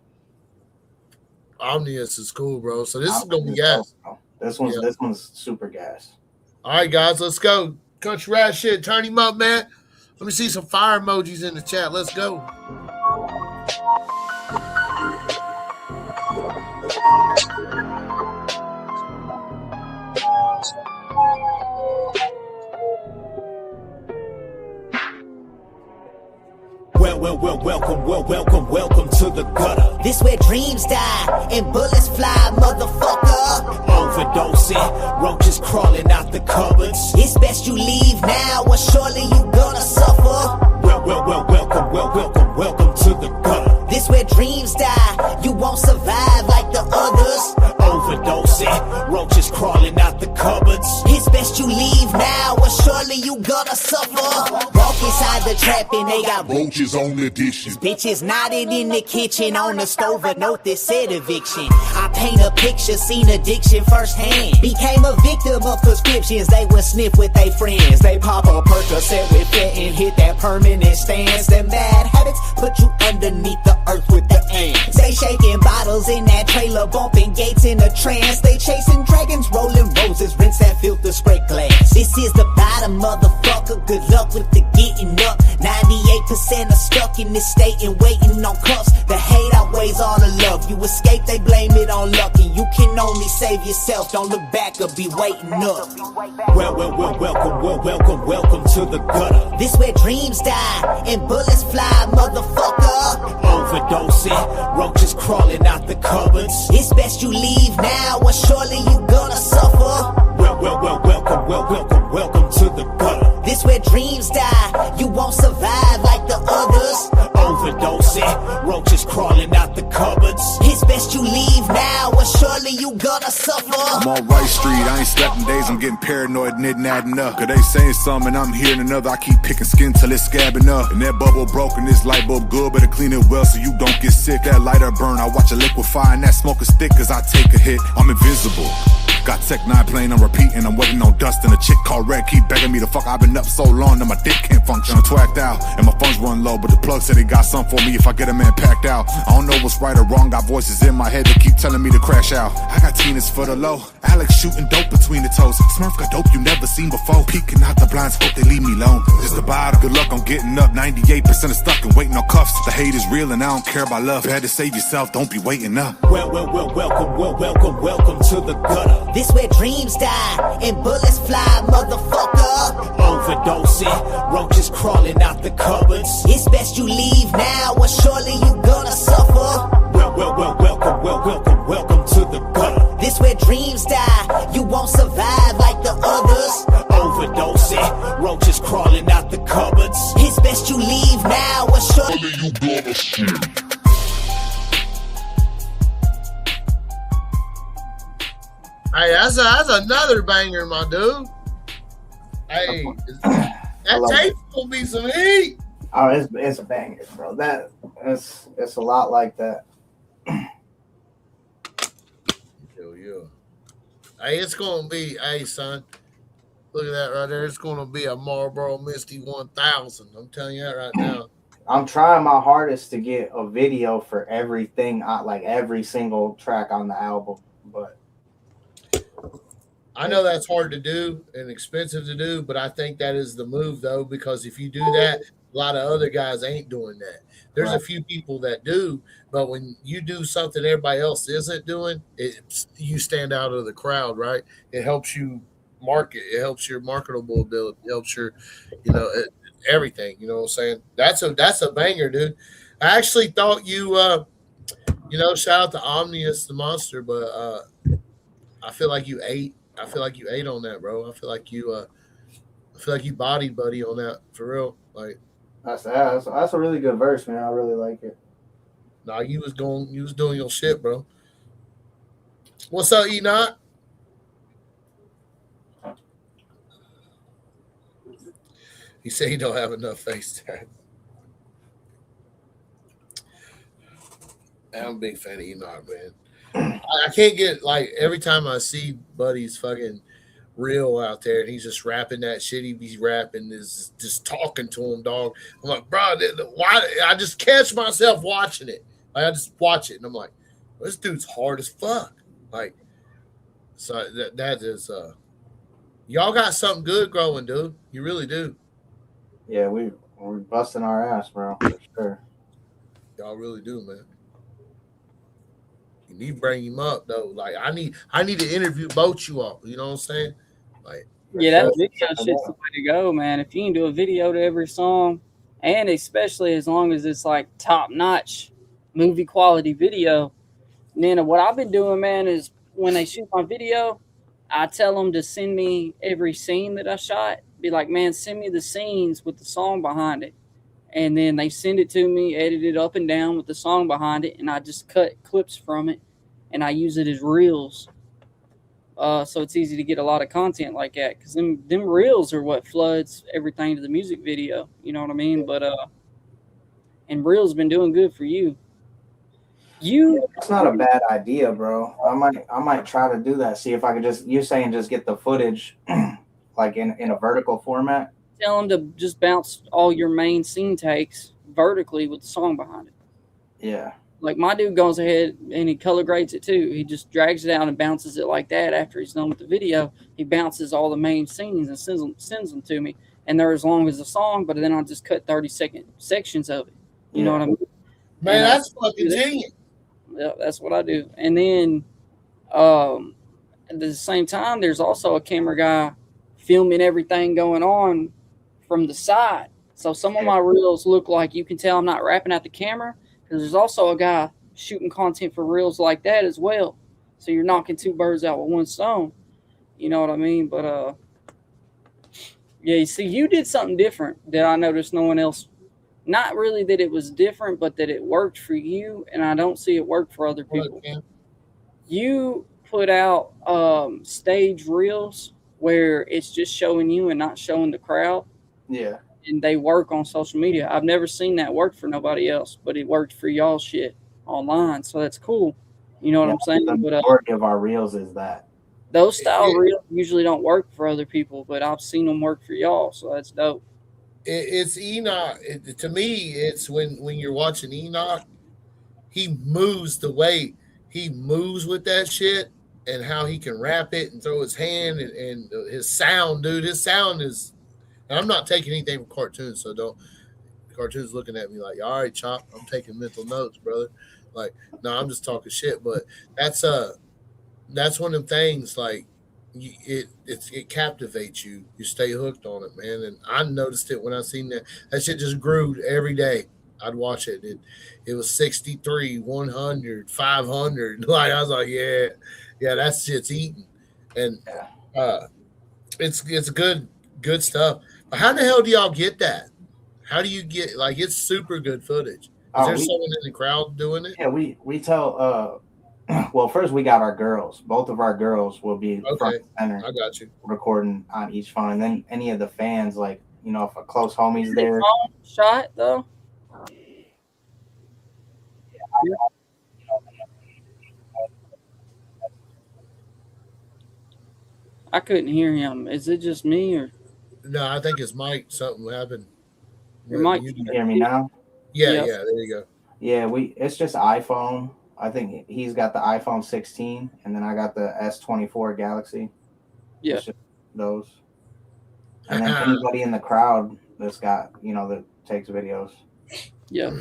Omnius is cool, bro. So this is gonna be gas. This one's super gas. All right, guys, let's go. Country Rat shit, turn him up, man. Let me see some fire emojis in the chat. Let's go. Welcome to the gutter. This where dreams die and bullets fly, motherfucker. Overdosing, roaches crawling out the cupboards. It's best you leave now, or surely you gonna suffer. Welcome to the gutter. This where dreams die, you won't survive like the others. Overdosing, roaches crawling out the cupboards. It's best you leave now, or surely you gonna suffer. Walk inside the trap and they got roaches on the dishes. Bitches knotted in the kitchen on the stove, a note that said eviction. I paint a picture, seen addiction firsthand. Became a victim of prescriptions, they would sniff with their friends. They pop a Percocet with it and hit that permanent stance. Them bad habits put you underneath the earth with the ants. They shaking bottles in that trailer, bumping gates in a trance. They chasing dragons, rolling roses, rinse that filter, spray glass. This is the bottom, motherfucker, good luck with the getting up. 98% are stuck in this state and waiting on cuffs. The hate outweighs all the love. You escape, they blame it on luck, and you can only save yourself. Don't look back or be waiting up. Welcome to the gutter. This where dreams die and bullets fly, motherfucker. Overdosing, roaches crawling out the cupboards. It's best you leave now, or surely you gonna suffer. Welcome to the gutter. This where dreams die, you won't survive like the others. Overdosing, roaches suffer. I'm on Right Street, I ain't slept in days, I'm getting paranoid and it adding up. Cause they saying something, I'm hearing another, I keep picking skin till it's scabbing up. And that bubble broken, this light bulb good, better clean it well so you don't get sick. That lighter burn, I watch it liquefy and that smoke is thick cause I take a hit. I'm invincible. Got Tech 9 playing on repeat and I'm waiting on dust. And a chick called Red keep begging me to fuck. I've been up so long that my dick can't function. I'm twacked out and my funds run low, but the plug said he got something for me if I get a man packed out. I don't know what's right or wrong, got voices in my head that keep telling me to crash out. I got Tina's for the low, Alex shooting dope between the toes. Smurf got dope you never seen before. Peeking out the blinds, hope they leave me alone. It's the bottom, good luck on getting up. 98% of stuck and waiting on cuffs. The hate is real and I don't care about love. Better save yourself, don't be waiting up. Welcome to the gutter. This where dreams die and bullets fly, motherfucker. Overdosing, roaches crawling out the cupboards. It's best you leave now or surely you gonna suffer. Welcome to the gutter. This where dreams die, you won't survive like the others. Overdosing, roaches crawling out the cupboards. It's best you leave now or surely You gonna see. Hey, that's another banger, my dude. Hey, that tape's gonna be some heat. Oh, it's a banger, bro. It's a lot like that. Hell yeah. Hey, it's gonna be, hey son, look at that right there. It's gonna be a Marlboro Misty 1000. I'm telling you that right now. I'm trying my hardest to get a video for everything, like every single track on the album, but I know that's hard to do and expensive to do, but I think that is the move, though, because if you do that, a lot of other guys ain't doing that. There's a few people that do, but when you do something everybody else isn't doing, you stand out of the crowd, right? It helps you market. It helps your marketable ability. It helps your, everything. You know what I'm saying? That's a banger, dude. I actually thought you, shout out to Omnius the Monster, but I feel like you ate. I feel like you ate on that, bro. I feel like you bodied buddy on that for real. Like that's a really good verse, man. I really like it. Nah, you was doing your shit, bro. What's up, Enoch? He said he don't have enough face time. I'm a big fan of Enoch, man. I can't get, like, every time I see Buddy's fucking real out there and he's just rapping that shit he be rapping, is just talking to him, dog. I'm like, bro, why? I just catch myself watching it. Like, I just watch it and I'm like, this dude's hard as fuck. Like, so that is y'all got something good growing, dude. You really do. Yeah, we're busting our ass, bro, for sure. Y'all really do, man. You need to bring him up though. Like I need to interview both you all. You know what I'm saying? Like that video shit's the way to go, man. If you can do a video to every song, and especially as long as it's like top notch movie quality video, then what I've been doing, man, is when they shoot my video, I tell them to send me every scene that I shot. Be like, man, send me the scenes with the song behind it. And then they send it to me, edit it up and down with the song behind it, and I just cut clips from it, and I use it as reels. So it's easy to get a lot of content like that, because them reels are what floods everything to the music video. You know what I mean? But and reels been doing good for you. It's not a bad idea, bro. I might try to do that. See if I could you're saying just get the footage like in a vertical format. Tell them to just bounce all your main scene takes vertically with the song behind it. Yeah. Like my dude goes ahead and he color grades it too. He just drags it out and bounces it like that after he's done with the video. He bounces all the main scenes and sends them to me. And they're as long as the song, but then I just cut 30-second sections of it. You know what I mean? Man, that's fucking genius. Yeah, that's what I do. And then at the same time, there's also a camera guy filming everything going on from the side. So some of my reels look like you can tell I'm not rapping at the camera, because there's also a guy shooting content for reels like that as well. So you're knocking two birds out with one stone. You know what I mean? But yeah, you see, you did something different that I noticed no one else. Not really that it was different, but that it worked for you, and I don't see it work for other people. You put out stage reels where it's just showing you and not showing the crowd. Yeah. And they work on social media. I've never seen that work for nobody else, but it worked for y'all shit online. So that's cool. You know what I'm saying? The But majority of our reels is that. those style reels usually don't work for other people, but I've seen them work for y'all. So that's dope. It's Enoch. To me, it's when you're watching Enoch, he moves the way he moves with that shit and how he can rap it and throw his hand and his sound, dude. His sound is. And I'm not taking anything from cartoons, so don't. Cartoons looking at me like, all right, Chop, I'm taking mental notes, brother. Like, no, I'm just talking shit. But that's one of them things. Like, it captivates you. You stay hooked on it, man. And I noticed it when I seen that. That shit just grew every day. I'd watch it. It was 63, 100, 500. Like I was like, yeah, that shit's eating, and it's good stuff. But how the hell do y'all get that? How do you get like it's super good footage? Is there someone in the crowd doing it? Yeah, we tell well, first we got our girls. Both of our girls will be front and center. I got you. Recording on each phone. And then any of the fans, like, you know, if a close homie's there. Shot though? I couldn't hear him. Is it just me or? No, I think it's Mike. Something happened. Your mic. You can hear me now? Yeah, there you go. Yeah, it's just iPhone. I think he's got the iPhone 16, and then I got the S24 Galaxy. Yeah, it's just those. And then anybody in the crowd that's got, you know, that takes videos. Yeah.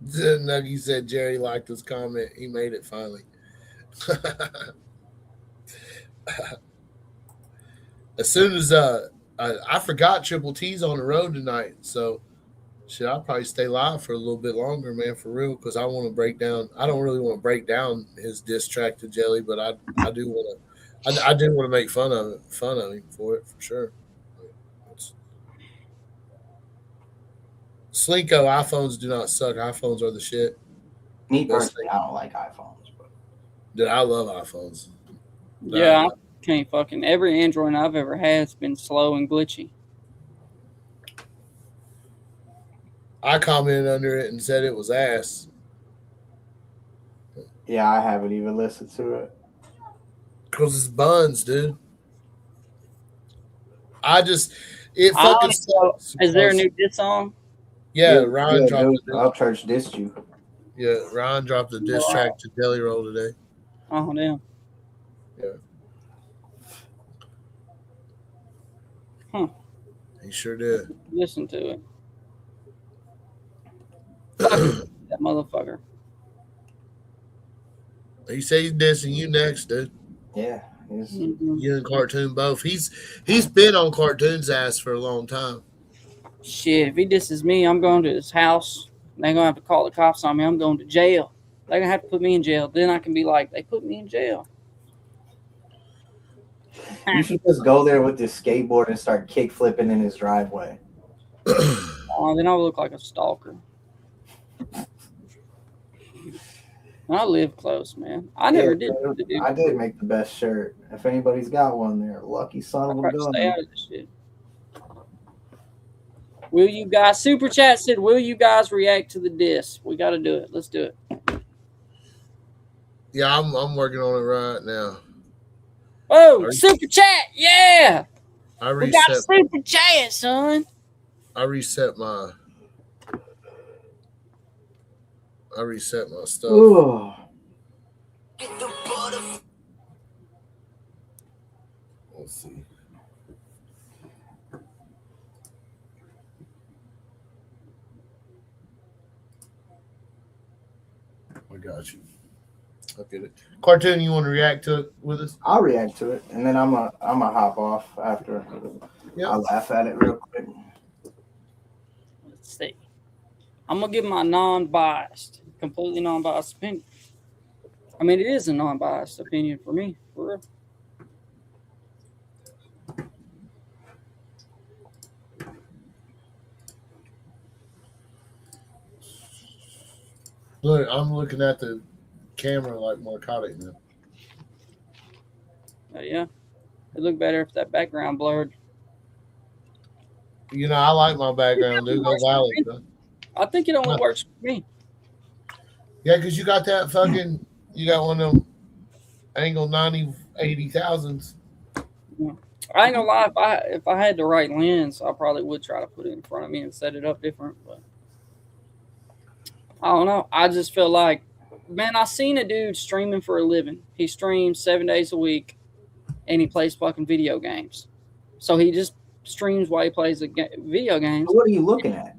Nuggy said Jerry liked his comment. He made it finally. As soon as I forgot Triple T's on the road tonight, so shit, I'll probably stay live for a little bit longer, man, for real, because I want to break down. I don't really want to break down his diss track to Jelly, but I do want to. I do want to make fun of him for it, for sure. Slinko, iPhones do not suck. iPhones are the shit. Me personally, I don't like iPhones. But... Dude, I love iPhones. Yeah, I can't fucking. Every Android I've ever had has been slow and glitchy. I commented under it and said it was ass. Yeah, I haven't even listened to it. Because it's buns, dude. It fucking sucks. Is there a new diss song? Yeah, Ryan dropped it. Upchurch dissed you. Yeah, Ryan dropped a diss track to Jelly Roll today. Oh, damn. Yeah. Huh. He sure did. Listen to it. That motherfucker. He said he's dissing you next, dude. Yeah. You and Cartoon both. He's been on Cartoon's ass for a long time. Shit, if he disses me, I'm going to his house. They're going to have to call the cops on me. I'm going to jail. They're going to have to put me in jail. Then I can be like, they put me in jail. You should just go there with this skateboard and start kick flipping in his driveway. Then I'll look like a stalker. I live close, man. I never did. I did make the best shirt. If anybody's got one there, lucky son of a gun. Stay out of this shit. Will you guys, Super Chat said, will you guys react to the diss? We got to do it. Let's do it. Yeah, I'm working on it right now. Oh, Super Chat. Yeah. We got Super Chat, son. I reset my stuff. Ooh. Let's see. I got you. I'll get it. Cartoon, you want to react to it with us? I'll react to it, and then I'm a hop off after. Yep. I'll laugh at it real quick. Let's see. I'm gonna give my non-biased, completely non-biased opinion. I mean, it is a non-biased opinion for me, for real. Look, I'm looking at the camera like narcotic now. Yeah, it looked better if that background blurred. You know, I like my background, dude. Go violent, though. I think it only works for me. Yeah, because you got that fucking, you got one of them angle 90, 80,000s. Yeah. I ain't gonna lie, if I had the right lens, I probably would try to put it in front of me and set it up different. But I don't know. I just feel like, man, I seen a dude streaming for a living. He streams 7 days a week, and he plays fucking video games. So he just streams while he plays video games. What are you looking at?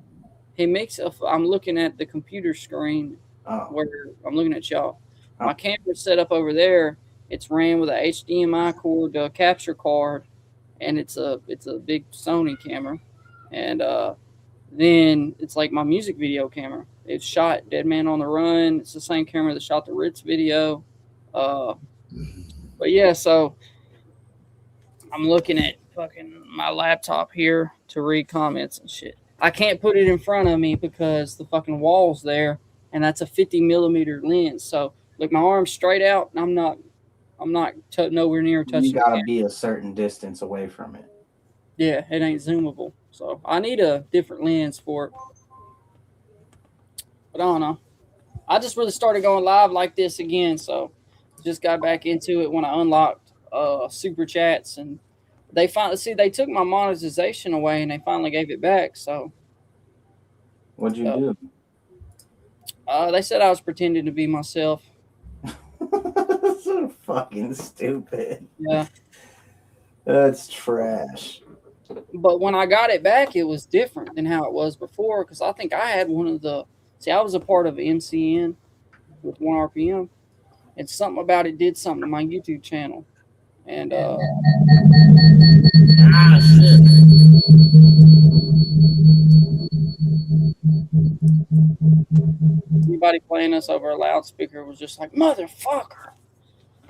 He makes I'm looking at the computer screen where I'm looking at y'all. My camera's set up over there. It's ran with a HDMI cord to a capture card, and it's a big Sony camera. And then it's like my music video camera. It's shot Dead Man on the Run. It's the same camera that shot the Ritz video. But yeah, so I'm looking at fucking my laptop here to read comments and shit. I can't put it in front of me because the fucking wall's there, and that's a 50 millimeter lens. So look, my arm's straight out, and I'm not nowhere near touching. You gotta be a certain distance away from it. Yeah, it ain't zoomable. So I need a different lens for it. But I don't know. I just really started going live like this again, so just got back into it when I unlocked super chats, and they took my monetization away and they finally gave it back. So what'd you do? They said I was pretending to be myself. So fucking stupid. Yeah. That's trash. But when I got it back, it was different than how it was before, because I think I had I was a part of MCN with 1RPM, and something about it did something to my YouTube channel. And shit. Anybody playing us over a loudspeaker was just like, motherfucker.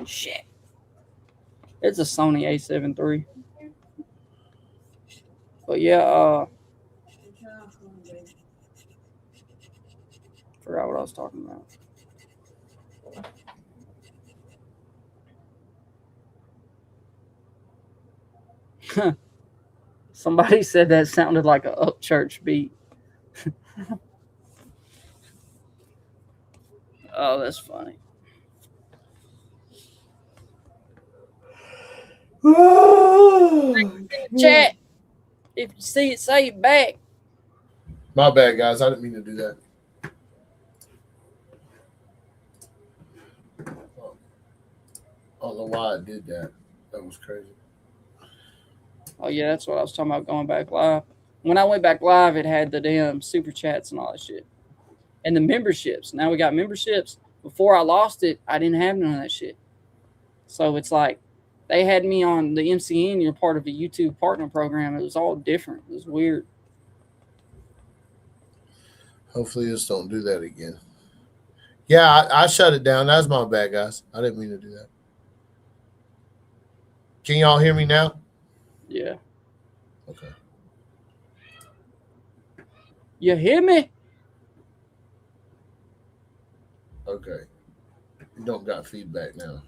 Shit. It's a Sony A7 III. But yeah, forgot what I was talking about. Somebody said that sounded like a Upchurch beat. Oh, that's funny. Chat. If you see it, say it back. My bad, guys. I didn't mean to do that. I don't know why I did that. That was crazy. Oh, yeah, that's what I was talking about going back live. When I went back live, it had the damn super chats and all that shit. And the memberships. Now we got memberships. Before I lost it, I didn't have none of that shit. So it's like they had me on the MCN. You're part of a YouTube partner program. It was all different. It was weird. Hopefully this don't do that again. Yeah, I shut it down. That's my bad, guys. I didn't mean to do that. Can y'all hear me now? Yeah. Okay. You hear me? Okay. You don't got feedback now.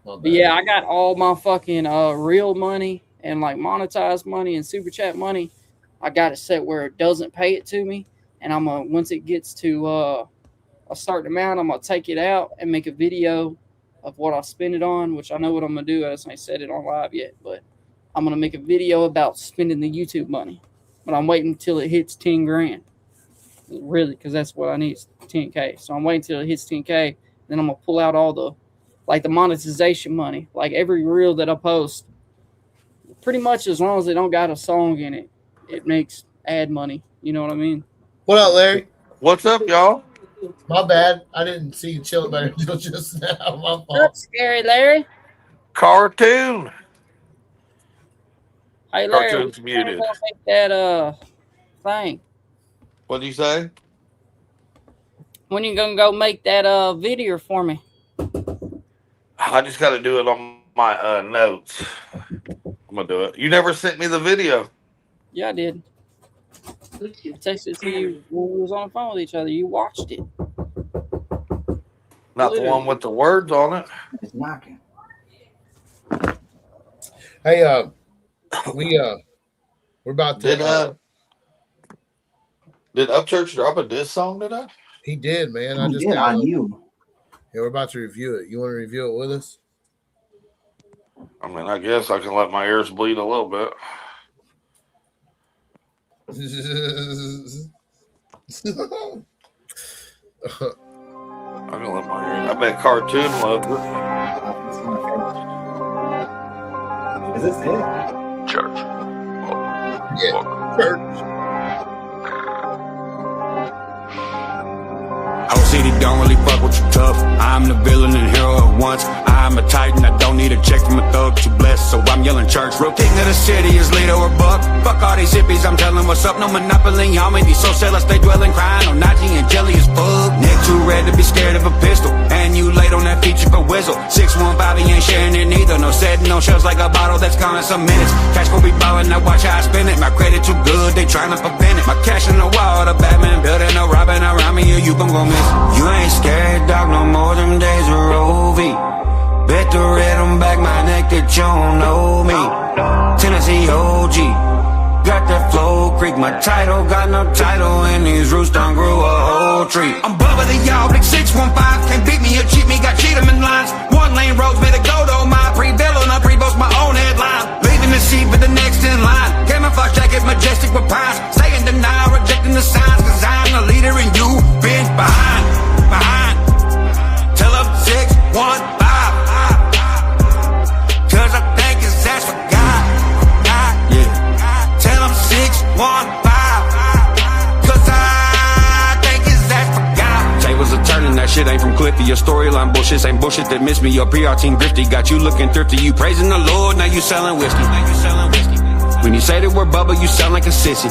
But yeah, I got all my fucking real money and like monetized money and super chat money. I got it set where it doesn't pay it to me, and I'm gonna, once it gets to a certain amount, I'm gonna take it out and make a video of what I spend it on, which I know what I'm gonna do. I just ain't set it on live yet, but I'm gonna make a video about spending the YouTube money. But I'm waiting until it hits 10 grand, really, because that's what I need, 10K. So I'm waiting until it hits 10K, then I'm gonna pull out all the monetization money, like every reel that I post. Pretty much, as long as they don't got a song in it, it makes ad money. You know what I mean? What up, Larry? What's up, y'all? My bad. I didn't see you chilling better until just now. My fault. What's scary, Larry? Cartoon. Hey, Larry, Cartoon's muted. make that thing. What'd you say? When you gonna go make that video for me? I just got to do it on my notes. I'm gonna do it. You never sent me the video. Yeah, I did. I texted it to you when we was on the phone with each other. You watched it. Not the one with the words on it. It's knocking. Hey, we're about to. Did Upchurch drop a diss song today? He did, man. He did on you. Yeah, we're about to review it. You want to review it with us? I mean, I guess I can let my ears bleed a little bit. I can let my ears. I bet Cartoon loved it. Is this it? Church. Yeah, church. Whole city don't really fuck with you tough. I'm the villain and hero at once. I'm a titan, I don't need a check from a thug. Too blessed, so I'm yelling church. Real king of the city is leader or buck. Fuck all these hippies, I'm telling what's up. No monopoly on me, these socialists they dwelling crying on Najee and jelly as fuck. Neck too red to be scared of a pistol, and you late on that feature for whistle. 615, he ain't sharing it neither. No setting on shelves like a bottle that's gone in some minutes. Cash gon' be ballin', now watch how I spend it. My credit too good, they tryna prevent it. My cash in the wall, the Batman building, no robbing around me, or you gon' go miss. You ain't scared, dog, no more them days of Roe v. Bet the red on back my neck that you don't know me. Tennessee OG, got that flow creek. My title got no title, and these roots done grew a whole tree. I'm Bubba the y'all, big 615. Can't beat me or cheat me, got cheat 'em in lines. One lane roads made a go-do, my pre-villain, I pre-boast my own headline. Leaving the seat for the next in line. Camouflage jacket, majestic with pines. Stay in denial, rejecting the signs, cause I'm the leader and you been behind. Tell up 615. Cause I think it's that's for God. Yeah. Tell them 615. Cause I think it's that's for God. Tables are turning, that shit ain't from Cliffy. Your storyline bullshit ain't bullshit that missed me. Your PR team grifty got you looking thrifty. You praising the Lord, now you selling whiskey. When you say that we're Bubba, you sound like a sissy.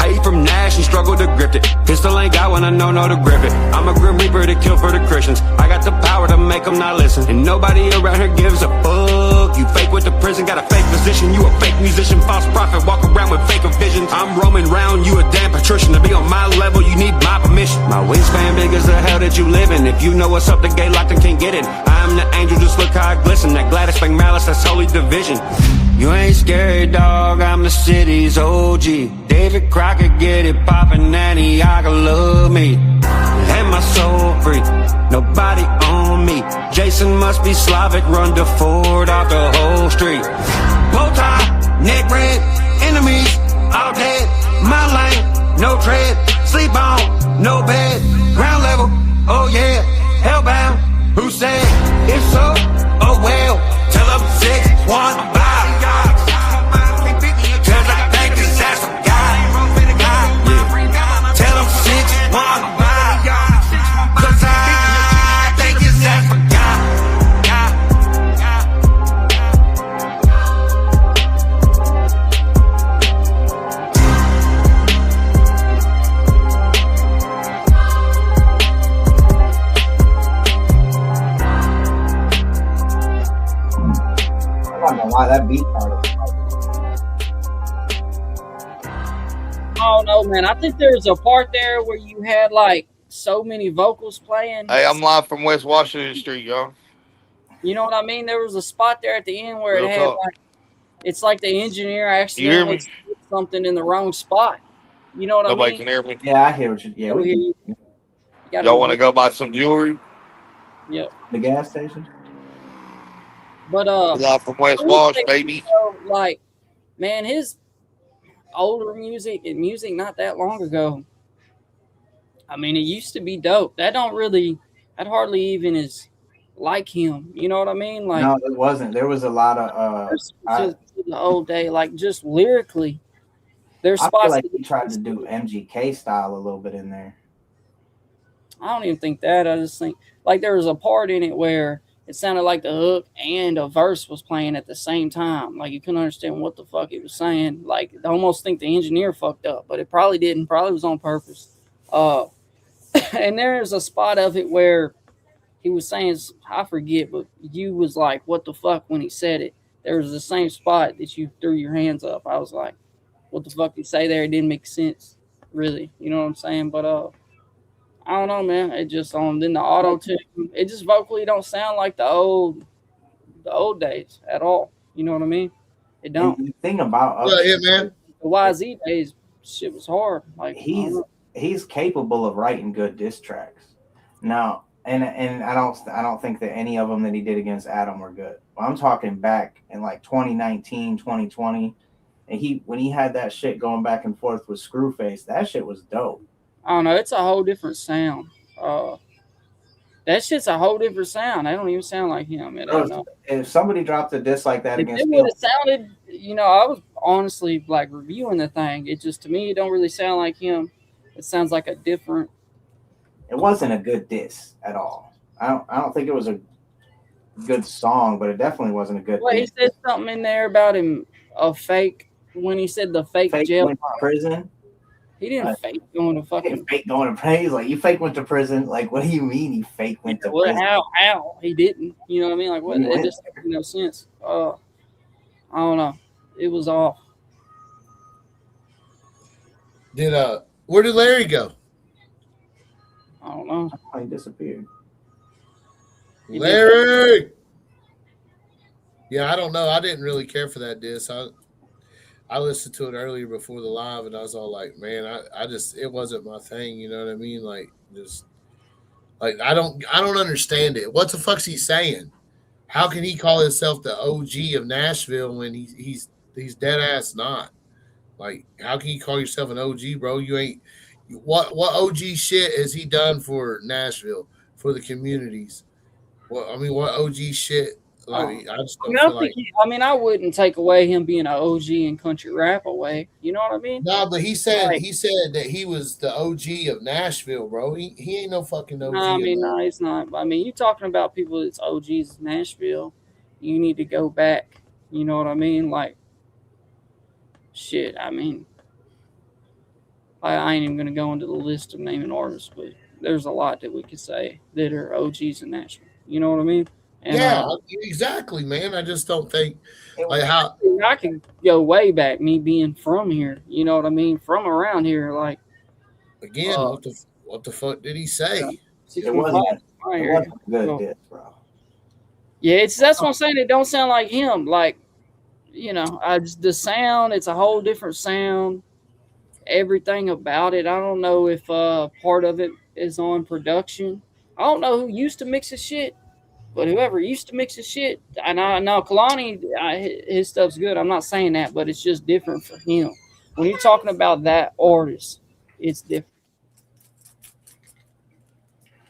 Hate from Nash and struggle to grip it. Pistol ain't got one, I know to grip it. I'm a grim reaper to kill for the Christians. I got the power to make them not listen. And nobody around here gives a fuck. You fake with the prison, got a fake position. You a fake musician, false prophet, walk around with fake visions. I'm roaming round, you a damn patrician. To be on my level, you need my permission. My wingspan big as the hell that you live in. If you know what's up, the gate locked and can't get in. I'm the angel, just look how I glisten. That Gladys Bank malice, that's holy division. You ain't scary, dog, I'm the city's OG. David Crockett get it poppin', Antioch love me. And my soul free, nobody on me. Jason must be Slavic, run to Ford off the whole street. Bow tie, neck red, enemies all dead. My lane, no tread, sleep on, no bed. Ground level, oh yeah, hellbound. Who said it's so? Oh well, tell them 615. Why that beat part? Oh no, man! I think there's a part there where you had like so many vocals playing. Hey, I'm live from West Washington Street, y'all. You know what I mean? There was a spot there at the end where it had like, it's like the engineer accidentally put something in the wrong spot. You know what I mean? Nobody can hear me. Yeah, I hear what you. Yeah, we you. Y'all want to go buy some jewelry? Yep. The gas station. But live from West Wash, baby. Like, man, his older music and music not that long ago. I mean, it used to be dope. That hardly even is like him. You know what I mean? Like, no, it wasn't. There was a lot of the old day, like just lyrically. There's spots. I feel like he tried to do MGK style a little bit in there. I don't even think that. I just think like there was a part in it where it sounded like the hook and a verse was playing at the same time. Like you couldn't understand what the fuck it was saying. Like I almost think the engineer fucked up, but it probably didn't. Probably was on purpose. And there's a spot of it where he was saying, I forget, but you was like, what the fuck when he said it. There was the same spot that you threw your hands up. I was like, what the fuck did you say there? It didn't make sense. really. You know what I'm saying? But I don't know, man. It just then the auto tune, it just vocally don't sound like the old days at all. You know what I mean? It don't. And the thing about yeah, man. The YZ days, shit was hard. Like he's capable of writing good diss tracks. Now, and I don't think that any of them that he did against Adam were good. I'm talking back in like 2019, 2020, and when he had that shit going back and forth with Screwface, that shit was dope. I don't know. It's a whole different sound. That shit's a whole different sound. They don't even sound like him. I don't know. If somebody dropped a diss like that against it would have sounded, I was honestly like reviewing the thing. It just, to me, it don't really sound like him. It sounds like a different. It wasn't a good diss at all. I don't think it was a good song, but it definitely wasn't a good. Well, diss. He said something in there about him a fake when he said the fake jail went to prison. He didn't fake going to fucking. Fake going to prison. Like, you fake went to prison. Like, what do you mean he fake went to prison? How? He didn't. You know what I mean? Like, what? It just makes no sense. I don't know. It was off. Where did Larry go? I don't know. He disappeared. Larry! Yeah, I don't know. I didn't really care for that diss. I listened to it earlier before the live, and I was all like, man, I just, it wasn't my thing. You know what I mean? Like, just, like, I don't understand it. What the fuck's he saying? How can he call himself the OG of Nashville when he's dead ass not? Like, how can you call yourself an OG, bro? You ain't. What OG shit has he done for Nashville, for the communities? What OG shit? Like, I just don't feel like. I wouldn't take away him being an OG in country rap away. You know what I mean? No, but he said that he was the OG of Nashville, bro. He ain't no fucking OG. No, he's not. You talking about people that's OGs in Nashville. You need to go back. You know what I mean? Like, shit. I ain't even gonna go into the list of naming artists, but there's a lot that we could say that are OGs in Nashville. You know what I mean? And, yeah, exactly, man. I just don't think like how I can go way back. Me being from here, you know what I mean, from around here. Like, again, what the fuck did he say? It wasn't a good diss, bro. Yeah, that's what I'm saying. It don't sound like him. Like, the sound. It's a whole different sound. Everything about it. I don't know if part of it is on production. I don't know who used to mix his shit. But whoever used to mix his shit, and I know Kalani, his stuff's good. I'm not saying that, but it's just different for him. When you're talking about that artist, it's different.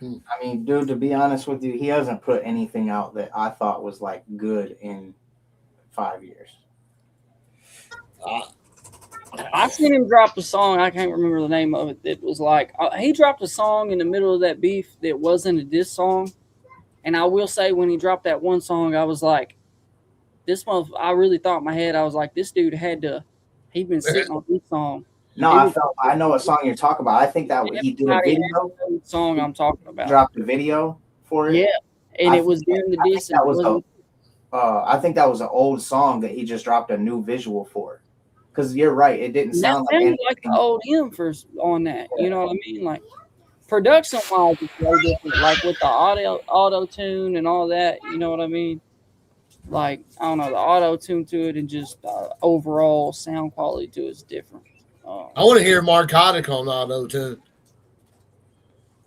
I mean, dude, to be honest with you, he hasn't put anything out that I thought was like good in 5 years. I seen him drop a song. I can't remember the name of it. That was like he dropped a song in the middle of that beef that wasn't a diss song. And I will say, when he dropped that one song, I was like, this month, I really thought in my head, I was like, this dude he'd been sitting on this song. No, I know what song you're talking about. I think that he did a video. Song I'm talking about. Dropped a video for it. Yeah, and it was during the diss. I think that was an old song that he just dropped a new visual for. Because you're right, it didn't sound like the old him on that. Yeah. You know what I mean? Like, production wise, it's very different. Like with the auto tune and all that, you know what I mean? Like, I don't know, the auto tune to it and just overall sound quality to it is different. I want to hear Marcotic on auto tune.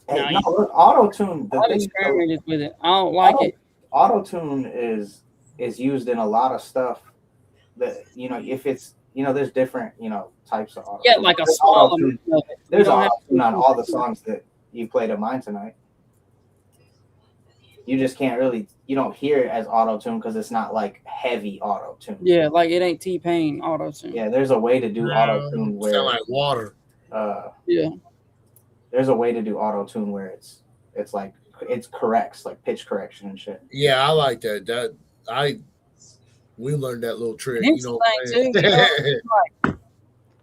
Auto tune. I experimented with it. I don't like it. Auto tune is used in a lot of stuff that if it's there's different types of auto. Yeah, like a small. There's auto tune on all the songs that you played at mine tonight. You just can't really, you don't hear it as auto tune because it's not like heavy auto tune. Yeah, like it ain't T-Pain auto tune. Yeah, there's a way to do auto tune where sound like water. Yeah, there's a way to do auto tune where it's like it corrects, like pitch correction and shit. Yeah, I like that. We learned that little trick. It's like,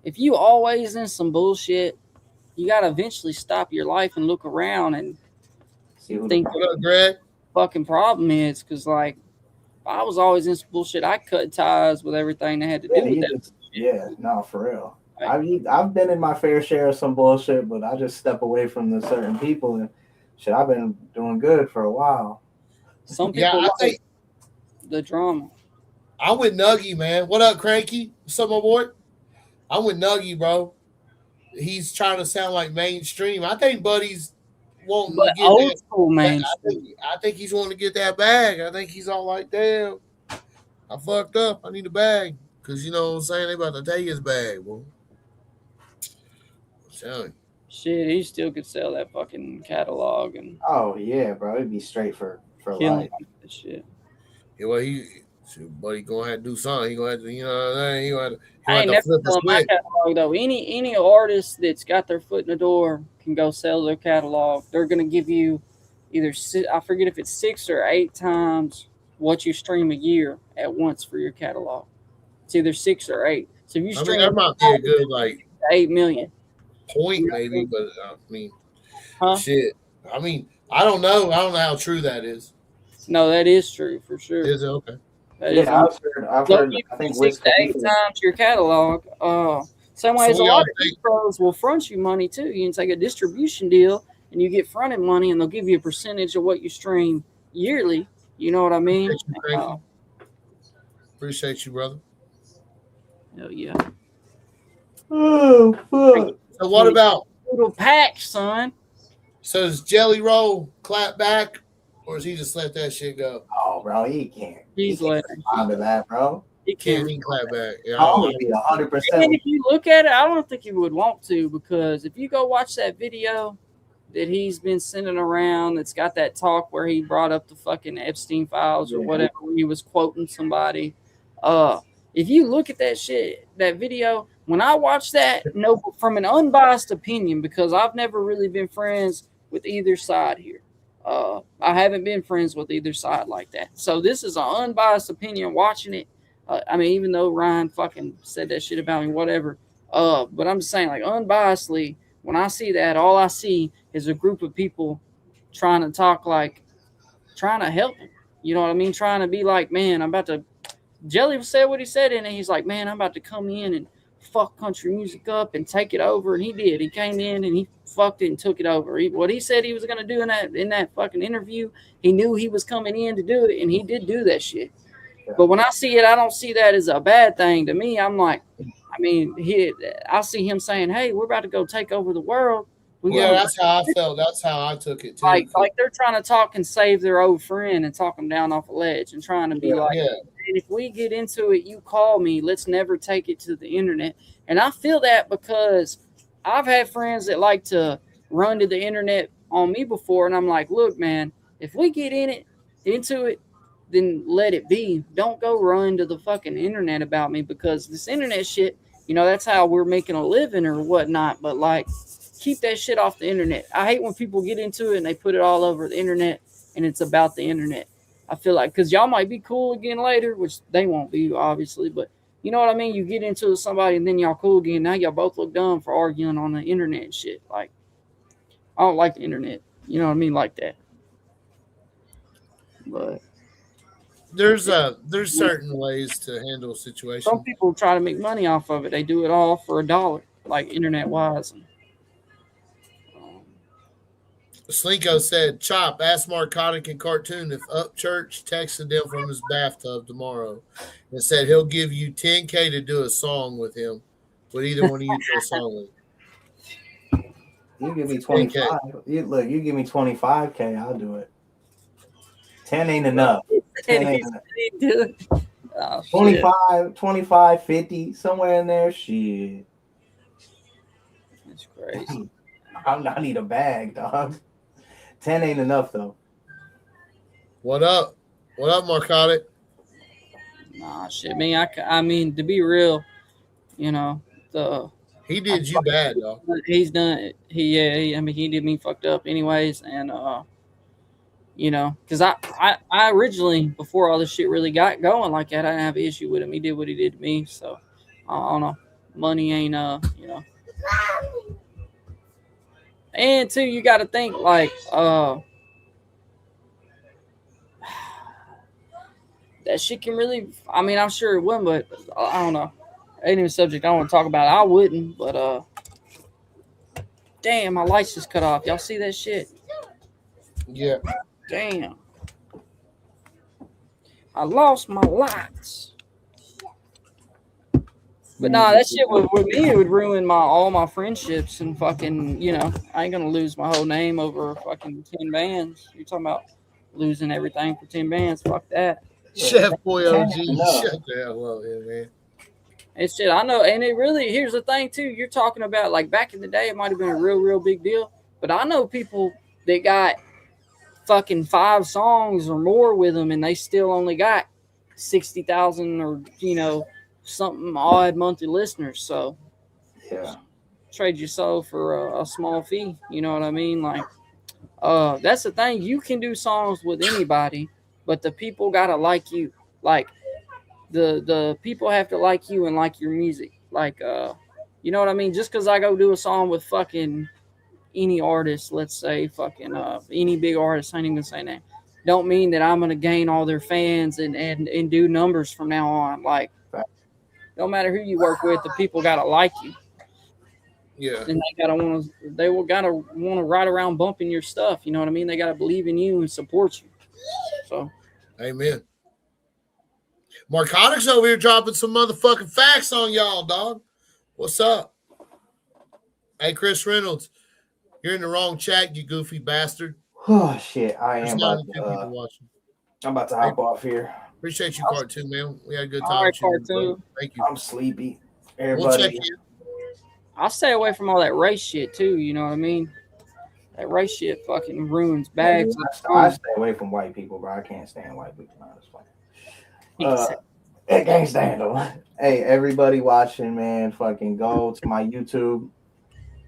if you always in some bullshit, you gotta eventually stop your life and look around and think what up, Greg? Fucking problem is, because like if I was always in some bullshit, I cut ties with everything that had to do with that. Yeah, no, for real. I've been in my fair share of some bullshit, but I just step away from the certain people and shit. I've been doing good for a while. Some people like the drama. I'm with Nuggy, man. What up, Cranky? What's up, my boy? I'm with Nuggy, bro. He's trying to sound like mainstream. I think Buddy's wanting to get old that. School mainstream. I think he's wanting to get that bag. I think he's all like, damn, I fucked up. I need a bag. Because, you know what I'm saying? They about to take his bag, bro. I'm telling you. Shit, he still could sell that fucking catalog and. Oh yeah, bro, it'd be straight for life. Shit. Yeah, well, Buddy gonna have to do something. He gonna have to, you know what I mean? He gonna I have to flip the my switch. catalog though. Any artist that's got their foot in the door can go sell their catalog. They're gonna give you either I forget if it's 6 or 8 times what you stream a year at once for your catalog. It's either 6 or 8. So if you stream, that might be a good 8 million point, maybe, but I mean, huh? Shit. I mean, I don't know. I don't know how true that is. No, that is true for sure. Is it okay? I've heard. I think 6 to 8 times your catalog. Same way as a lot of these pros will front you money too. You can take a distribution deal and you get fronted money, and they'll give you a percentage of what you stream yearly. You know what I mean? Appreciate you, brother. Hell yeah. Oh fuck. So what about little pack, son? So does Jelly Roll clap back, or does he just let that shit go? Oh, bro, he can't. He's letting onto that, bro. He can't. He clap back. Yeah, I'll only be 100%. And if you look at it, I don't think he would want to, because if you go watch that video that he's been sending around, that's got that talk where he brought up the fucking Epstein files or whatever, when he was quoting somebody. If you look at that shit, that video, when I watch that, no, from an unbiased opinion, because I've never really been friends with either side here. I haven't been friends with either side like that. So this is an unbiased opinion watching it. I mean, even though Ryan fucking said that shit about me, whatever. But I'm just saying, like, unbiasedly, when I see that, all I see is a group of people trying to talk like, trying to help him. You know what I mean? Trying to be like, man, I'm about to. Jelly said what he said, and he's like, man, I'm about to come in and fuck country music up and take it over. And he did. He came in and he fucked it and took it over. What he said he was going to do in that fucking interview, he knew he was coming in to do it, and he did do that shit. But when I see it, I don't see that as a bad thing. To me, I'm like, I mean, I see him saying, hey, we're about to go take over the world. That's how I felt. That's how I took it, too. Like they're trying to talk and save their old friend and talk him down off a ledge and trying to be and if we get into it, you call me. Let's never take it to the internet. And I feel that because I've had friends that like to run to the internet on me before, and I'm like, look, man, if we get into it, then let it be. Don't go run to the fucking internet about me, because this internet shit, you know, that's how we're making a living or whatnot. But like, keep that shit off the internet. I hate when people get into it and they put it all over the internet and it's about the internet. I feel like, because y'all might be cool again later, which they won't be, obviously, but you know what I mean? You get into somebody and then y'all cool again. Now y'all both look dumb for arguing on the internet and shit. Like, I don't like the internet. You know what I mean? Like that. But there's certain ways to handle situations. Some people try to make money off of it. They do it all for $1, like internet wise. Slinko said, Chop, ask Marcotic and Cartoon if Upchurch texted them from his bathtub tomorrow and said he'll give you $10K to do a song with him. Would either one of you do a song with him? You give me 25. You give me 25K, I'll do it. 10 ain't enough. 10 ain't enough. Oh, 25, 50, somewhere in there. Shit. That's crazy. I need a bag, dog. 10 ain't enough, though. What up? What up, Marcotic? Nah, shit, man. I mean, to be real, you know, he did you bad, though. He's done it. He did me fucked up anyways. And, you know, because I originally, before all this shit really got going like that, I didn't have an issue with him. He did what he did to me. So, I don't know. Money ain't, you know. And two, you got to think like that shit can really. I mean, I'm sure it wouldn't, but I don't know. ain't even a subject I want to talk about. I wouldn't, but damn, my lights just cut off. Y'all see that shit? Yeah. Damn. I lost my lights. But nah, that shit would with me, it would ruin all my friendships and fucking, I ain't gonna lose my whole name over fucking 10 bands. You're talking about losing everything for 10 bands. Fuck that. Chef Boy OG, shut the hell up here, man. It's shit, I know, and it really, here's the thing too, you're talking about like back in the day, it might have been a real big deal, but I know people that got fucking 5 songs or more with them and they still only got 60,000 or, something odd monthly listeners. So yeah, trade your soul for a small fee. You know what I mean? Like, that's the thing. You can do songs with anybody, but the people gotta like you. Like, the people have to like you and like your music. Like, you know what I mean? Just because I go do a song with fucking any artist, let's say fucking any big artist, I ain't even gonna say name, don't mean that I'm gonna gain all their fans and do numbers from now on. Like, no matter who you work with, the people gotta like you. Yeah. And they gotta want to ride around bumping your stuff. You know what I mean? They gotta believe in you and support you. So, amen. Marcotic's over here dropping some motherfucking facts on y'all, dog. What's up? Hey, Chris Reynolds, you're in the wrong chat, you goofy bastard. Oh shit, There's 92 people watching. I'm about to hop off here. Appreciate you, Cartoon, man. We had a good time. All right, Cartoon. Thank you. I'm sleepy. Everybody. We'll check in. I'll stay away from all that race shit too. You know what I mean? That race shit fucking ruins bags. I stay away from white people, bro. I can't stand white people. I can't stand them. Hey, everybody watching, man, fucking go to my YouTube,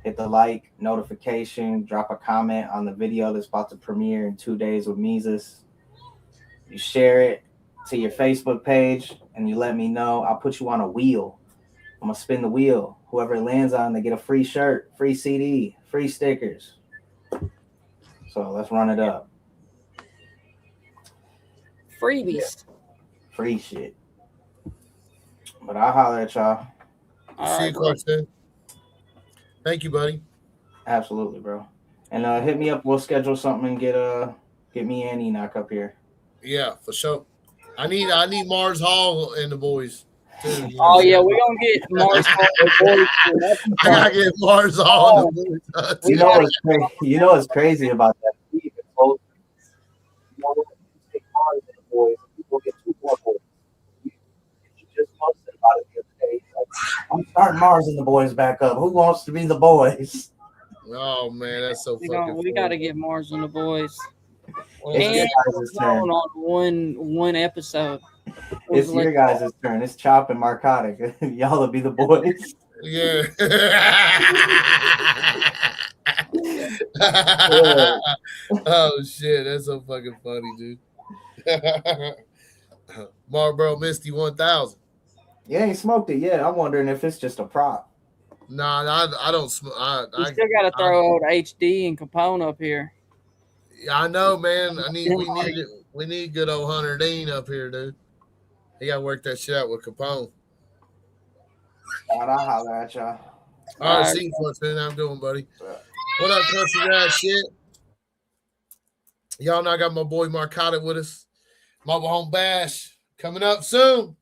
hit the like, notification, drop a comment on the video that's about to premiere in 2 days with Mises. You share it to your Facebook page, and you let me know. I'll put you on a wheel. I'm going to spin the wheel. Whoever it lands on, they get a free shirt, free CD, free stickers. So let's run it up. Freebies. Yeah. Free shit. But I'll holler at y'all. See you, Cartoon. Thank you, buddy. Absolutely, bro. And hit me up. We'll schedule something and get me and Enoch up here. Yeah, for sure. I need Mars Hall and the boys too. Oh yeah, we're gonna get Mars Hall and the boys. I gotta get Mars Hall and the boys. You know what's crazy about that? Mars and the boys. We'll get 2 more boys. You just posted about it the other day. Like, I'm starting Mars and the boys back up. Who wants to be the boys? Oh man, that's so fucking. We gotta get Mars and the boys. It's your guys' turn. On one episode. It's your guys' turn. It's Chop and Marcotic. Y'all will be the boys. Yeah. Oh shit, that's so fucking funny, dude. Marlboro Misty 1000. Yeah, he smoked it. Yeah, I'm wondering if it's just a prop. Nah, I don't smoke. You still gotta throw old HD and Capone up here. Yeah, I know, man. We need good old Hunter Dean up here, dude. He got to work that shit out with Capone. I'll holler at y'all. All right, see you, Fortune. How I'm doing, buddy? What up, country guys? Shit. Y'all know I got my boy Marcotta with us. Mobile Home Bash coming up soon.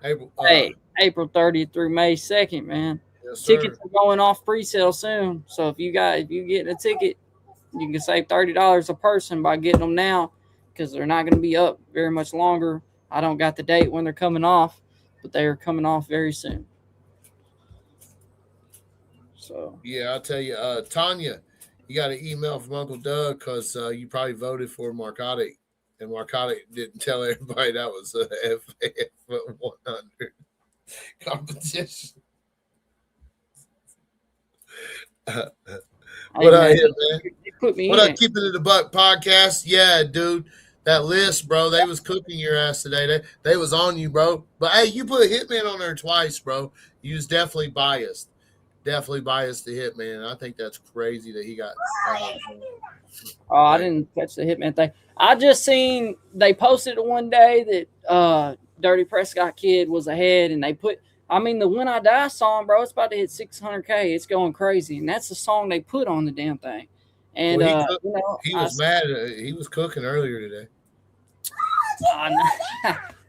April 30th through May 2nd, man. Yes, sir. Tickets are going off pre-sale soon. So if you get a ticket, you can save $30 a person by getting them now because they're not going to be up very much longer. I don't got the date when they're coming off, but they are coming off very soon. So yeah, I'll tell you, Tanya, you got an email from Uncle Doug because you probably voted for Marcotti, and Marcotti didn't tell everybody that was a FF 100 competition. What up, man? What up, Keeping It a Buck podcast? Yeah, dude. That list, bro, they was cooking your ass today. They was on you, bro. But, hey, you put Hitman on there twice, bro. You was definitely biased. Definitely biased to Hitman. I think that's crazy that he got. I didn't catch the Hitman thing. I just seen they posted it one day that Dirty Prescott Kid was ahead, and they put. I mean, the When I Die song, bro, it's about to hit 600K. It's going crazy, and that's the song they put on the damn thing. And Well, you know, he was mad. He was cooking earlier today.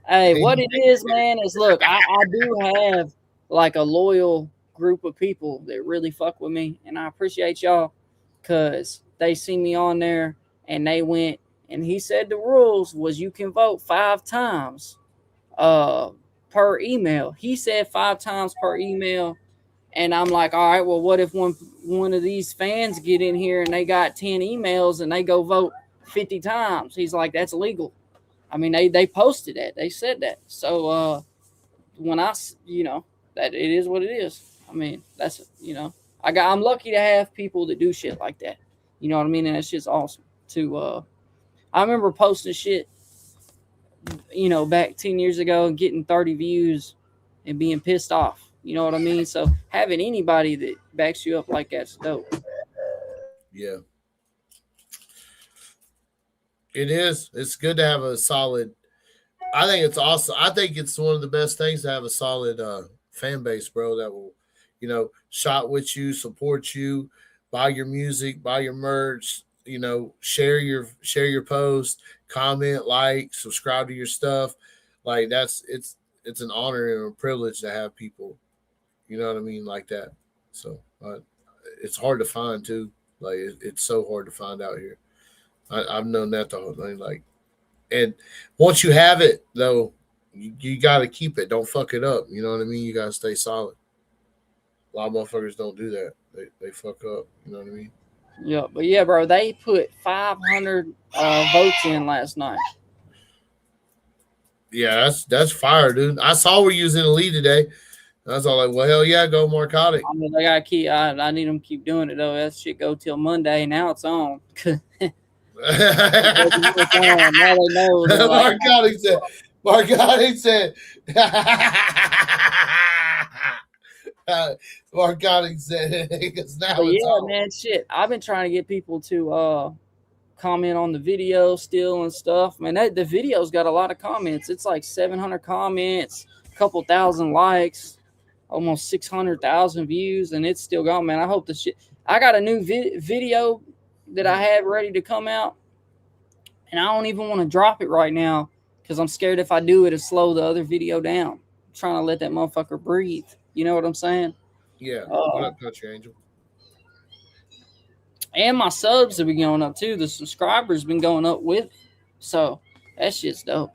Hey, what it is, man, is look, I do have like a loyal group of people that really fuck with me, and I appreciate y'all because they see me on there and they went and he said the rules was you can vote 5 times per email. He said 5 times per email. And I'm like, all right, well, what if one of these fans get in here and they got 10 emails and they go vote 50 times? He's like, that's legal. I mean, they posted that. They said that. So when that it is what it is. I mean, that's, I'm lucky to have people that do shit like that. You know what I mean? And that's just awesome to, I remember posting shit, back 10 years ago and getting 30 views and being pissed off. You know what I mean? So having anybody that backs you up like that's dope. Yeah. It is. It's good to have a solid. I think it's awesome. I think it's one of the best things to have a solid fan base, bro, that will, shop with you, support you, buy your music, buy your merch, share your post, comment, like, subscribe to your stuff. Like it's an honor and a privilege to have people, you know what I mean, like that. So it's hard to find too. Like it's so hard to find out here. I've known that the whole thing. Like, and once you have it though, you got to keep it. Don't fuck it up. You know what I mean? You got to stay solid. A lot of motherfuckers don't do that. They fuck up. You know what I mean? Yeah, but yeah, bro, they put 500 votes in last night. Yeah, that's fire, dude. I saw we using the lead today. I was all like, well, hell yeah, go Marcotic. I mean, they gotta keep. I need them to keep doing it though. That shit go till Monday. Now it's on. Now they know. Marcotic said. Marcotic said because now it's on. Man, shit. I've been trying to get people to comment on the video still and stuff. Man, the video's got a lot of comments. It's like 700 comments, a couple thousand likes, almost 600,000 views, and it's still gone, man. I hope the shit. I got a new video that I have ready to come out, and I don't even want to drop it right now because I'm scared if I do, it'll slow the other video down. I'm trying to let that motherfucker breathe. You know what I'm saying? Yeah. What up, Country Angel? And my subs have been going up too. The subscribers been going up with it. So that shit's dope.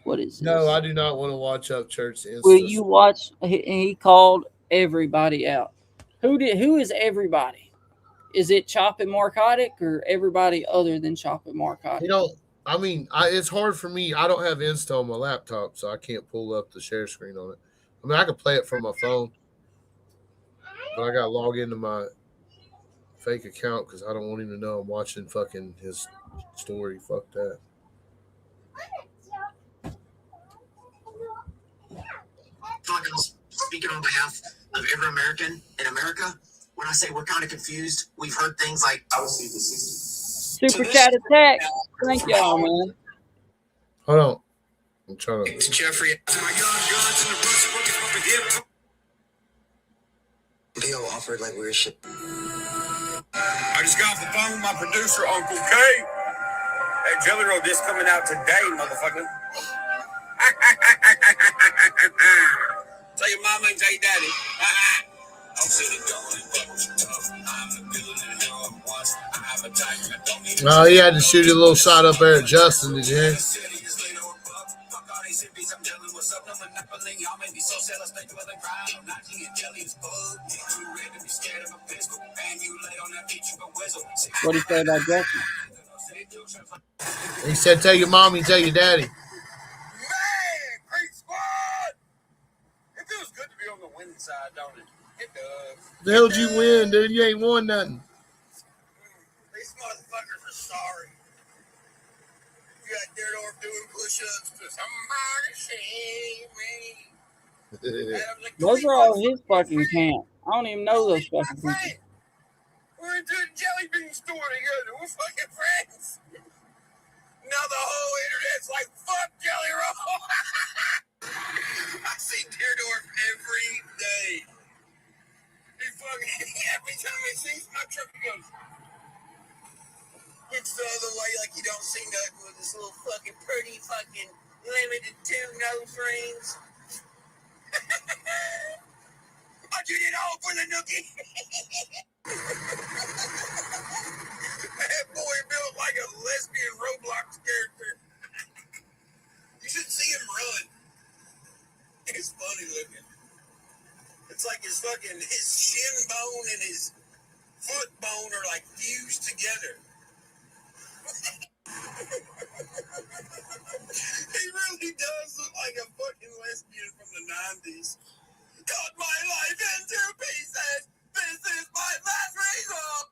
What is No, this? I do not want to watch Up Church. Will you watch? He called everybody out. Who is everybody? Is it Chop and Marcotic or everybody other than Chop and Marcotic? I mean, it's hard for me. I don't have Insta on my laptop, so I can't pull up the share screen on it. I mean, I can play it from my phone, but I got to log into my fake account because I don't want him to know I'm watching fucking his story. Fuck that. Speaking on behalf of every American in America, when I say we're kind of confused, we've heard things like Super Chat Attack. Thank y'all, man. Hold on. I'm trying to. It's Jeffrey. Bill offered like weird shit. I just got off the phone with my producer, Uncle K. Hey, Jelly Roll, this coming out today, motherfucker. Tell your mama and tell your daddy. Oh, he had to shoot a little shot up there at Justin, did you hear? What do you say about Justin? He said, tell your mommy, tell your daddy. Man, great squad! It feels good to be on the winning side, don't it? It does. The hell'd you win, dude? You ain't won nothing. These motherfuckers are sorry. You got dirt off doing push-ups to somebody save me. Those are all his fucking camp. I don't even know those fucking people. We're into a jelly bean store together. We're fucking friends. Now the whole internet's like, fuck Jelly Roll. see Deerdorf every day. He fucking, every time he sees my truck, he goes, it's the other way like you don't see nothing with this little fucking pretty fucking limited two nose rings. I did it all for the nookie. That boy built like a lesbian Roblox character. You should see him run. It's funny looking. It's like his shin bone and his foot bone are like fused together. He really does look like a fucking lesbian from the 90s. Cut my life into pieces. This is my last result.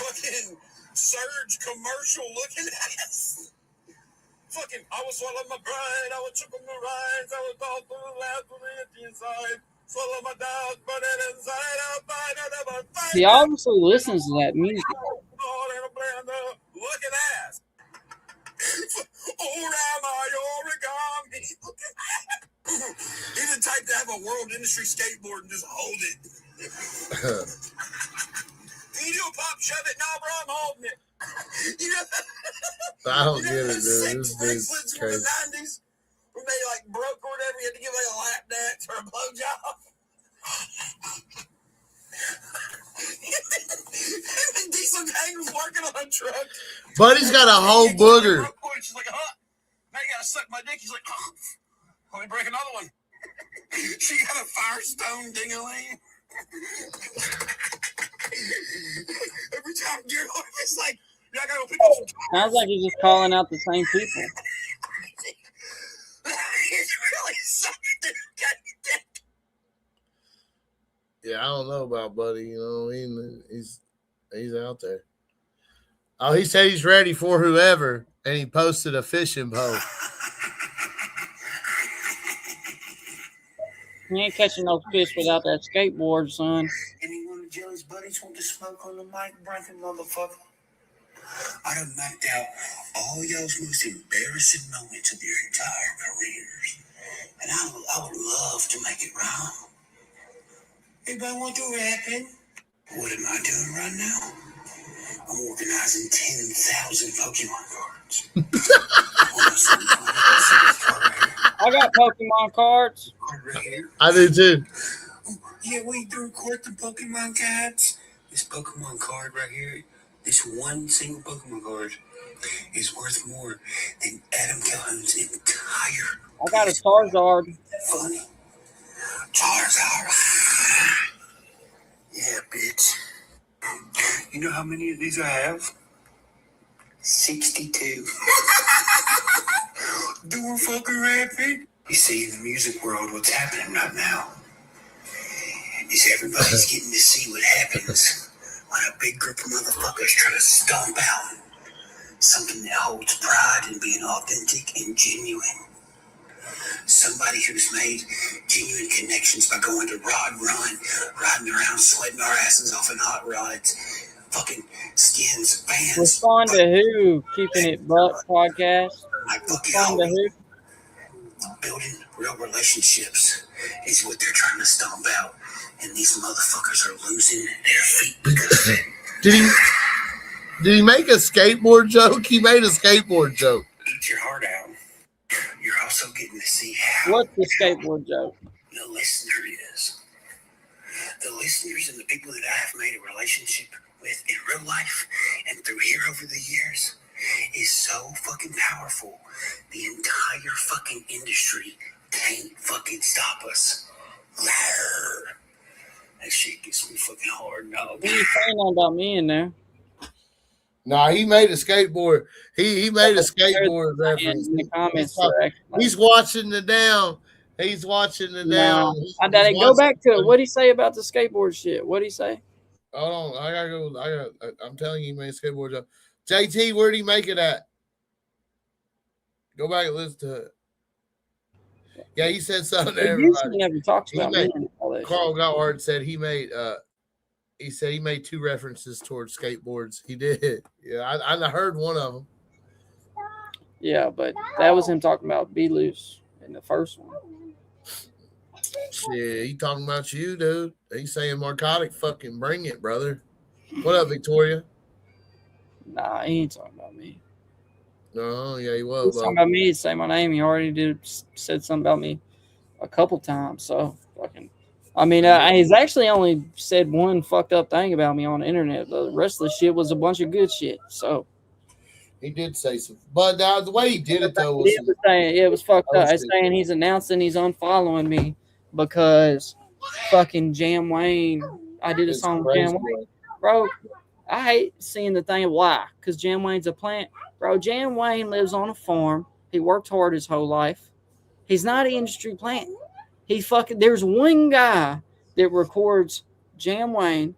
Fucking Surge commercial looking ass. Fucking, I was swallowing my pride. I was choking my rides. I was all through the last with the inside. Swallow my doubts, but it inside out. He obviously listens to that music. Look at ass. Oh, am I origami? He's the type to have a world industry skateboard and just hold it. Can you do a pop shove it? No, bro, I'm holding it. You know, I don't get it, dude. This bracelets from the 90s when they like broke or whatever, you had to give like a lap dance or a blowjob. And Diesel Gang was working on a truck. Buddy's got a whole booger. She's like, huh? Now you gotta suck my dick. He's like, oh, let me break another one. She got a Firestone ding-a-ling. Every time Deerdorf is like, yeah, I gotta go pick up some. Sounds like he's just calling out the same people. He's really sucking the dick. Yeah, I don't know about Buddy. You know what I mean? He's out there. Oh, he said he's ready for whoever, and he posted a fishing pole. You ain't catching no fish without that skateboard, son. Any one of Jelly's buddies want to smoke on the mic, breaking motherfucker? I done mapped out all y'all's most embarrassing moments of your entire careers. And I would love to make it round. Anybody want to rap in? What am I doing right now? I'm organizing 10,000 Pokemon cards. I got Pokemon cards. I do too. Yeah, we do record the Pokemon cards. This Pokemon card right here, this one single Pokemon card is worth more than Adam Calhoun's entire. I got a Charizard. Funny. Charizard. Yeah, bitch. You know how many of these I have? 62. Doing fucking rapping. You see, in the music world, what's happening right now is everybody's getting to see what happens when a big group of motherfuckers try to stomp out something that holds pride in being authentic and genuine. Somebody who's made genuine connections by going to Rod Run, riding around, sweating our asses off in hot rods, fucking skins, fans. Respond to who? Keeping It Buck podcast. Respond to who? Building real relationships is what they're trying to stomp out, and these motherfuckers are losing their feet because of it. Did he make a skateboard joke? He made a skateboard joke. Eat your heart out. You're also getting to see how What's the skateboard joke? the listener is. The listeners and the people that I have made a relationship with in real life and through here over the years is so fucking powerful. The entire fucking industry can't fucking stop us. That shit gets me fucking hard, dog. What are you saying about me in there? No, he made a skateboard. He made a skateboard reference. In the comments, he's watching the down. He's watching the down. I gotta go back to it. What'd he say about the skateboard shit? What'd he say? Hold on, I gotta go. I'm telling you, he made a skateboard joke. JT, where'd he make it at? Go back and listen to it. Yeah, he said something to everybody. Never talks about me. Carl Gottward said he made he said he made 2 references towards skateboards. He did. Yeah, I heard one of them. Yeah, but that was him talking about Be Loose. in the first one. Shit, he talking about you, dude. He's saying narcotic. Fucking bring it, brother. What up, Victoria? Nah, he ain't talking about me. No, yeah, he He's was. talking about me. Say my name. He already said something about me a couple times. So fucking. I mean, he's actually only said one fucked up thing about me on the internet. The rest of the shit was a bunch of good shit. So he did say some, but the way he did it though was, it was fucked up. It's saying he's announcing he's unfollowing me because fucking Jam Wayne. I did a song with Jam Wayne, bro. I hate seeing the thing. Why? Because Jam Wayne's a plant, bro. Jam Wayne lives on a farm. He worked hard his whole life. He's not an industry plant. There's one guy that records Jam Wayne,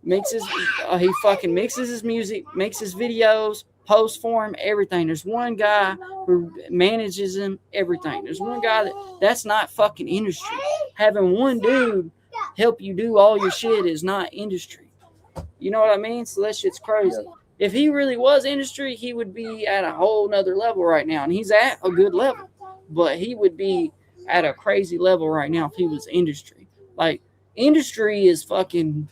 mixes his music, makes his videos, posts for him, everything. There's one guy who manages him, everything. There's one guy that's not fucking industry. Having one dude help you do all your shit is not industry. You know what I mean? So that shit's crazy. Yeah. If he really was industry, he would be at a whole nother level right now. And he's at a good level. But he would be at a crazy level right now if he was industry. Like, industry is fucking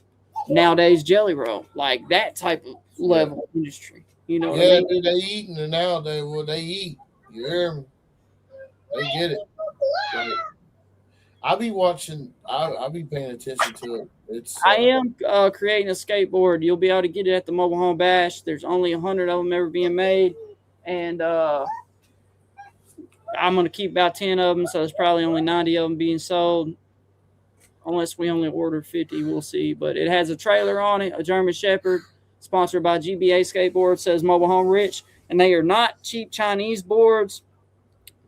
nowadays Jelly Roll. Like, that type of level of industry. You know what I mean? Dude, they eating and now they eat. You hear me? They get it. Like, I'll be watching. I'll be paying attention to it. I am creating a skateboard. You'll be able to get it at the Mobile Home Bash. There's only 100 of them ever being made, and I'm gonna keep about 10 of them. So there's probably only 90 of them being sold, unless we only order 50. We'll see. But it has a trailer on it, a German Shepherd, sponsored by GBA Skateboard. Says Mobile Home Rich, and they are not cheap Chinese boards.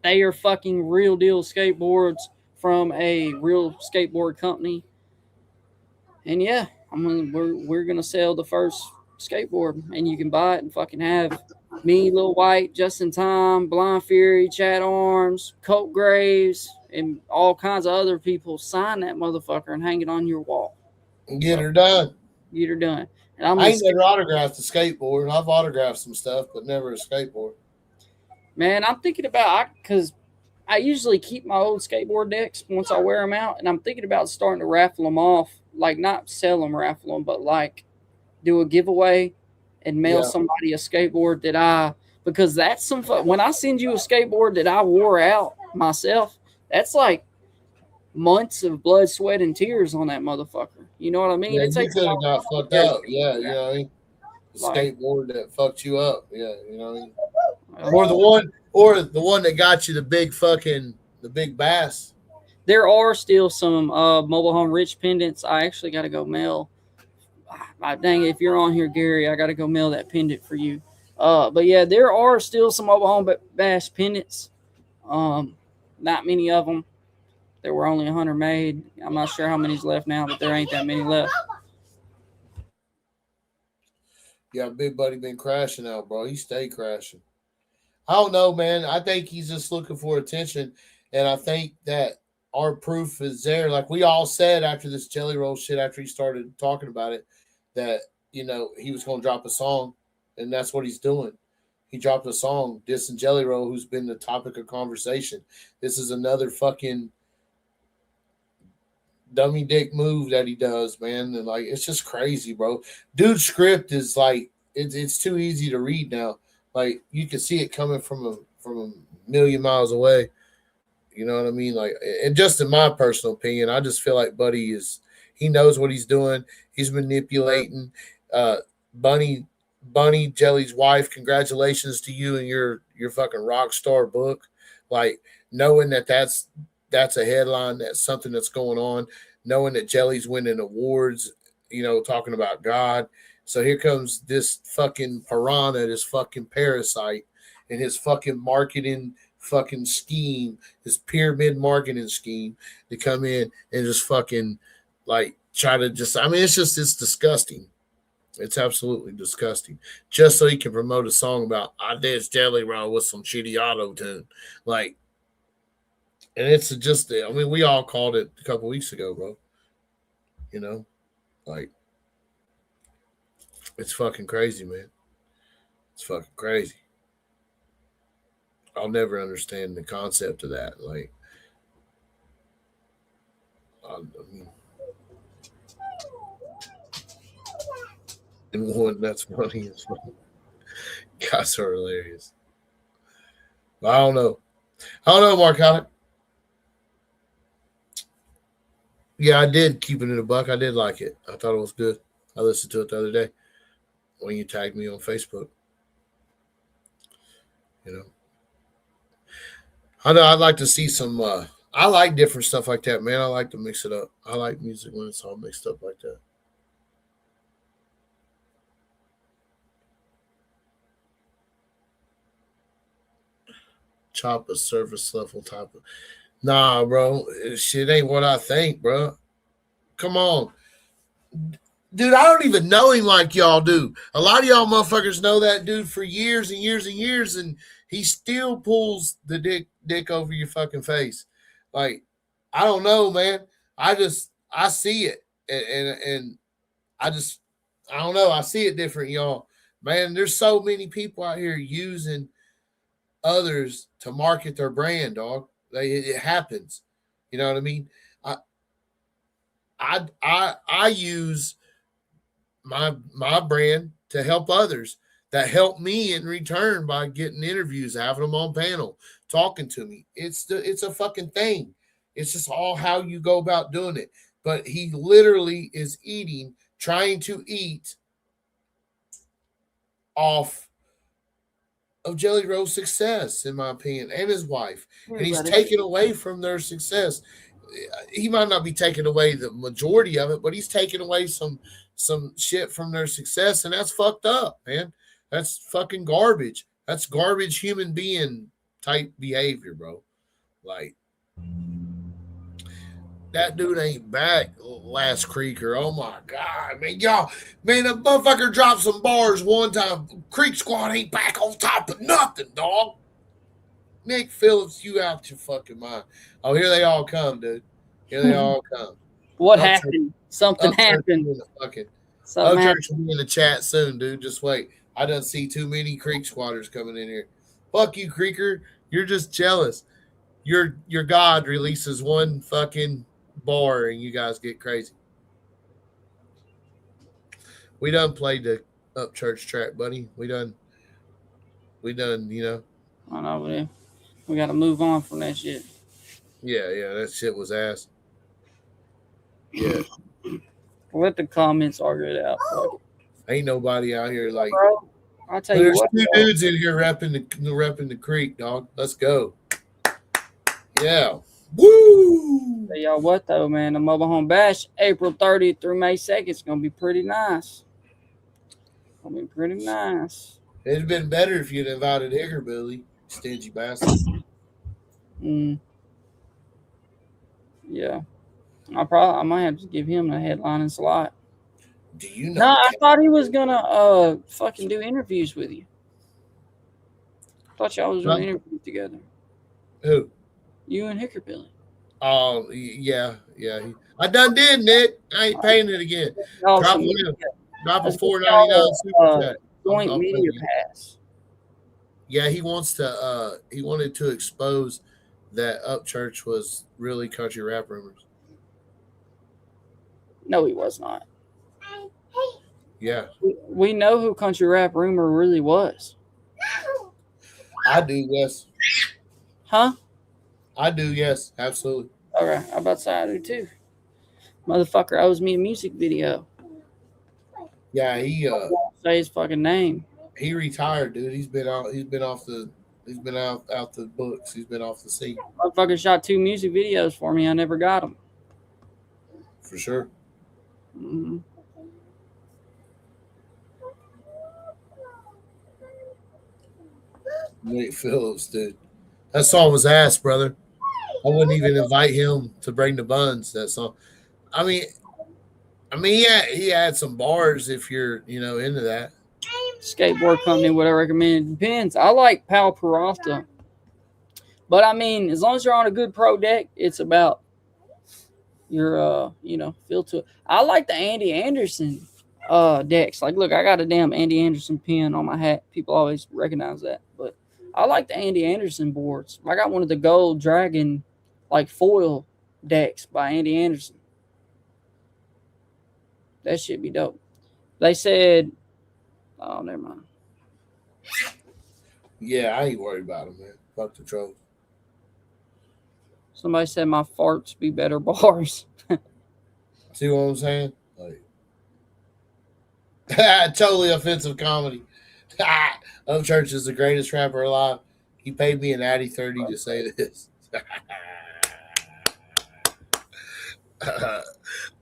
They are fucking real deal skateboards from a real skateboard company. And yeah, we're gonna sell the first skateboard, and you can buy it and fucking have me, Lil White, Justin Time, Blind Fury, Chad Arms, Colt Graves, and all kinds of other people sign that motherfucker and hang it on your wall. Get her done. Get her done. And I ain't never autographed a skateboard. I've autographed some stuff, but never a skateboard. Man, I'm thinking about because I usually keep my old skateboard decks once I wear them out, and I'm thinking about starting to raffle them off. Like, not sell them, raffle them, but like do a giveaway and mail somebody a skateboard because that's some fun. When I send you a skateboard that I wore out myself, that's like months of blood, sweat, and tears on that motherfucker. You know what I mean? Yeah, you could have got fucked up. Yeah, you know what I mean? The skateboard that fucked you up. Yeah, you know what I mean? Or the one that got you the big bass. There are still some Mobile Home Rich pendants. I actually got to go mail. Dang it, if you're on here, Gary, I got to go mail that pendant for you. But yeah, there are still some Mobile Home Bash pendants. Not many of them. There were only 100 made. I'm not sure how many's left now, but there ain't that many left. Yeah, Big Buddy been crashing out, bro. He stayed crashing. I don't know, man. I think he's just looking for attention, and I think that our proof is there. Like we all said after this Jelly Roll shit, after he started talking about it, that, you know, he was going to drop a song, and that's what he's doing. He dropped a song, dissing Jelly Roll, who's been the topic of conversation. This is another fucking dummy dick move that he does, man. And like, it's just crazy, bro. Dude's script is like, it's too easy to read now. Like, you can see it coming from a million miles away. You know what I mean? Like, and just in my personal opinion, I just feel like Buddy he knows what he's doing. He's manipulating. Bunny, Jelly's wife, congratulations to you and your fucking rock star book. Like, knowing that's a headline, that's something that's going on, knowing that Jelly's winning awards, you know, talking about God. So here comes this fucking piranha, this fucking parasite, and his fucking marketing fucking scheme, his pyramid marketing scheme to come in and just fucking like try to it's disgusting. It's absolutely disgusting. Just so he can promote a song about I did Jelly Roll with some shitty auto tune. Like, and it's just, I mean, we all called it a couple weeks ago, bro. You know, like, it's fucking crazy, man. It's fucking crazy. I'll never understand the concept of that. Like, I mean, and one that's funny as well. Guys are hilarious. I don't know. I don't know, Mark. Yeah, I did keep it in a buck. I did like it. I thought it was good. I listened to it the other day when you tagged me on Facebook. You know, I know I'd like to see some. I like different stuff like that, man. I like to mix it up. I like music when it's all mixed up like that. Chop a surface level type of. Nah, bro. Shit ain't what I think, bro. Come on. Dude, I don't even know him like y'all do. A lot of y'all motherfuckers know that dude for years and years and years, and he still pulls the dick over your fucking face. Like, I don't know, man. I see it, and I don't know. I see it different, y'all. Man, there's so many people out here using others to market their brand, dog. It happens. You know what I mean? I use my brand to help others that help me in return by getting interviews, having them on panel, talking to me. It's a fucking thing. It's just all how you go about doing it. But he literally is trying to eat off of Jelly Roll's success, in my opinion, and his wife. And he's taking away from their success. He might not be taking away the majority of it, but he's taking away some shit from their success, and that's fucked up, man. That's fucking garbage. That's garbage human being type behavior, bro. Like, that dude ain't back, Last Creeker. Oh my god, man, y'all, man, the motherfucker dropped some bars one time. Creek Squad ain't back on top of nothing, dog. Nick Phillips, you out your fucking mind. Oh, here they all come, dude. Here they all come. What happened? Something happened. Church will be in the chat soon, dude. Just wait. I done see too many Creek Squatters coming in here. Fuck you, Creeker. You're just jealous. Your God releases one fucking bar and you guys get crazy. We done played the Up Church track, buddy. We done, you know. I know, man. We got to move on from that shit. Yeah, that shit was ass. Yeah. Let the comments argue it out. Ain't nobody out here like. Bro, I'll tell you there's what. There's two dudes in here repping the creek, dog. Let's go. Yeah. Woo! Tell y'all what though, man. The Mobile Home Bash, April 30th through May 2nd, it's gonna be pretty nice. It'd been better if you'd invited Hickerbilly, stingy bastard. Yeah. I might have to give him the headlining slot. Do you know? No, I thought he was gonna fucking do interviews with you. I thought y'all was doing interviews together. Who? You and Hickerbilly. Oh yeah. I done did, Nick. I ain't paying it again. Drop a $4.99 super chat. Joint media pass. Yeah, he wanted to expose that Upchurch was really country rap rumors. No, he was not. Yeah. We know who country rap rumor really was. I do, yes. Huh? I do, yes, absolutely. Okay, how about I do too? Motherfucker owes me a music video. Yeah, he say his fucking name. He retired, dude. He's been out the books. He's been off the scene. Motherfucker shot 2 music videos for me. I never got them. For sure. Mm-hmm. Nick Phillips, dude. That song was ass, brother. I wouldn't even invite him to bring the buns. That song. I mean, he had some bars if you're, into that. Skateboard company, what I recommend. It depends. I like Pal Peralta. But I mean, as long as you're on a good pro deck, it's about your, feel to it. I like the Andy Anderson decks. Like, look, I got a damn Andy Anderson pin on my hat. People always recognize that. But I like the Andy Anderson boards. I got one of the gold dragon, like foil decks by Andy Anderson. That should be dope. They said, oh, never mind. Yeah, I ain't worried about them, man. Fuck the trolls. Somebody said my farts be better bars. See what I'm saying? Like, totally offensive comedy. Church is the greatest rapper alive. He paid me an Addy 30 to say this.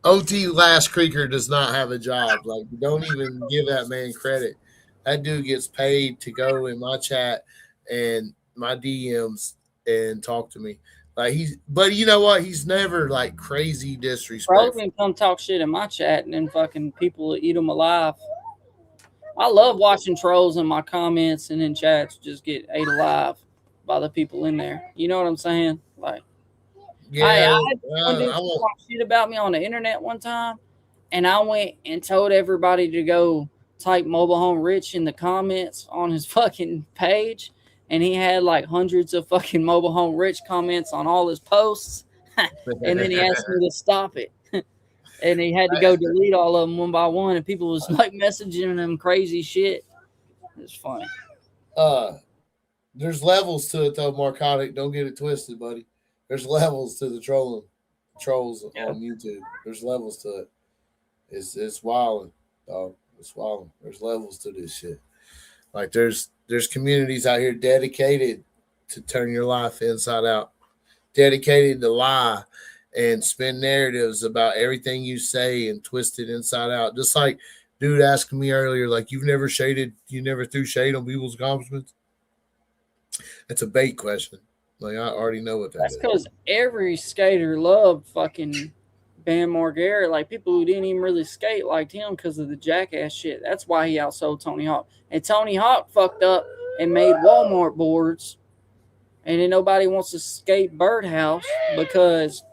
OT Last Creeker does not have a job. Like, don't even give that man credit. That dude gets paid to go in my chat and my DMs and talk to me. Like, but you know what? He's never like crazy disrespectful. Bro can come talk shit in my chat and then fucking people will eat them alive. I love watching trolls in my comments and in chats just get ate alive by the people in there. You know what I'm saying? Like, yeah, I had one dude talk shit about me on the internet one time, and I went and told everybody to go type Mobile Home Rich in the comments on his fucking page, and he had like hundreds of fucking Mobile Home Rich comments on all his posts, and then he asked me to stop it. And he had to go delete all of them one by one, and people was like messaging him crazy shit. It's funny. There's levels to it though, Marcotic. Don't get it twisted, buddy. There's levels to the trolls on YouTube. There's levels to it. It's wild, dog. It's wild. There's levels to this shit. Like there's communities out here dedicated to turn your life inside out, dedicated to lie and spin narratives about everything you say and twist it inside out. Just like dude asking me earlier, like you never threw shade on people's accomplishments. It's a bait question. Like I already know what That's because every skater loved fucking Bam Margera. Like people who didn't even really skate liked him because of the jackass shit. That's why he outsold Tony Hawk. And Tony Hawk fucked up and made Walmart boards, and then nobody wants to skate Birdhouse because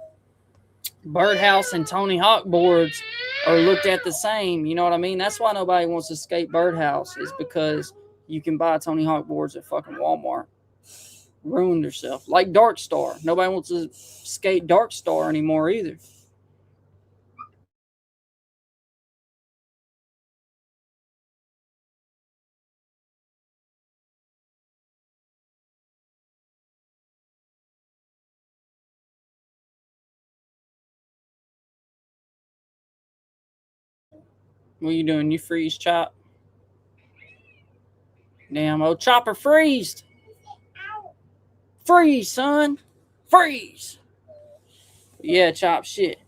Birdhouse and Tony Hawk boards are looked at the same. You know what I mean? That's why nobody wants to skate Birdhouse, is because you can buy Tony Hawk boards at fucking Walmart. Ruined herself. Like Dark Star. Nobody wants to skate Dark Star anymore either. What you doing? You freeze, Chop? Damn, old Chopper freezed. Freeze, son. Freeze. Yeah, Chop, shit.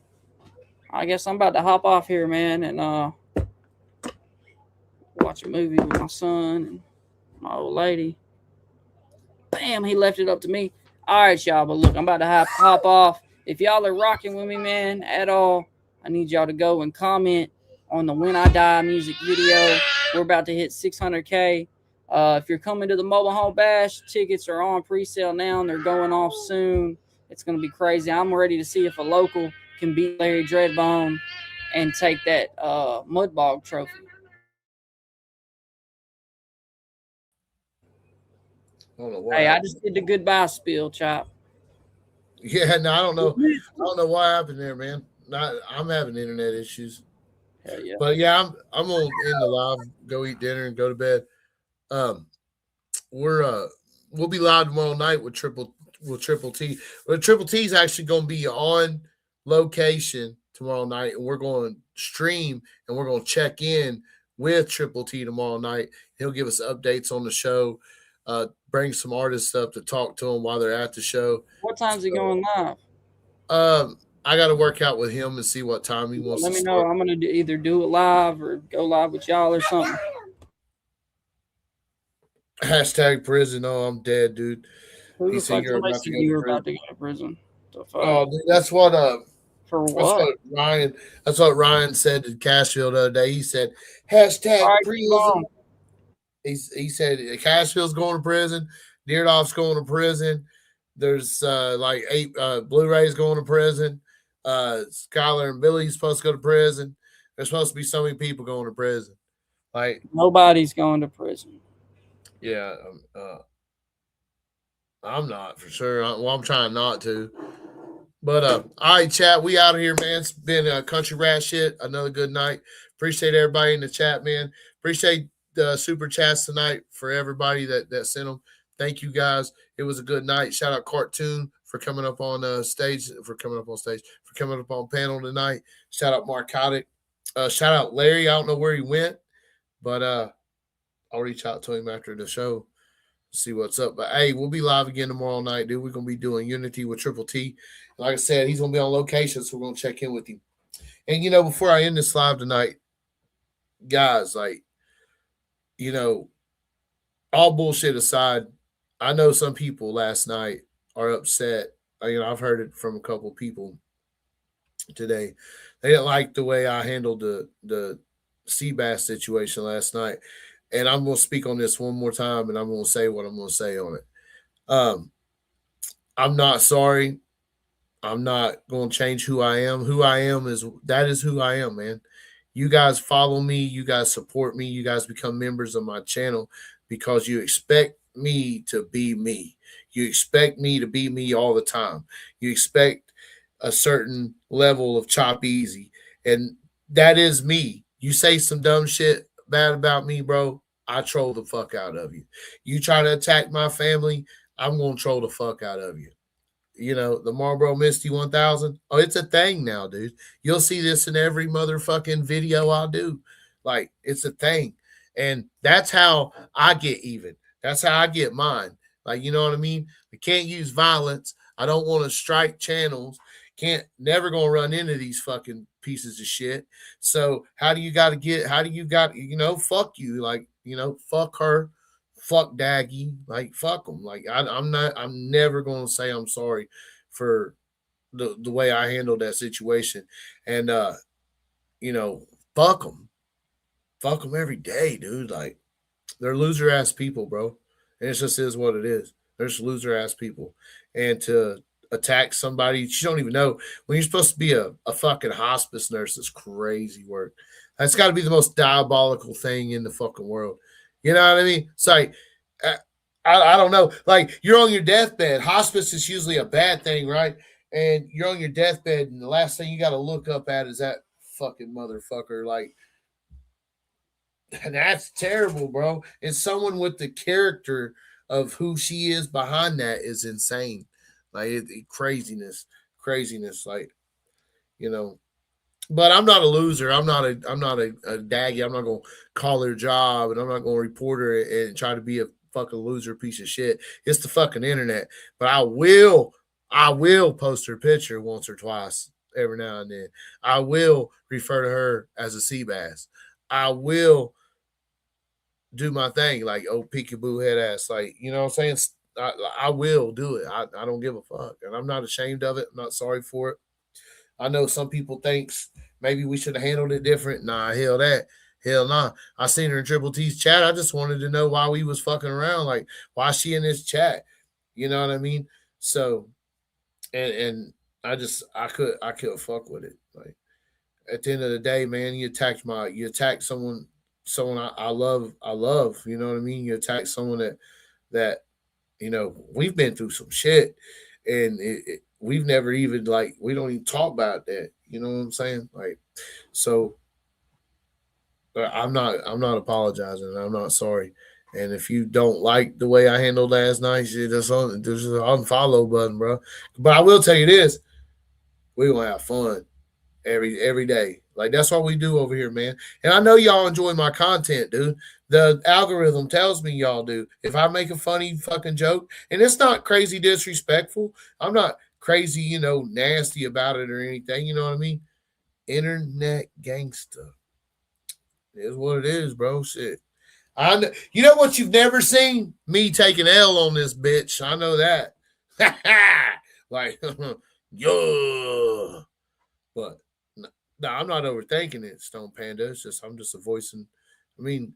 I guess I'm about to hop off here, man, and watch a movie with my son and my old lady. Bam, he left it up to me. All right, y'all, but look, I'm about to hop off. If y'all are rocking with me, man, at all, I need y'all to go and comment on the When I Die music video. We're about to hit 600K. If you're coming to the Mobile Home Bash, tickets are on pre-sale now, and they're going off soon. It's going to be crazy. I'm ready to see if a local can beat Larry Dreadbone and take that Mudbog trophy. I just did the goodbye spiel, Chop. Yeah, no, I don't know. I don't know what happened there, man. I'm having internet issues. Hell yeah. But yeah, I'm gonna end the live, go eat dinner, and go to bed. We'll be live tomorrow night with Triple T. Well, Triple T is actually gonna be on location tomorrow night, and we're going to stream and we're going to check in with Triple T tomorrow night. He'll give us updates on the show, bring some artists up to talk to them while they're at the show. What time's he going live? I got to work out with him and see what time he wants. Let me know. I'm going to either do it live or go live with y'all or something. Hashtag prison. Oh, I'm dead, dude. Who the fuck somebody said you were about to go to prison? Oh, dude, that's what for what? That's what Ryan said to Cashville the other day. He said, hashtag prison. He said Cashville's going to prison, Deerdoff's going to prison. There's like 8 Blu-rays going to prison. Skylar and Billy's supposed to go to prison. There's supposed to be so many people going to prison. Like nobody's going to prison. Yeah. I'm not for sure. Well, I'm trying not to. But all right, chat. We out of here, man. It's been a country rat shit. Another good night. Appreciate everybody in the chat, man. Appreciate the super chats tonight for everybody that sent them. Thank you guys. It was a good night. Shout out Cartoon for coming up on stage, for coming up on panel tonight. Shout out Marcotic. Shout out Larry. I don't know where he went, but I'll reach out to him after the show. See what's up. But hey, we'll be live again tomorrow night, dude. We're gonna be doing Unity with Triple T. Like I said, he's gonna be on location, so we're gonna check in with him. And before I end this live tonight, guys, all bullshit aside, I know some people last night are upset. I've heard it from a couple people today. They didn't like the way I handled the sea bass situation last night. And I'm gonna speak on this one more time, and I'm gonna say what I'm gonna say on it. I'm not sorry. I'm not going to change who I am. Who I am is who I am, man. You guys follow me. You guys support me. You guys become members of my channel because you expect me to be me. You expect me to be me all the time. You expect a certain level of chop easy. And that is me. You say some dumb shit bad about me, bro, I troll the fuck out of you. You try to attack my family, I'm going to troll the fuck out of you. The Marlboro Misty 1000. Oh, it's a thing now, dude. You'll see this in every motherfucking video I do. Like, it's a thing. And that's how I get even. That's how I get mine. Like, you know what I mean? I can't use violence. I don't want to strike channels. Never going to run into these fucking pieces of shit. So fuck you. Like, fuck her. Fuck Daggy, like fuck them. Like I'm never gonna say I'm sorry for the way I handled that situation, and fuck them every day, dude. Like they're loser ass people, bro, and it just is what it is. They're just loser ass people, and to attack somebody you don't even know when you're supposed to be a fucking hospice nurse is crazy work. That's got to be the most diabolical thing in the fucking world. You know what I mean? It's like, I don't know. Like, you're on your deathbed. Hospice is usually a bad thing, right? And you're on your deathbed, and the last thing you got to look up at is that fucking motherfucker. Like, and that's terrible, bro. And someone with the character of who she is behind that is insane. Like, craziness. Like, but I'm not a loser. I'm not a daggy. I'm not gonna call her job, and I'm not gonna report her and try to be a fucking loser piece of shit. It's the fucking internet. But I will post her picture once or twice every now and then. I will refer to her as a sea bass. I will do my thing, like peekaboo head ass. Like, you know what I'm saying? I will do it. I don't give a fuck. And I'm not ashamed of it. I'm not sorry for it. I know some people thinks maybe we should have handled it different. Nah, hell that. Hell nah. I seen her in Triple T's chat. I just wanted to know why we was fucking around. Like, why is she in this chat? You know what I mean? So, and I couldn't fuck with it. Like, at the end of the day, man, you attacked someone I love. You know what I mean? You attack someone that we've been through some shit, and we've never even we don't even talk about that. You know what I'm saying? Like, so I'm not apologizing. I'm not sorry. And if you don't like the way I handled last night, there's an unfollow button, bro. But I will tell you this: we're gonna have fun every day. Like, that's what we do over here, man. And I know y'all enjoy my content, dude. The algorithm tells me y'all do. If I make a funny fucking joke, and it's not crazy disrespectful, I'm not crazy, nasty about it or anything. You know what I mean? Internet gangster is what it is, bro. Shit. You know what you've never seen? Me take an L on this bitch. I know that. Like, yeah. But no, I'm not overthinking it, Stone Panda. I'm just voicing. I mean,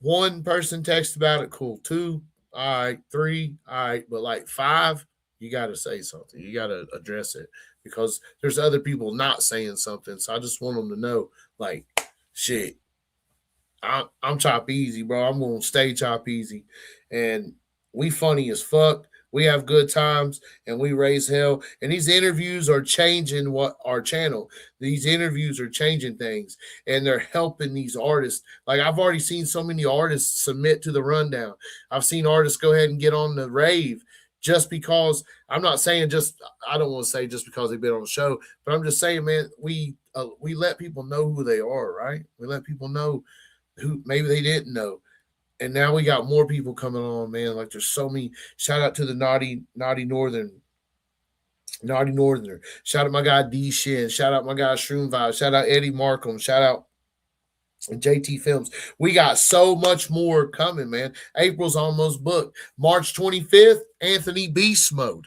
one person texts about it, cool. 2, all right. 3, all right. But like 5, you got to say something. You got to address it because there's other people not saying something. So I just want them to know, like, shit, I'm chop easy, bro. I'm going to stay chop easy. And we funny as fuck. We have good times and we raise hell. And these interviews are changing what our channel. These interviews are changing things and they're helping these artists. Like I've already seen so many artists submit to the rundown. I've seen artists go ahead and get on the rave just because. I'm not saying just, I don't want to say just because they've been on the show, but I'm just saying, man, we let people know who they are, right? We let people know who maybe they didn't know. And now we got more people coming on, man. Like there's so many. Shout out to the naughty Northerner. Shout out my guy D Shin. Shout out my guy Shroom Vibe. Shout out Eddie Markham. Shout out JT Films. We got so much more coming, man. April's almost booked. March 25th, Anthony Beast Mode.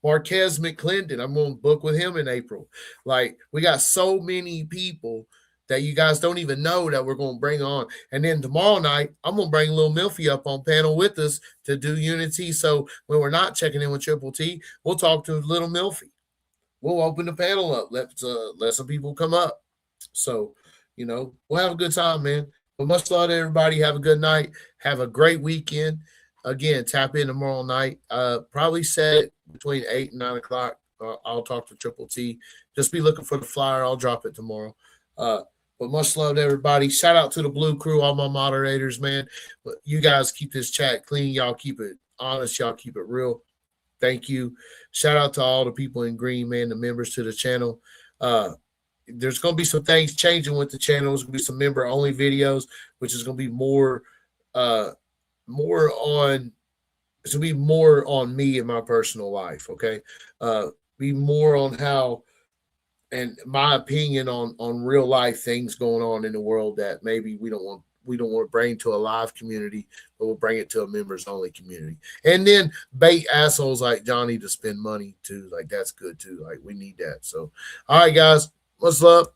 Marquez McClendon. I'm going to book with him in April. Like we got so many people that you guys don't even know that we're going to bring on. And then tomorrow night, I'm going to bring Lil Milfy up on panel with us to do Unity. So when we're not checking in with Triple T, we'll talk to Little Milfy. We'll open the panel up. Let some people come up. So, we'll have a good time, man. But much love to everybody. Have a good night. Have a great weekend. Again, tap in tomorrow night. Probably set it between 8 and 9 o'clock. I'll talk to Triple T. Just be looking for the flyer. I'll drop it tomorrow. But much love to everybody. Shout out to the Blue Crew, all my moderators, man. But you guys keep this chat clean. Y'all keep it honest. Y'all keep it real. Thank you. Shout out to all the people in green, man, the members to the channel. There's going to be some things changing with the channel. There's going to be some member-only videos, which is going to be more on me and my personal life, okay? Be more on how and my opinion on real life things going on in the world that maybe we don't want to bring to a live community, but we'll bring it to a members only community. And then bait assholes like Johnny to spend money too. Like that's good too. Like we need that. So, all right, guys, much love.